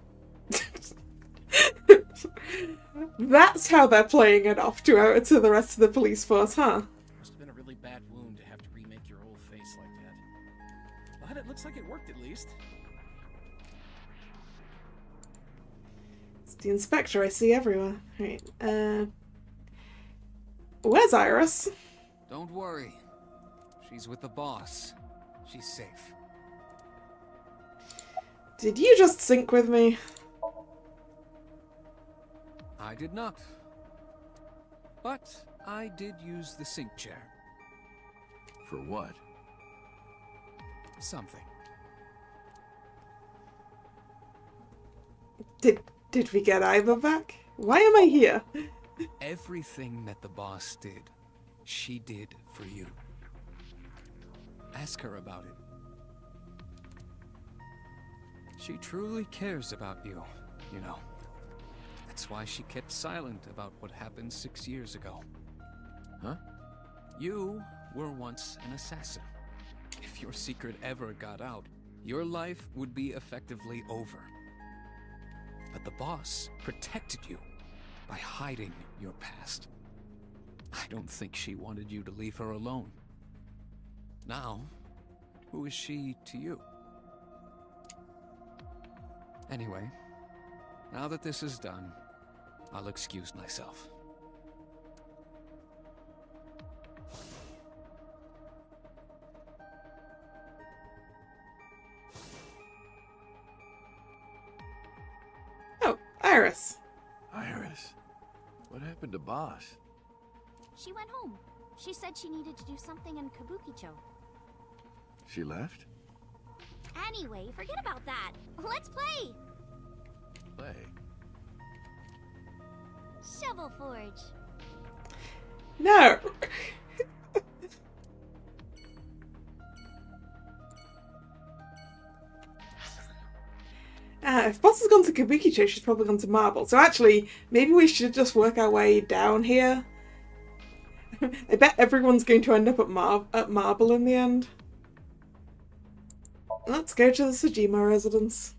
That's how they're playing it off to the rest of the police force, huh? Must have been a really bad wound to have to remake your old face like that. But it looks like it worked at least. It's the inspector I see everywhere. Right, where's Iris? Don't worry. She's with the boss. She's safe. Did you just sync with me? I did not. But I did use the sync chair. For what? Something. Did we get Iva back? Why am I here? Everything that the boss did, she did for you. Ask her about it. She truly cares about you, you know. That's why she kept silent about what happened 6 years ago. Huh? You were once an assassin. If your secret ever got out, your life would be effectively over. But the boss protected you by hiding your past. I don't think she wanted you to leave her alone. Now, who is she to you? Anyway, now that this is done, I'll excuse myself. Oh, Iris. Iris, what happened to Boss? She went home. She said she needed to do something in Kabukicho. She left? Anyway, forget about that. Let's play! Play? Shovel Forge. No. If Boss has gone to Kabukicho, she's probably gone to Marble. So actually, maybe we should just work our way down here. I bet everyone's going to end up at Marble in the end. Let's go to the Sejima residence.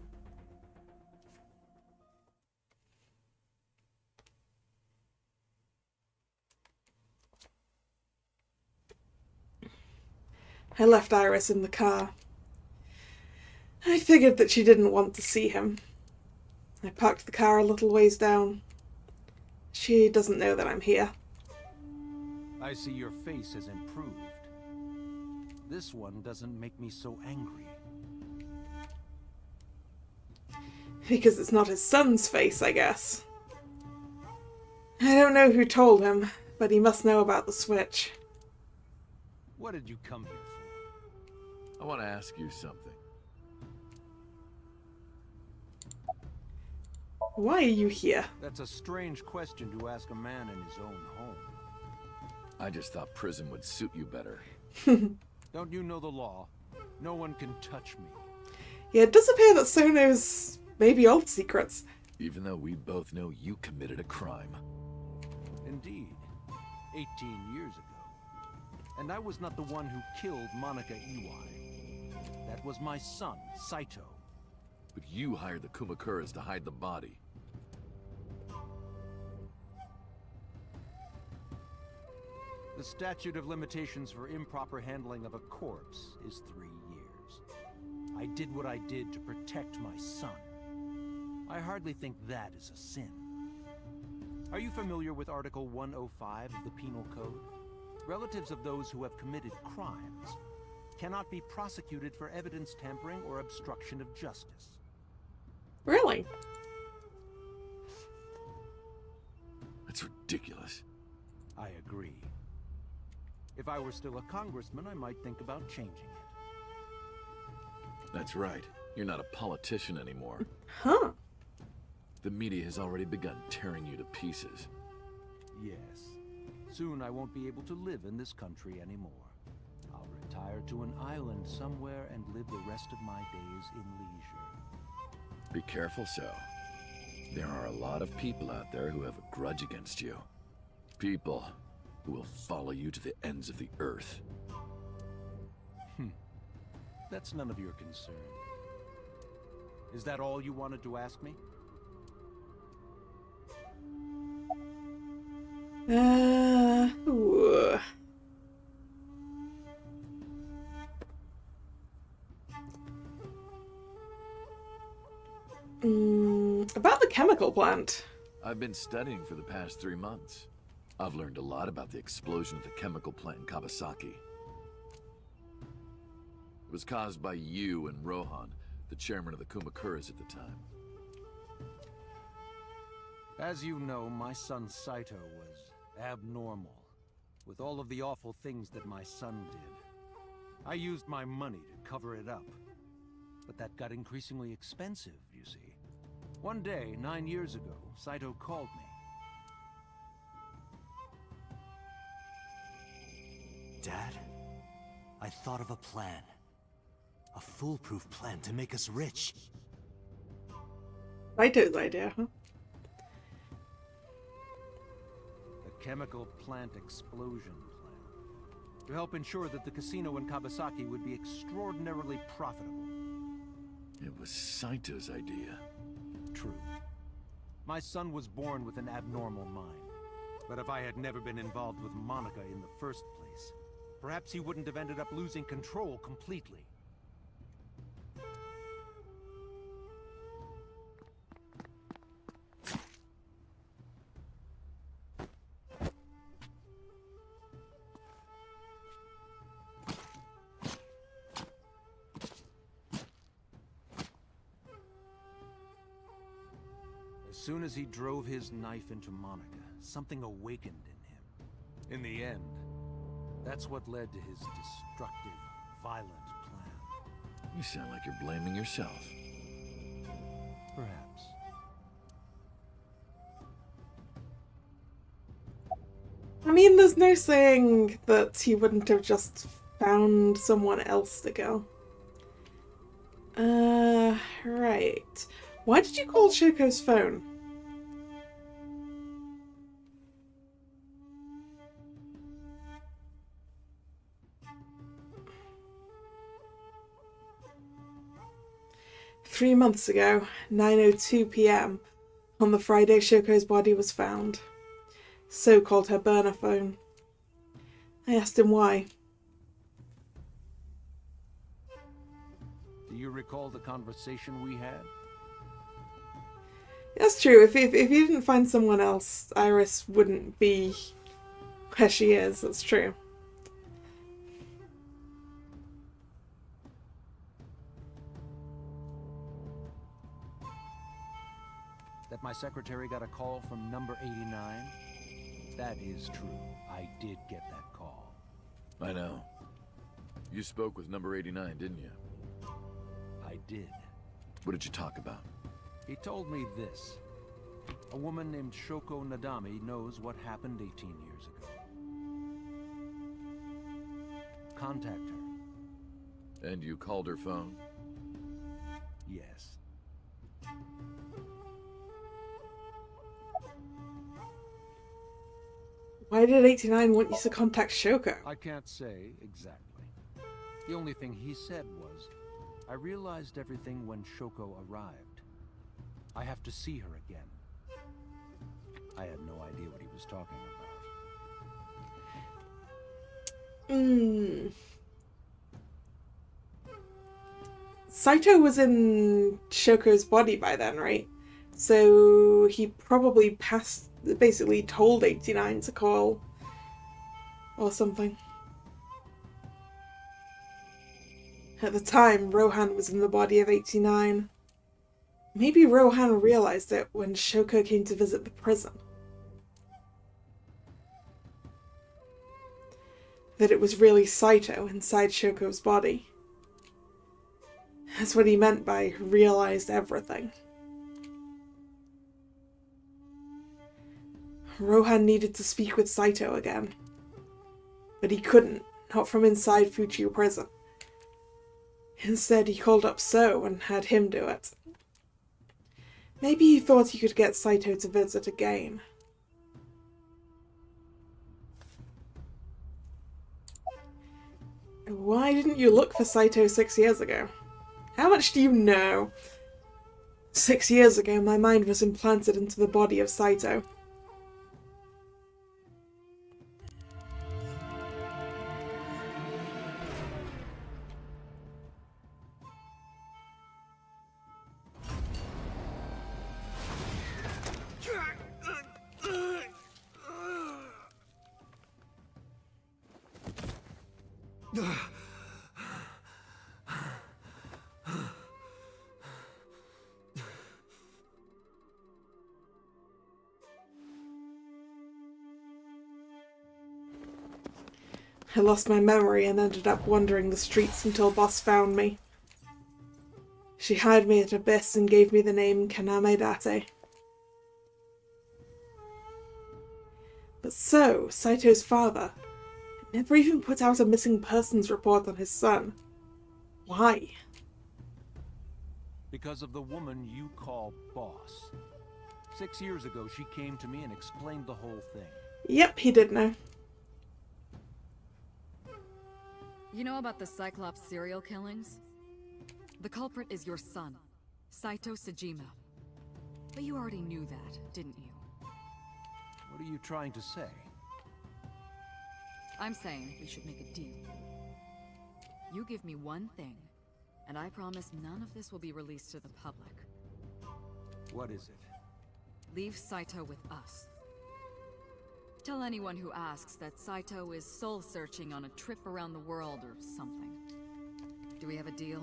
I left Iris in the car. I figured that she didn't want to see him. I parked the car a little ways down. She doesn't know that I'm here. I see your face has improved. This one doesn't make me so angry. Because it's not his son's face, I guess. I don't know who told him, but he must know about the switch. What did you come here for? I want to ask you something. Why are you here? That's a strange question to ask a man in his own home. I just thought prison would suit you better. Don't you know the law? No one can touch me. Yeah, it does appear that So knows maybe old secrets. Even though we both know you committed a crime. Indeed. 18 years ago. And I was not the one who killed Monica Iwai. That was my son, Saito. But you hired the Kumakuras to hide the body. The statute of limitations for improper handling of a corpse is 3 years. I did what I did to protect my son. I hardly think that is a sin. Are you familiar with Article 105 of the Penal Code? Relatives of those who have committed crimes cannot be prosecuted for evidence tampering or obstruction of justice. Really? That's ridiculous. I agree. If I were still a congressman, I might think about changing it. That's right. You're not a politician anymore. Huh. The media has already begun tearing you to pieces. Yes. Soon I won't be able to live in this country anymore. I'll retire to an island somewhere and live the rest of my days in leisure. Be careful, So. There are a lot of people out there who have a grudge against you. People who will follow you to the ends of the earth. That's none of your concern. Is that all you wanted to ask me? Ooh. About the chemical plant. I've been studying for the past 3 months. I've learned a lot about the explosion of the chemical plant in Kawasaki. It was caused by you and Rohan, the chairman of the Kumakuras at the time. As you know, my son Saito was abnormal, with all of the awful things that my son did. I used my money to cover it up, but that got increasingly expensive, you see. One day, 9 years ago, Saito called me. Dad, I thought of a plan. A foolproof plan to make us rich. Saito's idea, huh? The chemical plant explosion plan. To help ensure that the casino in Kawasaki would be extraordinarily profitable. It was Saito's idea. True. My son was born with an abnormal mind. But if I had never been involved with Monica in the first place, perhaps he wouldn't have ended up losing control completely. As soon as he drove his knife into Monica, something awakened in him. In the end, that's what led to his destructive, violent plan. You sound like you're blaming yourself. Perhaps. I mean, there's no saying that he wouldn't have just found someone else to kill. Right. Why did you call Shoko's phone? "3 months ago, 9:02 p.m, on the Friday Shoko's body was found. So called her burner phone. I asked him why. Do you recall the conversation we had? That's true. If you didn't find someone else, Iris wouldn't be where she is. That's true. That my secretary got a call from number 89? That is true. I did get that call. I know. You spoke with number 89, didn't you? I did. What did you talk about? He told me this. A woman named Shoko Nadami knows what happened 18 years ago. Contact her. And you called her phone? Yes. Why did 89 want you to contact Shoko? I can't say exactly. The only thing he said was, I realized everything when Shoko arrived. I have to see her again. I had no idea what he was talking about. Saito was in Shoko's body by then, right? So he probably basically told 89 to call or something. At the time, Rohan was in the body of 89. Maybe Rohan realized it when Shoko came to visit the prison. That it was really Saito inside Shoko's body. That's what he meant by realized everything. Rohan needed to speak with Saito again. But he couldn't, not from inside Fuchu prison. Instead, he called up So and had him do it. Maybe he thought he could get Saito to visit again. Why didn't you look for Saito 6 years ago? How much do you know? 6 years ago, my mind was implanted into the body of Saito. I lost my memory and ended up wandering the streets until Boss found me. She hired me at Abyss and gave me the name Kaname Date. But so, Saito's father never even put out a missing persons report on his son. Why? Because of the woman you call Boss. 6 years ago, she came to me and explained the whole thing. Yep, he did know. You know about the Cyclops serial killings? The culprit is your son, Saito Sejima. But you already knew that, didn't you? What are you trying to say? I'm saying we should make a deal. You give me one thing, and I promise none of this will be released to the public. What is it? Leave Saito with us. Tell anyone who asks that Saito is soul-searching on a trip around the world or something. Do we have a deal?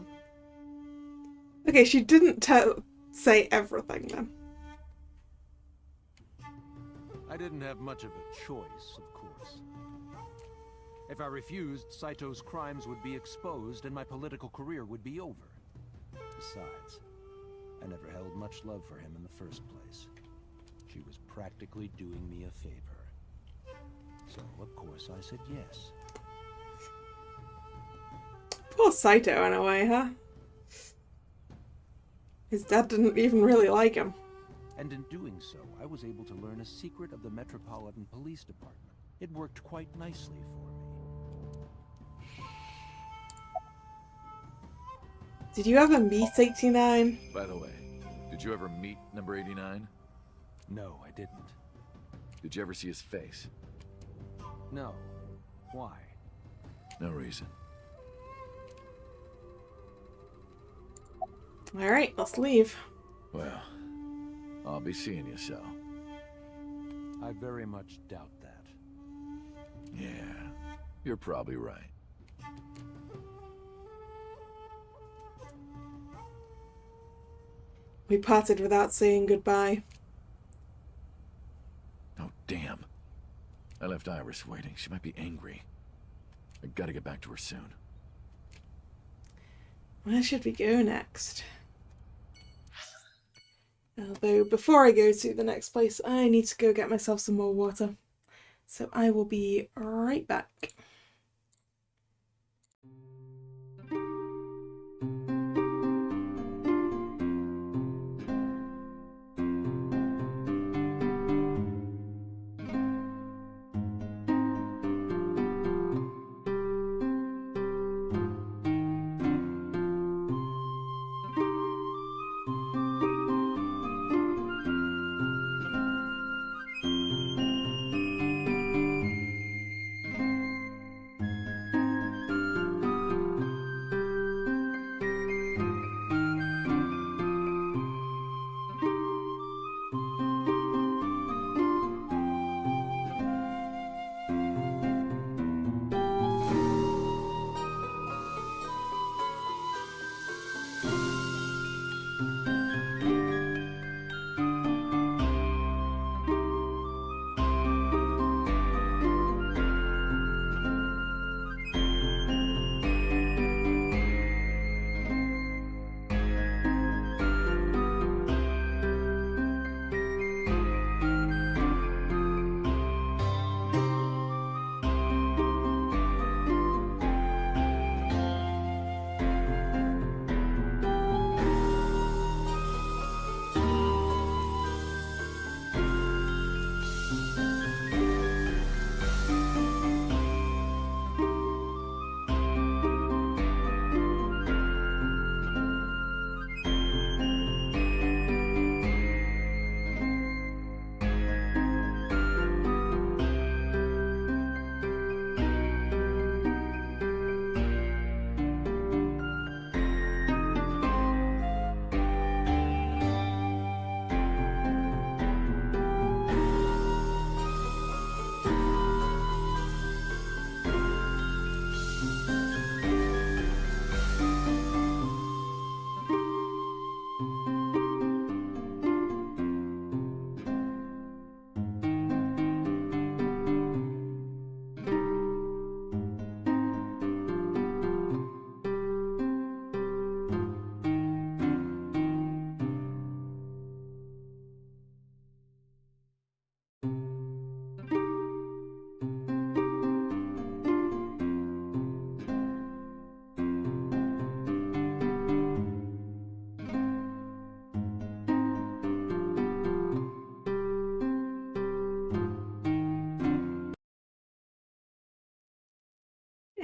Okay, she didn't say everything then. I didn't have much of a choice, of course. If I refused, Saito's crimes would be exposed and my political career would be over. Besides, I never held much love for him in the first place. She was practically doing me a favor. So, of course, I said yes. Poor Saito in a way, huh? His dad didn't even really like him. And in doing so, I was able to learn a secret of the Metropolitan Police Department. It worked quite nicely for me. Did you ever meet 89? By the way, did you ever meet number 89? No, I didn't. Did you ever see his face? No. Why? No reason. Alright, let's leave. Well, I'll be seeing you, so. I very much doubt that. Yeah, you're probably right. We parted without saying goodbye. Oh, damn. I left Iris waiting. She might be angry. I gotta get back to her soon. Where should we go next? Although, before I go to the next place, I need to go get myself some more water. So I will be right back.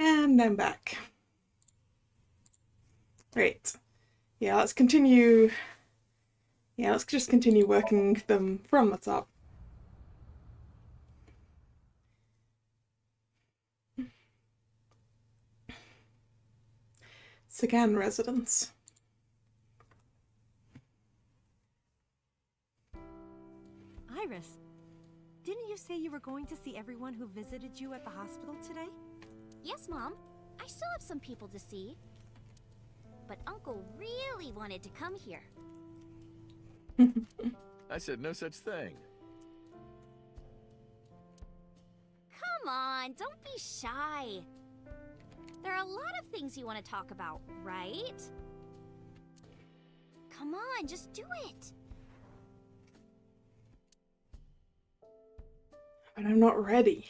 And I'm back. Right. Yeah, let's continue Yeah, let's just continue working them from the top. Sagan residence. Iris, didn't you say you were going to see everyone who visited you at the hospital today? Yes, Mom. I still have some people to see. But Uncle really wanted to come here. I said no such thing. Come on, don't be shy. There are a lot of things you want to talk about, right? Come on, just do it. But I'm not ready.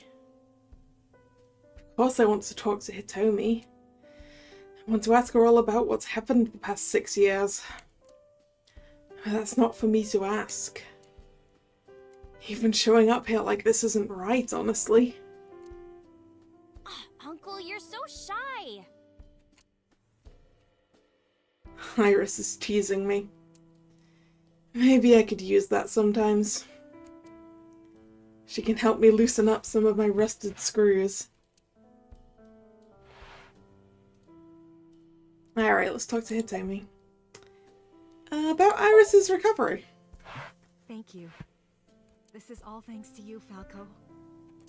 Of course I want to talk to Hitomi. I want to ask her all about what's happened the past 6 years. But that's not for me to ask. Even showing up here like this isn't right, honestly. Oh, Uncle, you're so shy. Iris is teasing me. Maybe I could use that sometimes. She can help me loosen up some of my rusted screws. Alright, let's talk to Hitomi. About Iris's recovery. Thank you. This is all thanks to you, Falco.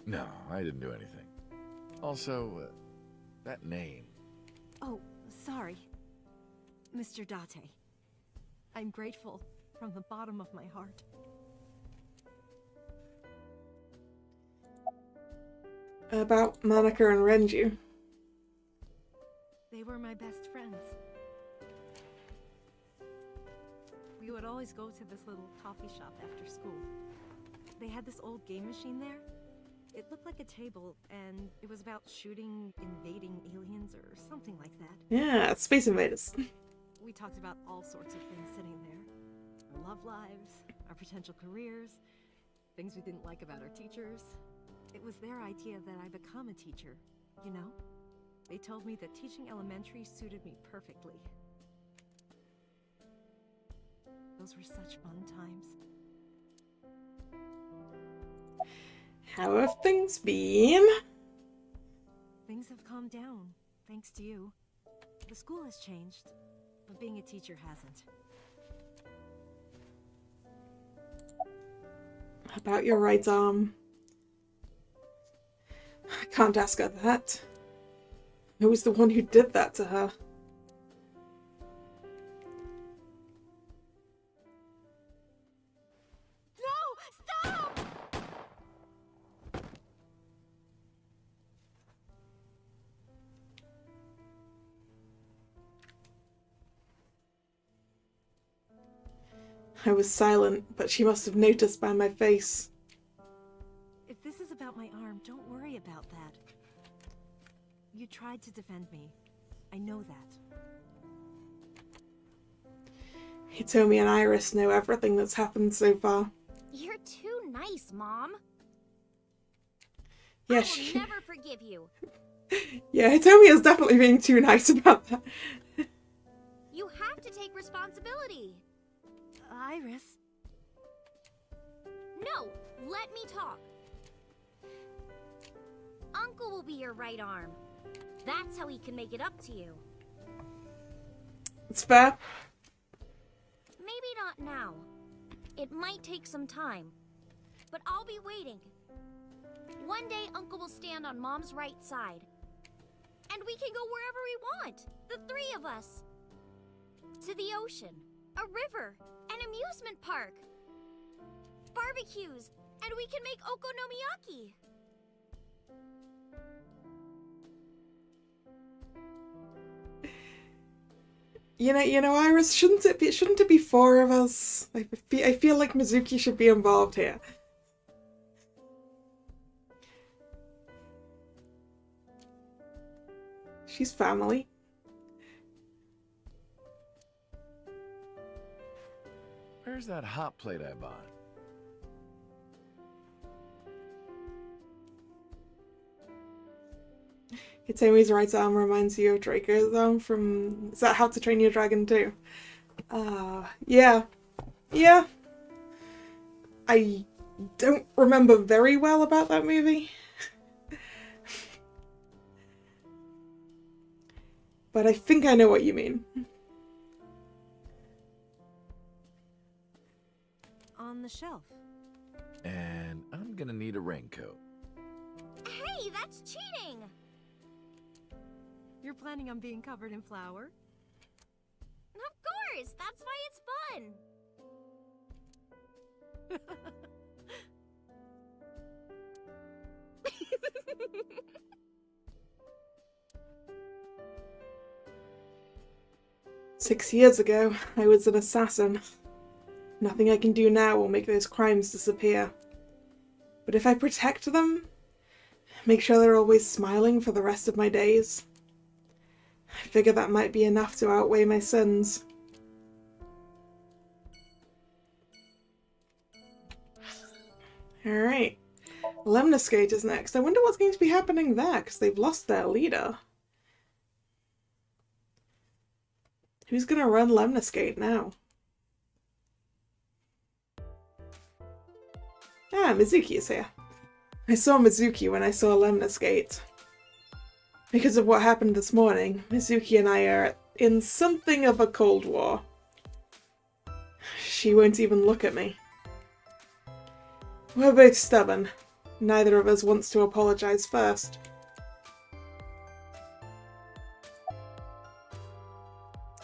No, I didn't do anything. Also, that name. Oh, sorry. Mr. Date. I'm grateful from the bottom of my heart. About Monica and Renju. They were my best friends. We would always go to this little coffee shop after school. They had this old game machine there. It looked like a table, and it was about shooting invading aliens or something like that. Yeah, Space Invaders. We talked about all sorts of things sitting there. Our love lives, our potential careers, things we didn't like about our teachers. It was their idea that I become a teacher, you know? They told me that teaching elementary suited me perfectly. Those were such fun times. How have things been? Things have calmed down, thanks to you. The school has changed, but being a teacher hasn't. About your right arm. I can't ask her that. I was the one who did that to her. No! Stop! I was silent, but she must have noticed by my face. If this is about my arm, don't worry about that. You tried to defend me. I know that. Hitomi and Iris know everything that's happened so far. You're too nice, Mom. Yeah, I will never forgive you. Yeah, Hitomi is definitely being too nice about that. You have to take responsibility. Iris? No, let me talk. Uncle will be your right arm. That's how he can make it up to you. It's fair. Maybe not now. It might take some time. But I'll be waiting. One day, Uncle will stand on Mom's right side. And we can go wherever we want. The three of us. To the ocean, a river, an amusement park. Barbecues, and we can make okonomiyaki. You know, Iris, shouldn't it be four of us? I feel like Mizuki should be involved here. She's family. Where's that hot plate I bought? Hitomi's right arm reminds you of Draco's arm from... Is that How to Train Your Dragon 2? Yeah. Yeah. I don't remember very well about that movie. But I think I know what you mean. On the shelf. And I'm gonna need a raincoat. Hey, that's cheating! You're planning on being covered in flour? Of course! That's why it's fun! 6 years ago, I was an assassin. Nothing I can do now will make those crimes disappear. But if I protect them, make sure they're always smiling for the rest of my days, I figure that might be enough to outweigh my sins. Alright. Lemniscate is next. I wonder what's going to be happening there, because they've lost their leader. Who's going to run Lemniscate now? Ah, Mizuki is here. I saw Mizuki when I saw Lemniscate. Because of what happened this morning, Mizuki and I are in something of a cold war. She won't even look at me. We're both stubborn. Neither of us wants to apologize first.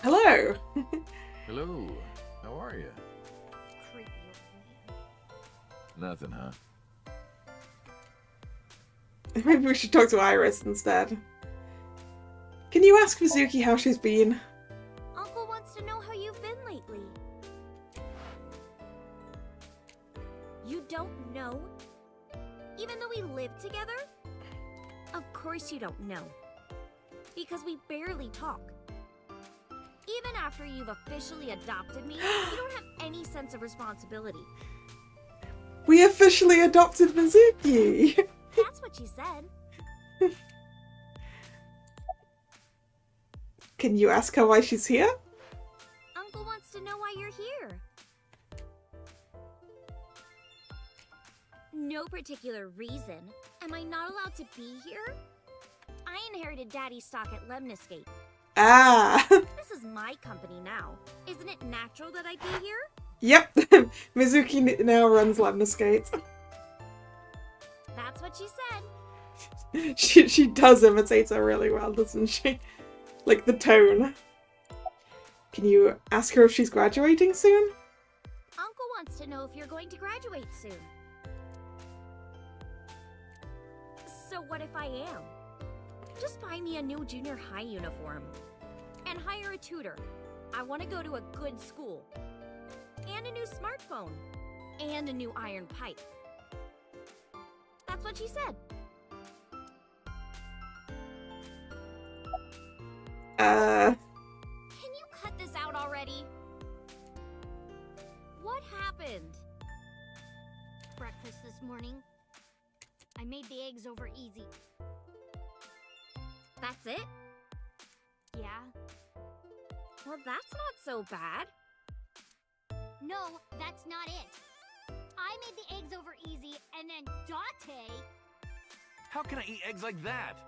Hello! Hello. How are you? Nothing, huh? Maybe we should talk to Iris instead. Can you ask Mizuki how she's been? Uncle wants to know how you've been lately. You don't know? Even though we live together? Of course you don't know. Because we barely talk. Even after you've officially adopted me, you don't have any sense of responsibility. We officially adopted Mizuki! That's what you said. Can you ask her why she's here? Uncle wants to know why you're here. No particular reason. Am I not allowed to be here? I inherited Daddy's stock at Lemniscate. Ah! This is my company now. Isn't it natural that I be here? Yep! Mizuki now runs Lemniscate. That's what she said. She does imitate her really well, doesn't she? Like the tone. Can you ask her if she's graduating soon? Uncle wants to know if you're going to graduate soon. So what if I am? Just buy me a new junior high uniform. And hire a tutor. I want to go to a good school. And a new smartphone. And a new iron pipe. That's what she said. Can you cut this out already? What happened? Breakfast this morning. I made the eggs over easy. That's it? Yeah. Well, that's not so bad. No, that's not it. I made the eggs over easy, and then Date... How can I eat eggs like that?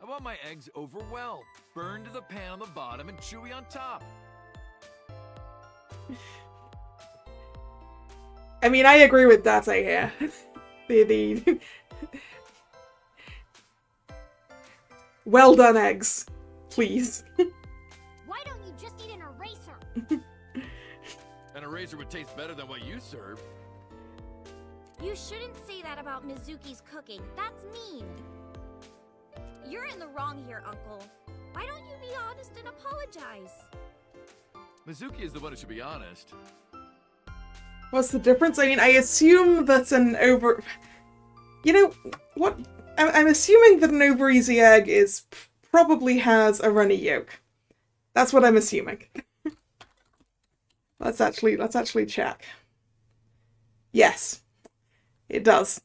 I want my eggs over well, burned to the pan on the bottom and chewy on top. I mean, I agree with Date here. the well done eggs, please. Why don't you just eat an eraser? An eraser would taste better than what you serve. You shouldn't say that about Mizuki's cooking. That's mean. You're in the wrong here, Uncle. Why don't you be honest and apologize? Mizuki is the one who should be honest. What's the difference? I mean, I assume that you know, what? I'm assuming that an over easy egg probably has a runny yolk. That's what I'm assuming. Let's actually check. Yes, it does.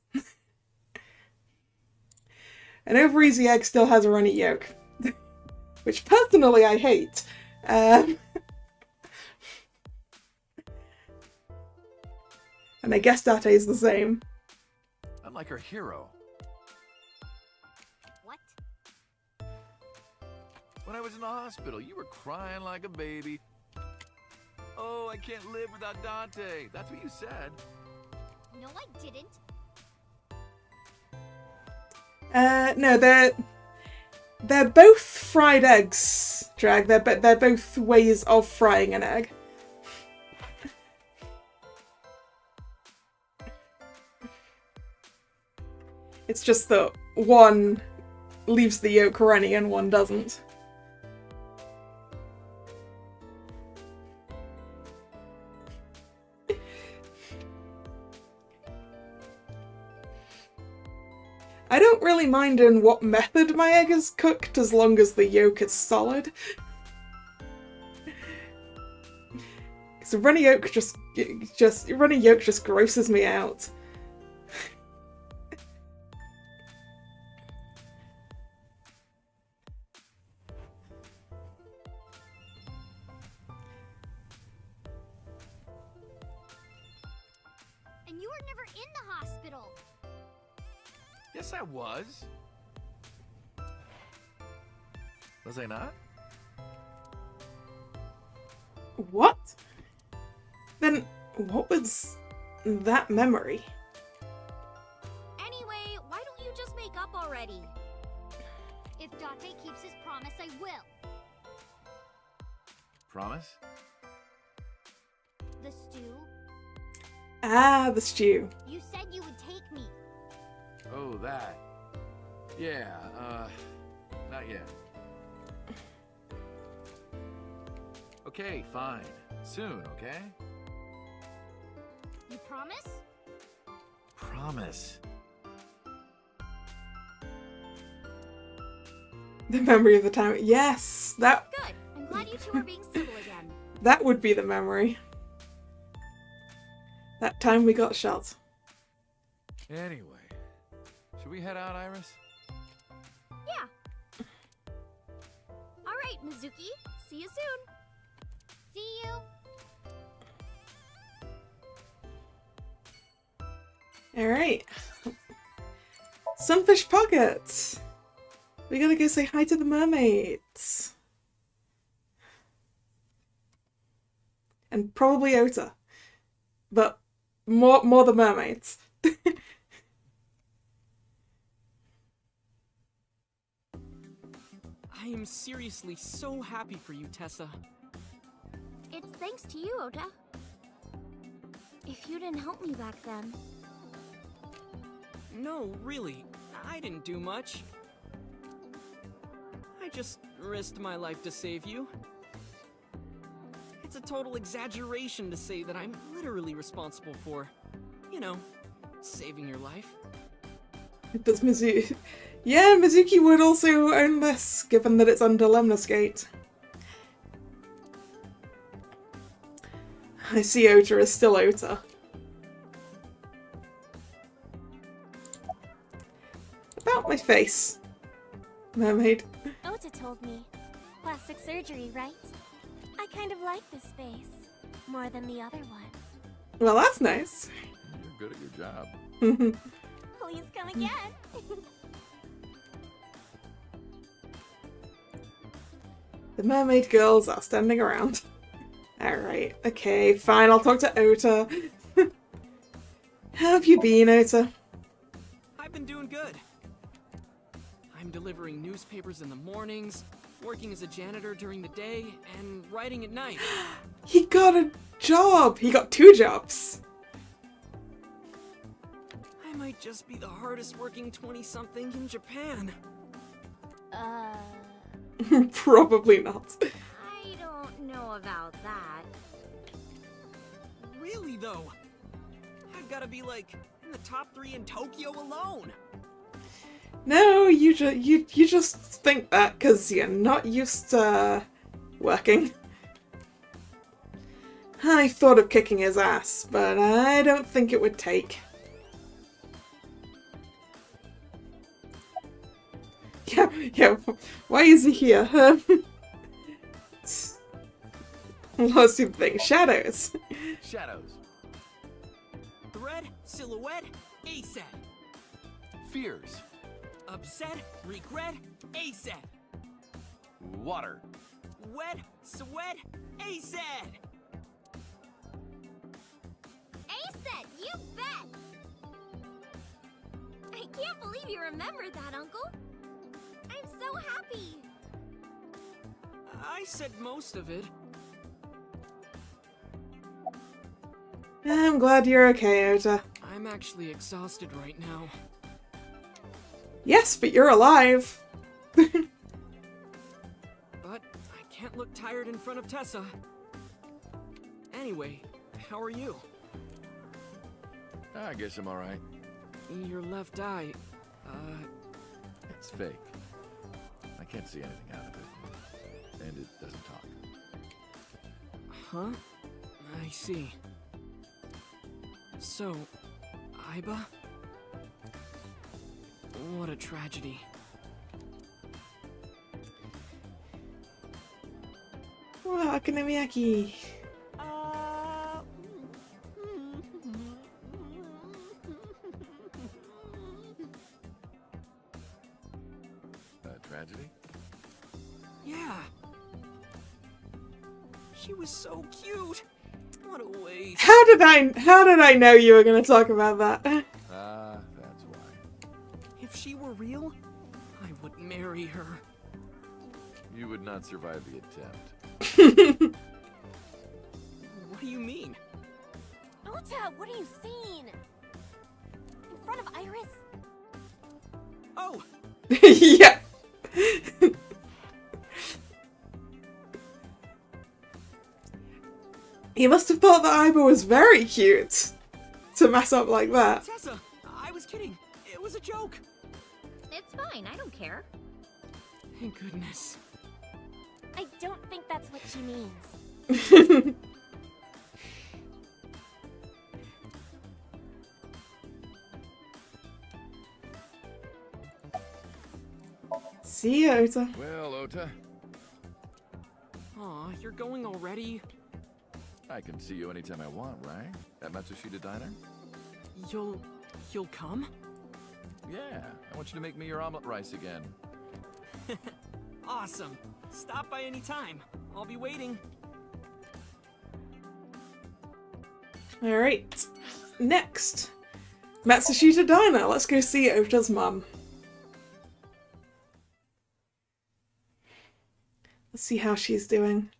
An over easy egg still has a runny yolk, which personally I hate. And I guess Date is the same. I'm like her hero. What? When I was in the hospital, you were crying like a baby. Oh, I can't live without Dante. That's what you said. No, I didn't. No, they're both fried eggs, Drag. They're both ways of frying an egg. It's just that one leaves the yolk runny and one doesn't. I don't really mind in what method my egg is cooked as long as the yolk is solid. Because runny yolk just grosses me out. And you were never in the hospital. Yes, I was. Was I not? What? Then what was that memory? Anyway, why don't you just make up already? If Date keeps his promise, I will. Promise? The stew? Ah, the stew. You said you would take me. Oh, that. Yeah, not yet. Okay, fine. Soon, okay? You promise? Promise. The memory of the time. Yes, that Good. I'm glad you two are being civil again. that would be the memory. That time we got shot. Anyway, should we head out, Iris? Yeah. All right, Mizuki. See you soon. See you. Alright. Sunfish Pocket! We gotta go say hi to the mermaids. And probably Ota. But more the mermaids. I am seriously so happy for you, Tessa. It's thanks to you, Ota. If you didn't help me back then. No, really, I didn't do much. I just risked my life to save you. It's a total exaggeration to say that I'm literally responsible for, you know, saving your life. Does Mizuki... Yeah, Mizuki would also own this, given that it's under Lemniscate. I see Ota is still Ota. About my face, mermaid. Ota told me. Plastic surgery, right? I kind of like this face. More than the other one. Well, that's nice. You're good at your job. Please come again. The mermaid girls are standing around. Alright, okay, fine, I'll talk to Ota. How have you been, Ota? I've been doing good. I'm delivering newspapers in the mornings, working as a janitor during the day, and writing at night. He got a job! He got 2 jobs! I might just be the hardest working 20-something in Japan. Probably not. I don't know about that. Really, though? I've got to be, like, in the top 3 in Tokyo alone. No, you just think that because you're not used to working. I thought of kicking his ass, but I don't think it would take. Yeah, why is he here? Lots of things. Shadows. Shadows. The silhouette, ASAP. Fears. Upset, regret, ASAP. Water. Wet, sweat, ASAP. ASAP, you bet! I can't believe you remembered that, Uncle. I'm so happy. I said most of it. I'm glad you're okay, Ota. I'm actually exhausted right now. Yes, but you're alive. But I can't look tired in front of Tessa. Anyway, how are you? I guess I'm alright. Your left eye, It's fake. I can't see anything out of it. And it doesn't talk. Huh? I see. So, Aiba? What a tragedy. Wow, Akanamiyaki. Tragedy? Yeah. She was so cute. What a waste. How did I know you were gonna talk about that? That's why. If she were real, I would marry her. You would not survive the attempt. What do you mean? Ota, what are you seeing? In front of Iris? Oh! Yeah. He must have thought that Aiba was very cute to mess up like that. Tessa, I was kidding. It was a joke. It's fine, I don't care. Thank goodness. I don't think that's what she means. See ya, Ota. Well, Ota, Aw, you're going already? I can see you anytime I want, right? At Matsushita Diner? You'll come? Yeah, I want you to make me your omelet rice again. Awesome. Stop by any time. I'll be waiting. Alright. Next. Matsushita Diner. Let's go see Ota's mum. Let's see how she's doing.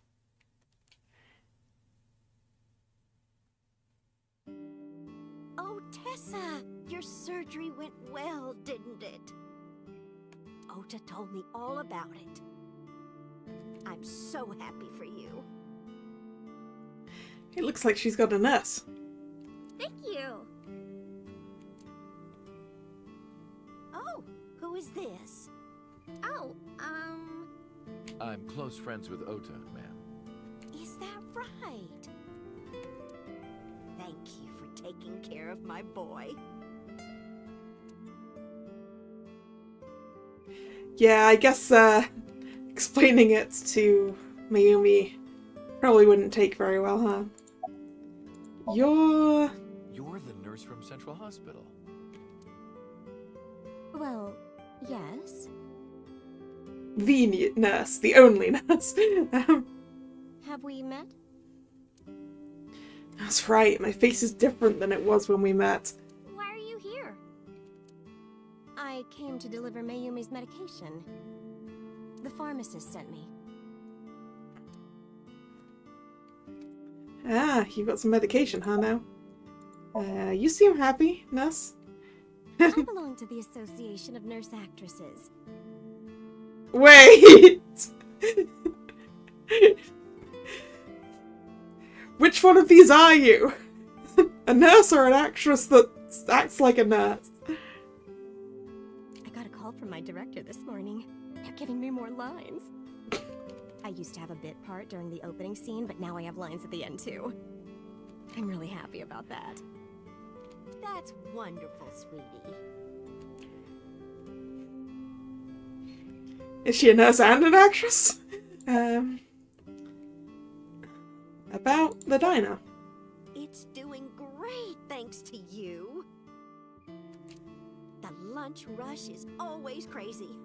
Oh, Tessa! Your surgery went well, didn't it? Ota told me all about it. I'm so happy for you. It looks like she's got a nurse. Thank you. Oh, who is this? Oh, I'm close friends with Ota, ma'am. Is that right? Thank you for taking care of my boy. Yeah, I guess explaining it to Mayumi probably wouldn't take very well, huh? You're the nurse from Central Hospital. well, yes. the nurse, the only nurse. Have we met? That's right, my face is different than it was when we met. Why are you here? I came to deliver Mayumi's medication. The pharmacist sent me. Ah, you got some medication, huh, now? You seem happy, nurse. I belong to the Association of Nurse Actresses. Wait! Which one of these are you? A nurse or an actress that acts like a nurse? I got a call from my director this morning. They're giving me more lines. I used to have a bit part during the opening scene, but now I have lines at the end too. I'm really happy about that. That's wonderful, sweetie. Is she a nurse and an actress? About the diner. It's doing great. great thanks to you. The lunch rush is always crazy.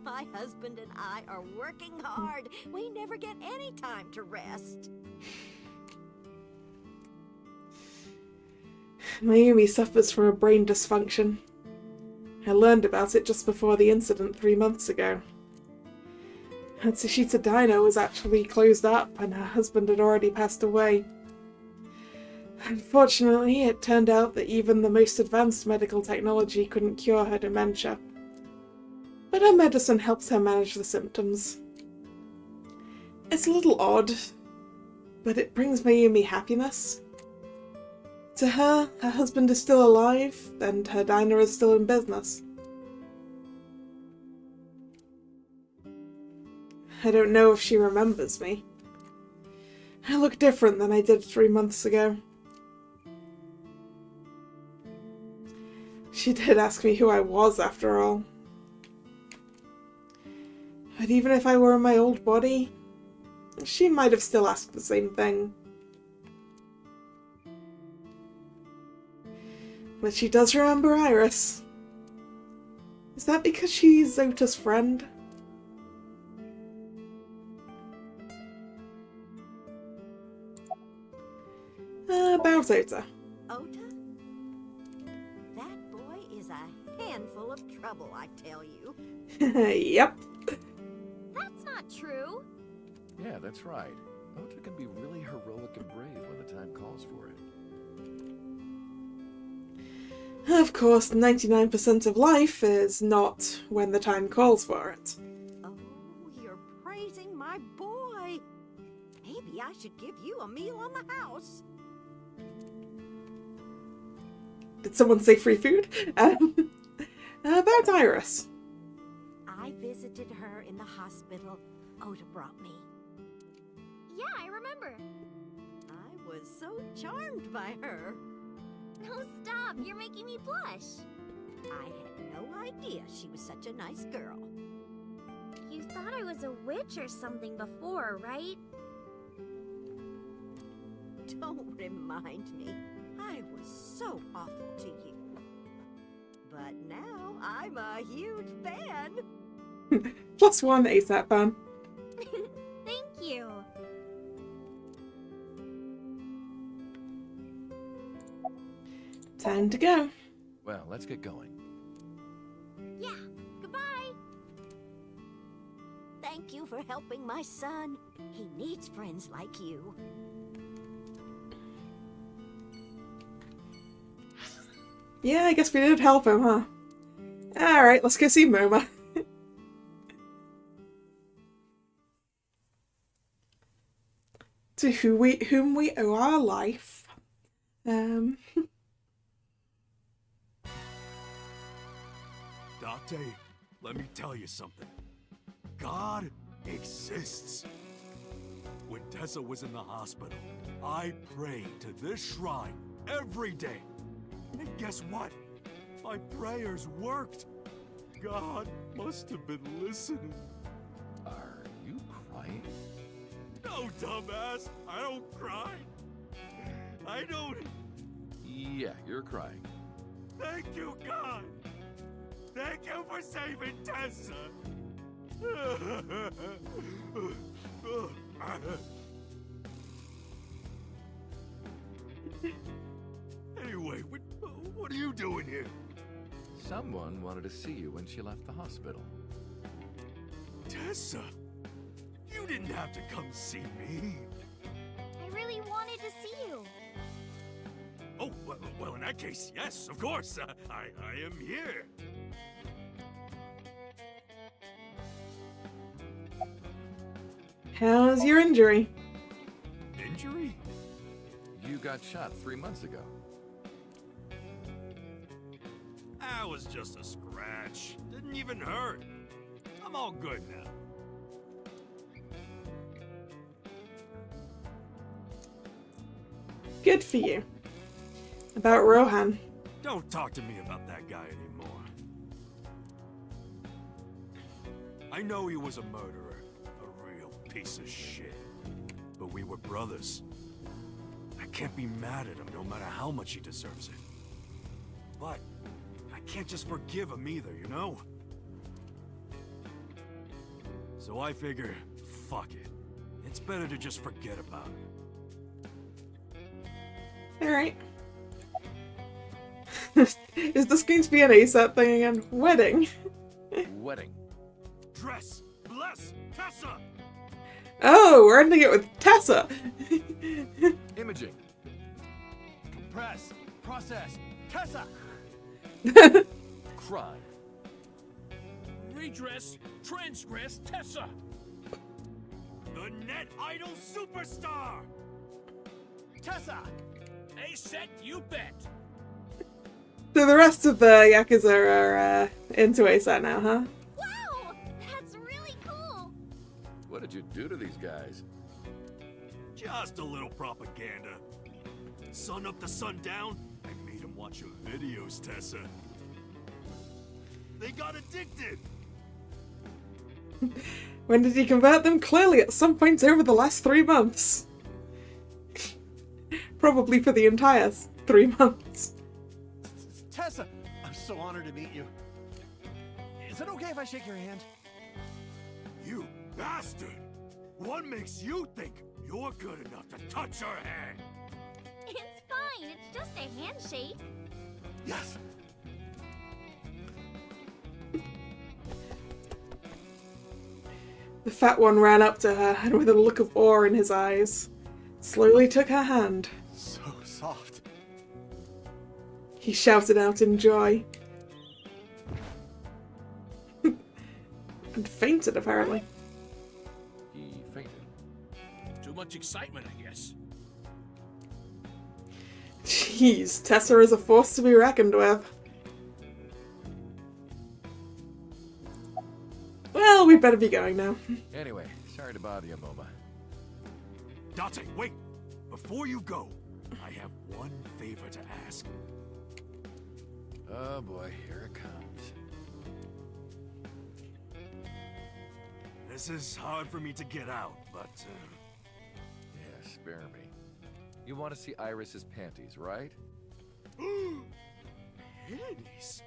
My husband and I are working hard. We never get any time to rest. Mayumi suffers from a brain dysfunction. I learned about it just before the incident 3 months ago. Tsushita Dino was actually closed up and her husband had already passed away. Unfortunately, it turned out that even the most advanced medical technology couldn't cure her dementia. But her medicine helps her manage the symptoms. It's a little odd, but it brings Mayumi happiness. To her, her husband is still alive, and her diner is still in business. I don't know if she remembers me. I look different than I did 3 months ago. She did ask me who I was, after all. But even if I were in my old body, she might have still asked the same thing. But she does remember Iris. Is that because she's Zota's friend? About Zota. Ota? That boy is a handful of trouble, I tell you. Yep. That's not true. Yeah, that's right. Ota can be really heroic and brave when the time calls for it. Of course, 99% of life is not when the time calls for it. Oh, you're praising my boy. Maybe I should give you a meal on the house. Did someone say free food? About Iris. I visited her in the hospital. Ota brought me. Yeah, I remember. I was so charmed by her. No, stop. You're making me blush. I had no idea she was such a nice girl. You thought I was a witch or something before, right? Don't remind me. I was so awful to you. But now I'm a huge fan. +1 ASAP fan. Thank you. Time to go. Well, let's get going. Yeah, goodbye. Thank you for helping my son. He needs friends like you. Yeah, I guess we did help him, huh? Alright, let's go see Moma. To whom we owe our life. Date, let me tell you something. God exists. When Tessa was in the hospital, I prayed to this shrine every day. And guess what? My prayers worked. God must have been listening. Are you crying? No, dumbass. I don't cry. I don't... Yeah, you're crying. Thank you, God. Thank you for saving Tessa. Anyway, what are you doing here? Someone wanted to see you when she left the hospital. Tessa, you didn't have to come see me. I really wanted to see you. Oh, well, in that case, yes, of course. I am here. How's your injury? Injury? You got shot 3 months ago. That was just a scratch. Didn't even hurt. I'm all good now. Good for you. About Rohan. Don't talk to me about that guy anymore. I know he was a murderer, a real piece of shit. But we were brothers. I can't be mad at him no matter how much he deserves it. But I can't just forgive him either, you know? So I figure, fuck it. It's better to just forget about it. Alright. Is this going to be an ASAP thing again? Wedding? Wedding. Dress! Bless! Tessa! Oh, we're ending it with Tessa! Imaging. Compress. Process. Tessa! Crime. Redress, transgress, Tessa! The net idol superstar! Tessa! A set, you bet! So the rest of the Yakuza are into ASAP now, huh? Wow! That's really cool! What did you do to these guys? Just a little propaganda. Sun up to sundown, I made him watch your videos, Tessa. They got addicted! When did he convert them? Clearly at some point over the last 3 months. Probably for the entire 3 months. Tessa! I'm so honored to meet you. Is it okay if I shake your hand? You bastard! What makes you think you're good enough to touch her hand? It's fine, it's just a handshake. Yes! The fat one ran up to her and with a look of awe in his eyes, slowly took her hand. So soft. He shouted out in joy. And fainted, apparently. He fainted. Too much excitement, I guess. Jeez, Tessa is a force to be reckoned with. Well, we better be going now. Anyway, sorry to bother you, Momo. Date, wait! Before you go, I have one favor to ask. Oh boy, here it comes. This is hard for me to get out, but... Yeah, spare me. You want to see Iris's panties, right? Panties?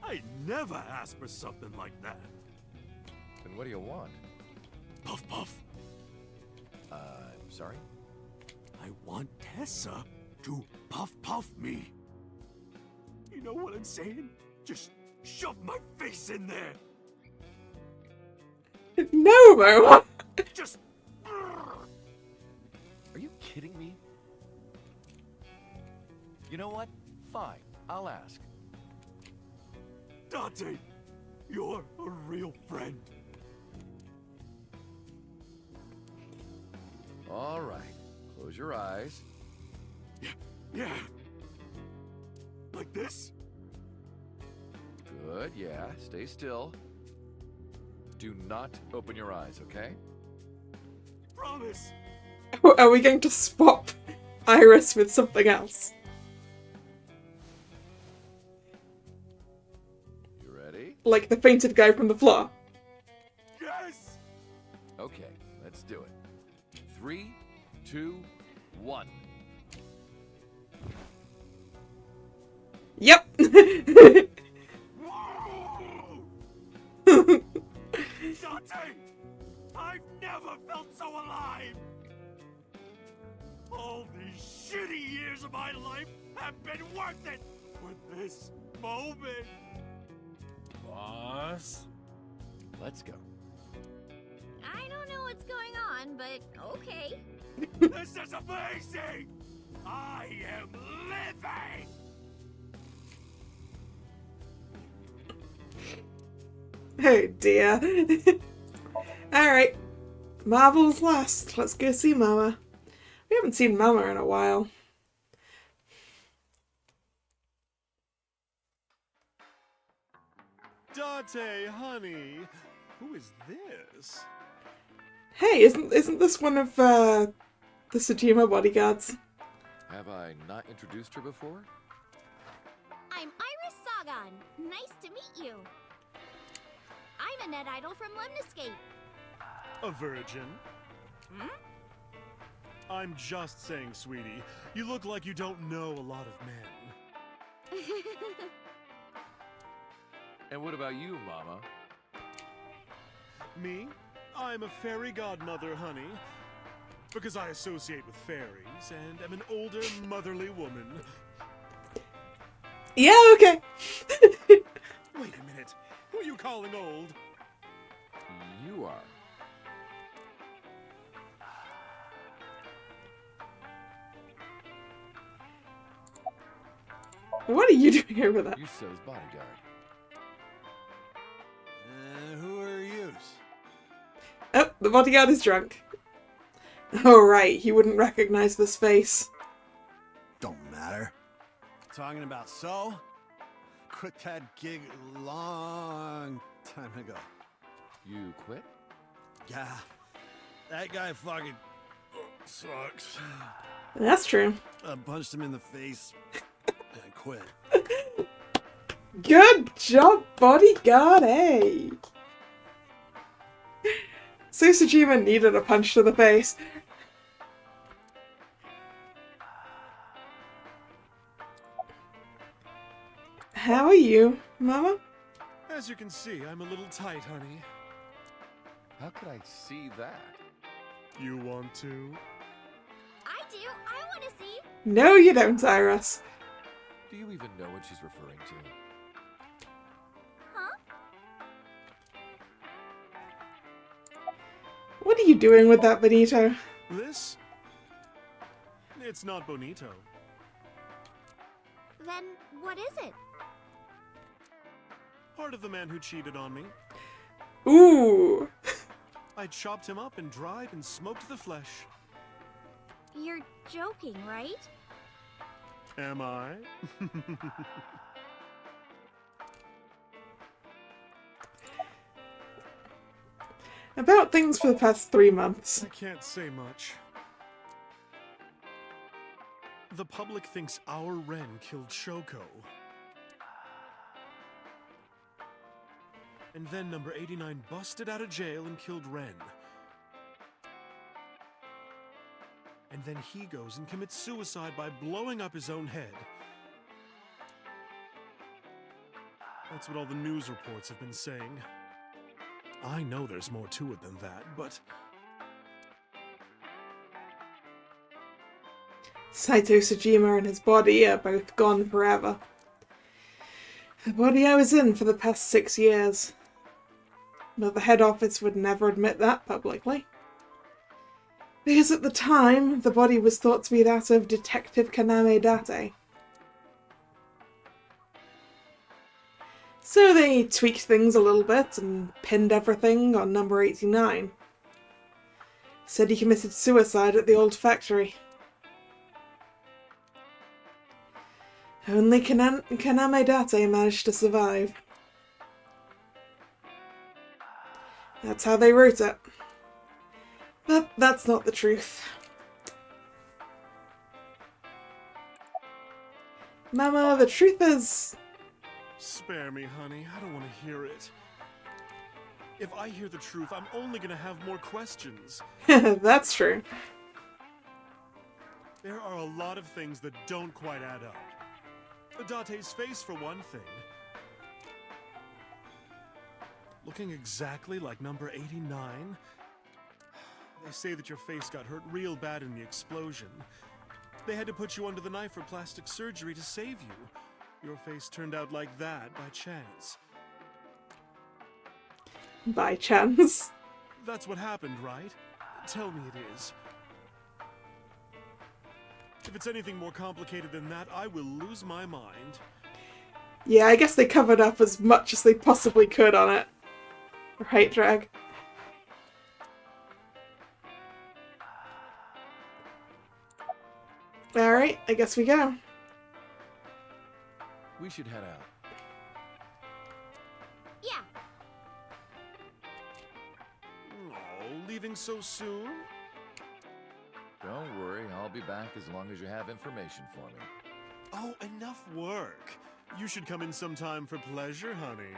I never asked for something like that. Then what do you want? Puff puff. I'm sorry? I want Tessa to puff puff me. You know what I'm saying? Just shove my face in there. No, Mo! Just... Are you kidding me? You know what? Fine, I'll ask. Date, you're a real friend. All right, close your eyes. Yeah. Like this? Good, yeah, stay still. Do not open your eyes, okay? Promise. Are we going to swap Iris with something else? You ready? Like the fainted guy from the floor? Yes! Okay, let's do it. 3, 2, 1. Yep! Dante! I've never felt so alive! All these shitty years of my life have been worth it for this moment! Boss? Let's go. I don't know what's going on, but okay. This is amazing! I am living! Oh dear. Alright. Marvel's last. Let's go see Mama. We haven't seen Mama in a while. Dante, honey, who is this? Hey, isn't this one of the Tsujima bodyguards? Have I not introduced her before? I'm Iris Sagan. Nice to meet you. I'm a net idol from Lemniscape. A virgin? Hmm? I'm just saying, sweetie. You look like you don't know a lot of men. And what about you, Mama? Me? I'm a fairy godmother, honey. Because I associate with fairies and am an older, motherly woman. Yeah, okay. Wait a minute. Who are you calling old? You are. What are you doing over there? You so's bodyguard. Who are you? Oh, the bodyguard is drunk. Oh, right, he wouldn't recognize this face. Don't matter. Talking about So? Quit that gig long time ago. You quit? Yeah. That guy fucking sucks. That's true. I punched him in the face and quit. Good job, bodyguard, eh? Susujima needed a punch to the face. How are you, Mama? As you can see, I'm a little tight, honey. How could I see that? You want to? I do. I want to see. No, you don't, Iris. Do you even know what she's referring to? Huh? What are you doing with that, Benito? This? It's not bonito. Then what is it? Part of the man who cheated on me. Ooh. I chopped him up and dried and smoked the flesh. You're joking, right? Am I? About things for the past 3 months. I can't say much. The public thinks our Ren killed Shoko. And then number 89 busted out of jail and killed Ren. And then he goes and commits suicide by blowing up his own head. That's what all the news reports have been saying. I know there's more to it than that, but... Saito Sujima and his body are both gone forever. The body I was in for the past 6 years. But the head office would never admit that publicly. Because at the time, the body was thought to be that of Detective Kaname Date. So they tweaked things a little bit and pinned everything on number 89. Said he committed suicide at the old factory. Only Kaname Date managed to survive. That's how they wrote it. But that's not the truth. Mama, the truth is... Spare me, honey. I don't want to hear it. If I hear the truth, I'm only going to have more questions. That's true. There are a lot of things that don't quite add up. Date's face, for one thing. Looking exactly like number 89? They say that your face got hurt real bad in the explosion. They had to put you under the knife for plastic surgery to save you. Your face turned out like that by chance. By chance. That's what happened, right? Tell me it is. If it's anything more complicated than that, I will lose my mind. Yeah, I guess they covered up as much as they possibly could on it. Right, Drag? Alright, I guess we go. We should head out. Yeah. Oh, leaving so soon? Don't worry, I'll be back as long as you have information for me. Oh, enough work. You should come in sometime for pleasure, honey.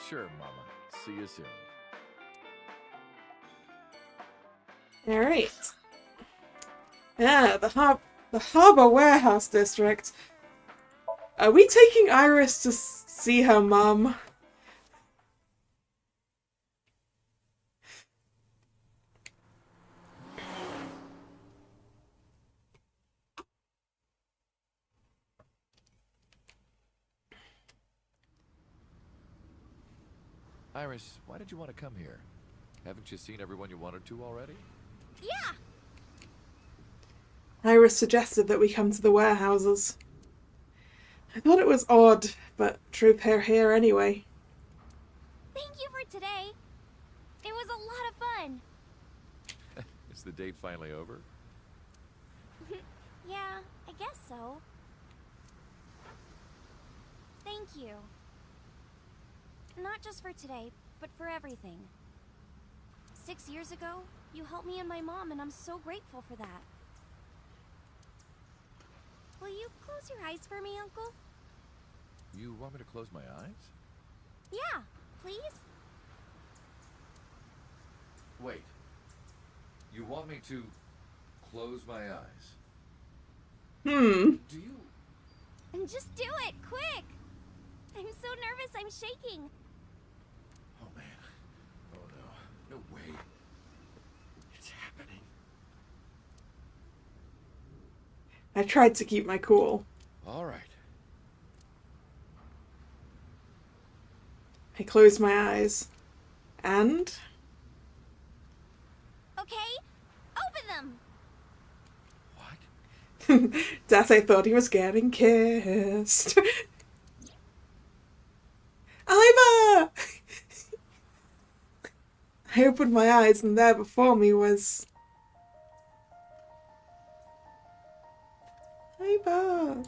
Sure, Mama. See you soon. Alright. Yeah, the Harbor Warehouse District. Are we taking Iris to see her mum? Iris, why did you want to come here? Haven't you seen everyone you wanted to already? Yeah! Iris suggested that we come to the warehouses. I thought it was odd, but drew her here anyway. Thank you for today. It was a lot of fun. Is the date finally over? Yeah, I guess so. Thank you. Not just for today, but for everything. 6 years ago, you helped me and my mom, and I'm so grateful for that. Will you close your eyes for me, Uncle? You want me to close my eyes? Yeah, please? Wait. You want me to close my eyes? Do you? And just do it, quick! I'm so nervous, I'm shaking. Oh man. Oh no. No way. It's happening. I tried to keep my cool. All right. I closed my eyes. And? Okay, open them! Dase thought he was getting kissed. Iva! I opened my eyes and there before me was... Iva!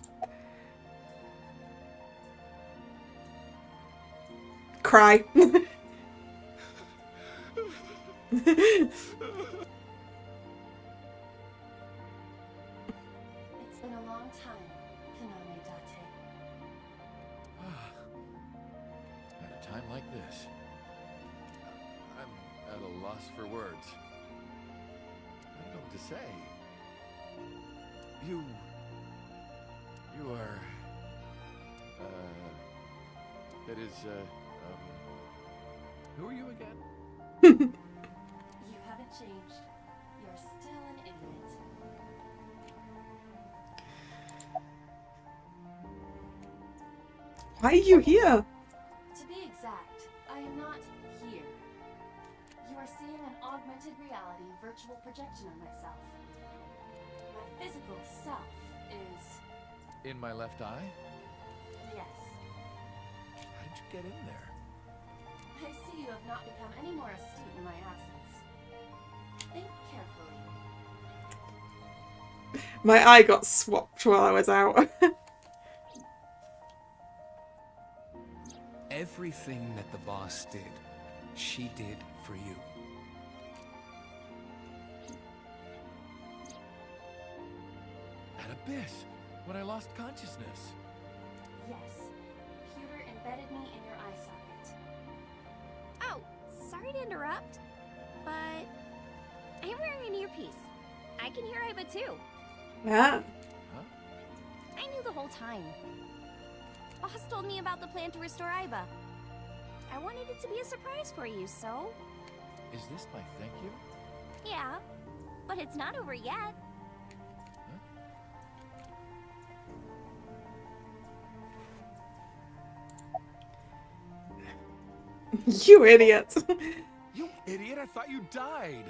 Cry. It's been a long time, Kaname Date. At a time like this, I'm at a loss for words. I don't know what to say. You are, that is, who are you again? You haven't changed. You're still an idiot. Why are you here? To be exact, I am not here. You are seeing an augmented reality virtual projection of myself. My physical self is... In my left eye? yes. How did you get in there? I see you have not become any more astute in my absence. Think carefully. My eye got swapped while I was out. Everything that the boss did, she did for you. At Abyss, when I lost consciousness. Yes. Pewter embedded me in your eye socket. Oh, sorry to interrupt, but I'm wearing an earpiece. I can hear Iba too. Yeah. I knew the whole time. Boss told me about the plan to restore Iba. I wanted it to be a surprise for you, so... Is this my thank you? Yeah, but it's not over yet. You idiot. You idiot, I thought you died.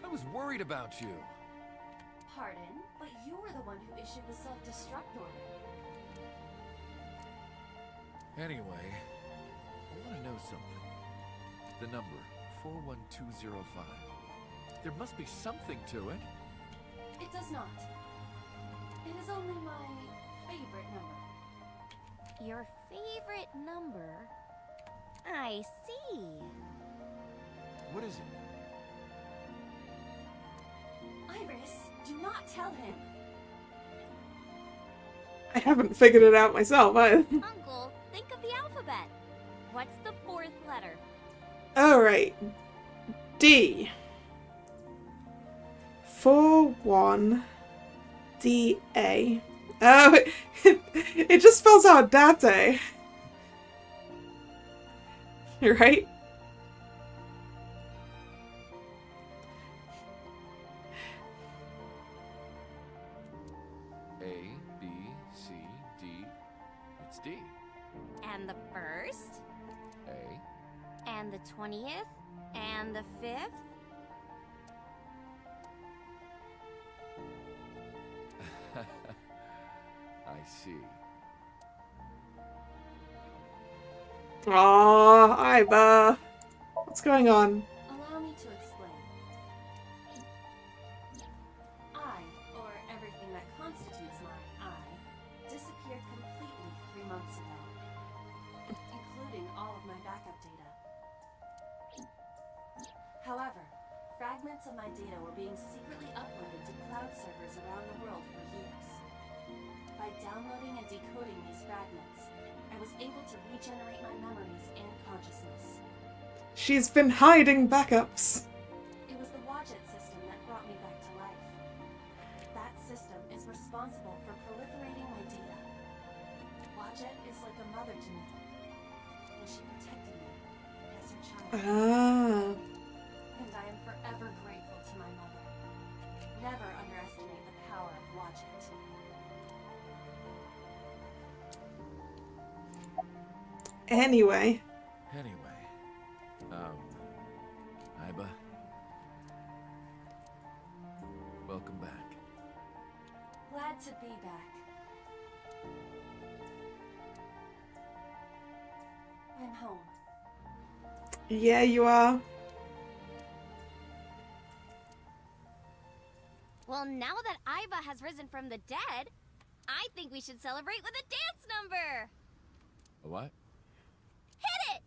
I was worried about you. Pardon, but you were the one who issued the self-destruct order. Anyway, I want to know something. The number, 41205. There must be something to it. It does not. It is only my favorite number. Your favorite number? I see. What is it? Iris, do not tell him. I haven't figured it out myself either. Uncle, think of the alphabet. What's the fourth letter? Alright. D. 4 41DA. Oh, it just spells out date. Right? A, B, C, D. It's D. And the 1st? A. And the 20th? And the 5th? I see. Aww, Iba. What's going on? Allow me to explain. I, or everything that constitutes my I, disappeared completely 3 months ago, including all of my backup data. However, fragments of my data were being secretly uploaded to cloud servers around the world for years. By downloading and decoding these fragments, I was able to regenerate my memories and consciousness. She's been hiding backups. It was the Wadjet system that brought me back to life. That system is responsible for proliferating my data. Wadjet is like a mother to me, and she protected me as her child. Ah. And I am forever grateful to my mother. Never underestimate the power of Wadjet. Anyway. Iba. Welcome back. Glad to be back. I'm home. Yeah, you are. Well, now that Iba has risen from the dead, I think we should celebrate with a dance number! A what? Hit it!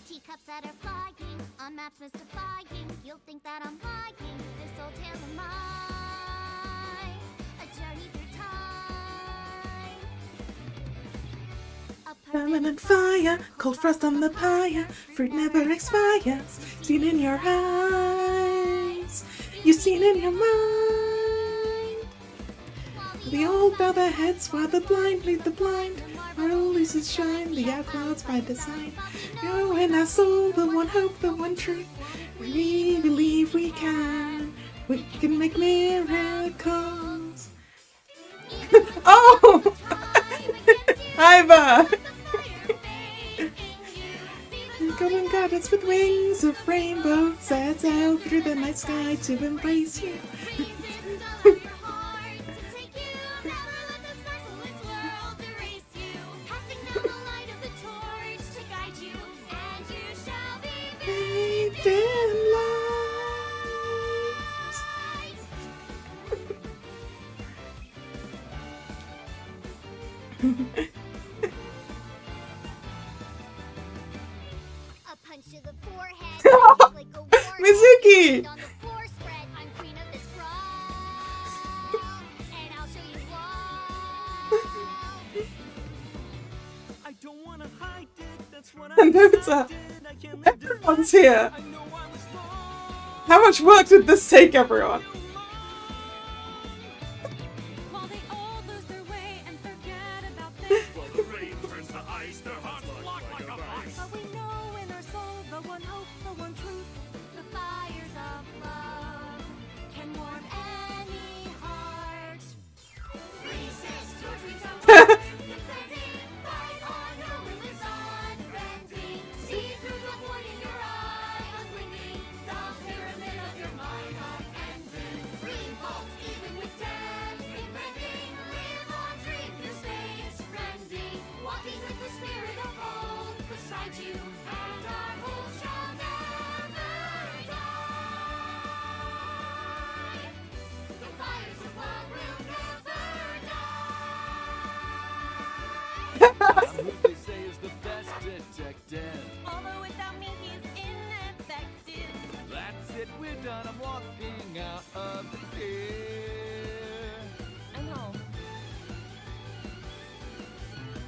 Teacups that are flying, on maps mystifying. You'll think that I'm lying. This old tale of mine, a journey through time. A Permanent fire, cold frost on the pyre. Fruit never expires. Seen in your eyes, you seen in your mind. The old bow their heads while the blind lead the blind. Our all loses shine, the outclouds by design. You're in our soul, the one hope, the one truth. We believe we can make miracles. Oh! Iva! Golden goddess with wings of rainbow sets out through the night sky to embrace you. Bathed in light. A punch to the forehead, like a warhead. Mizuki! On the floor spread, I'm queen of this brawl, and I'll show you why. I don't wanna hide it, that's what I Nota, everyone's here. How much work did this take, everyone? While they all lose their way and forget about things. While the rain turns to ice, their hearts lock like a vice. But we know in our soul the one hope, the one truth. The fires of love can warm any heart. Resist your dreams of defending, fight on, no will is unbending. See through the void in your eye, unwinding the pyramid of your mind, unending. Revolt even with death impending. Live on, dream through space, rending. Walking with the spirit of old beside you, and our hope shall never die. The fires of love will never die.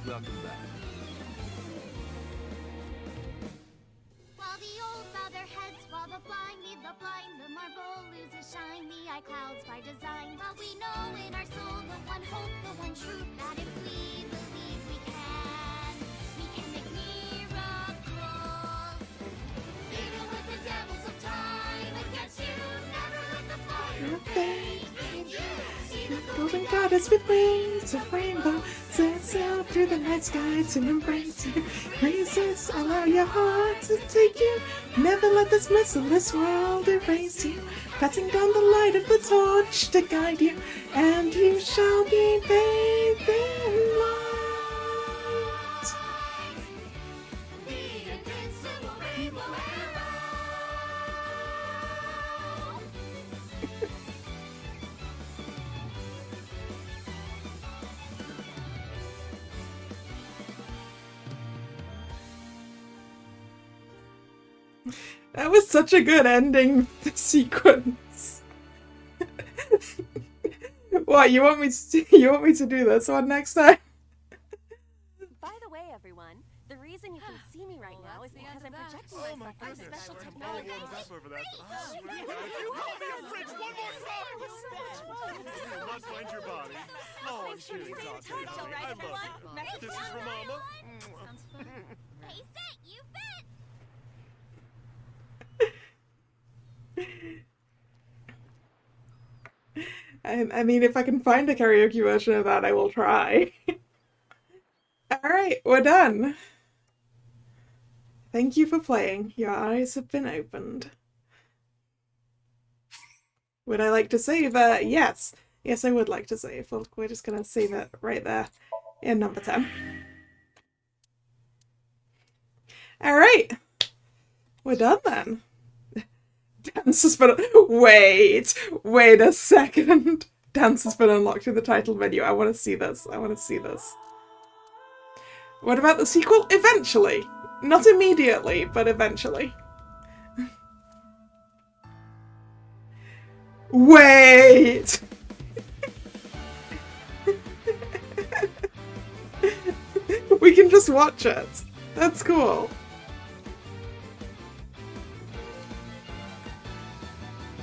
Welcome back. While the old bow their heads, while the blind lead the blind, the marble loses shine, the eye clouds by design. But we know in our soul the one hope, the one truth, that if we believe we can make miracles. Even with the devils of time against you, never let the fire fade in you. See the Golden goddess with wings of rainbow sets out through the night sky to embrace you. Resist, allow your heart to take you. Never let this merciless world erase you. Passing down the light of the torch to guide you, and you shall be bathed in light. the invincible rainbow arrow. That was such a good ending sequence. What, you want me to do this one next time? By the way, everyone, the reason you can see me right now is because I'm projecting myself with special technology. Must find your body. Oh, I'm sure it's all good, honey. I love you. This is for Mama. Sounds fun. Hey, set, you bet. I mean, if I can find a karaoke version of that, I will try. Alright, we're done. Thank you for playing. Your eyes have been opened. Would I like to save? Yes. Yes, I would like to save. We're just gonna save it right there in number 10. Alright. We're done then. Dance has been... Wait a second. Dance has been unlocked in the title menu. I want to see this. I want to see this. What about the sequel? Eventually. Not immediately, but eventually. Wait! We can just watch it. That's cool.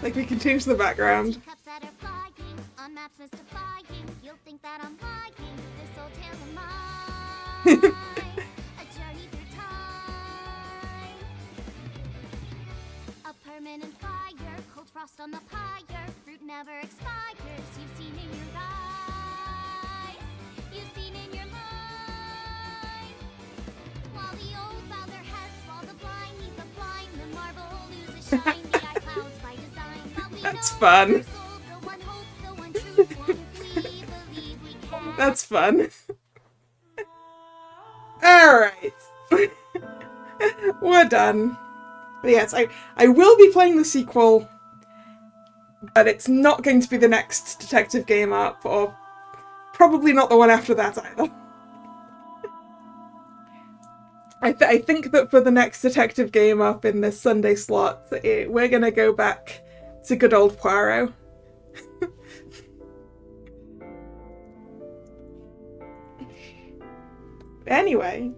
Like, we can change the background. Cups that are flying, on maps mystifying. You'll think that I'm lying. This old tale of mine. A journey through time. A permanent fire, cold frost on the pyre. Fruit never expires. You've seen in your eyes. You've seen in your life. While the old bow their heads, while the blind lead the blind, the marble loses shine. The eye clouds by design. But we That's know fun. our soul, the one hope, the one truth, one if we believe we can. That's fun. Alright. We're done. But yes, I will be playing the sequel, but it's not going to be the next Detective Game Up, or probably not the one after that either. I think that for the next Detective Game Up in this Sunday slot, we're gonna go back to good old Poirot. Anyway,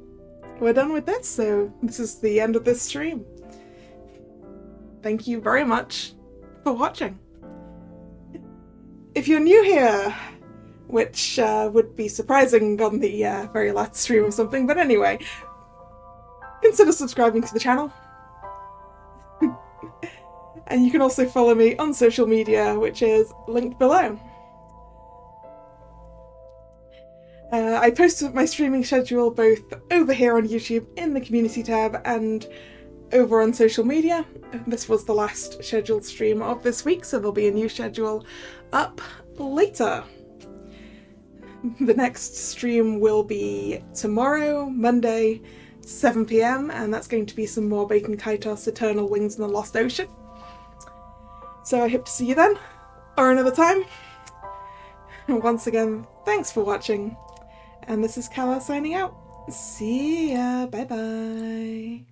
we're done with this, so this is the end of this stream. Thank you very much for watching. If you're new here, which would be surprising on the very last stream or something, but anyway, consider subscribing to the channel. And you can also follow me on social media, which is linked below. I post my streaming schedule both over here on YouTube in the community tab and over on social media. This was the last scheduled stream of this week, so there'll be a new schedule up later. The next stream will be tomorrow, Monday, 7 PM, and that's going to be some more Bacon Kaitos Eternal Wings in the Lost Ocean. So I hope to see you then, or another time. And once again, thanks for watching. And this is Kalla signing out. See ya. Bye bye.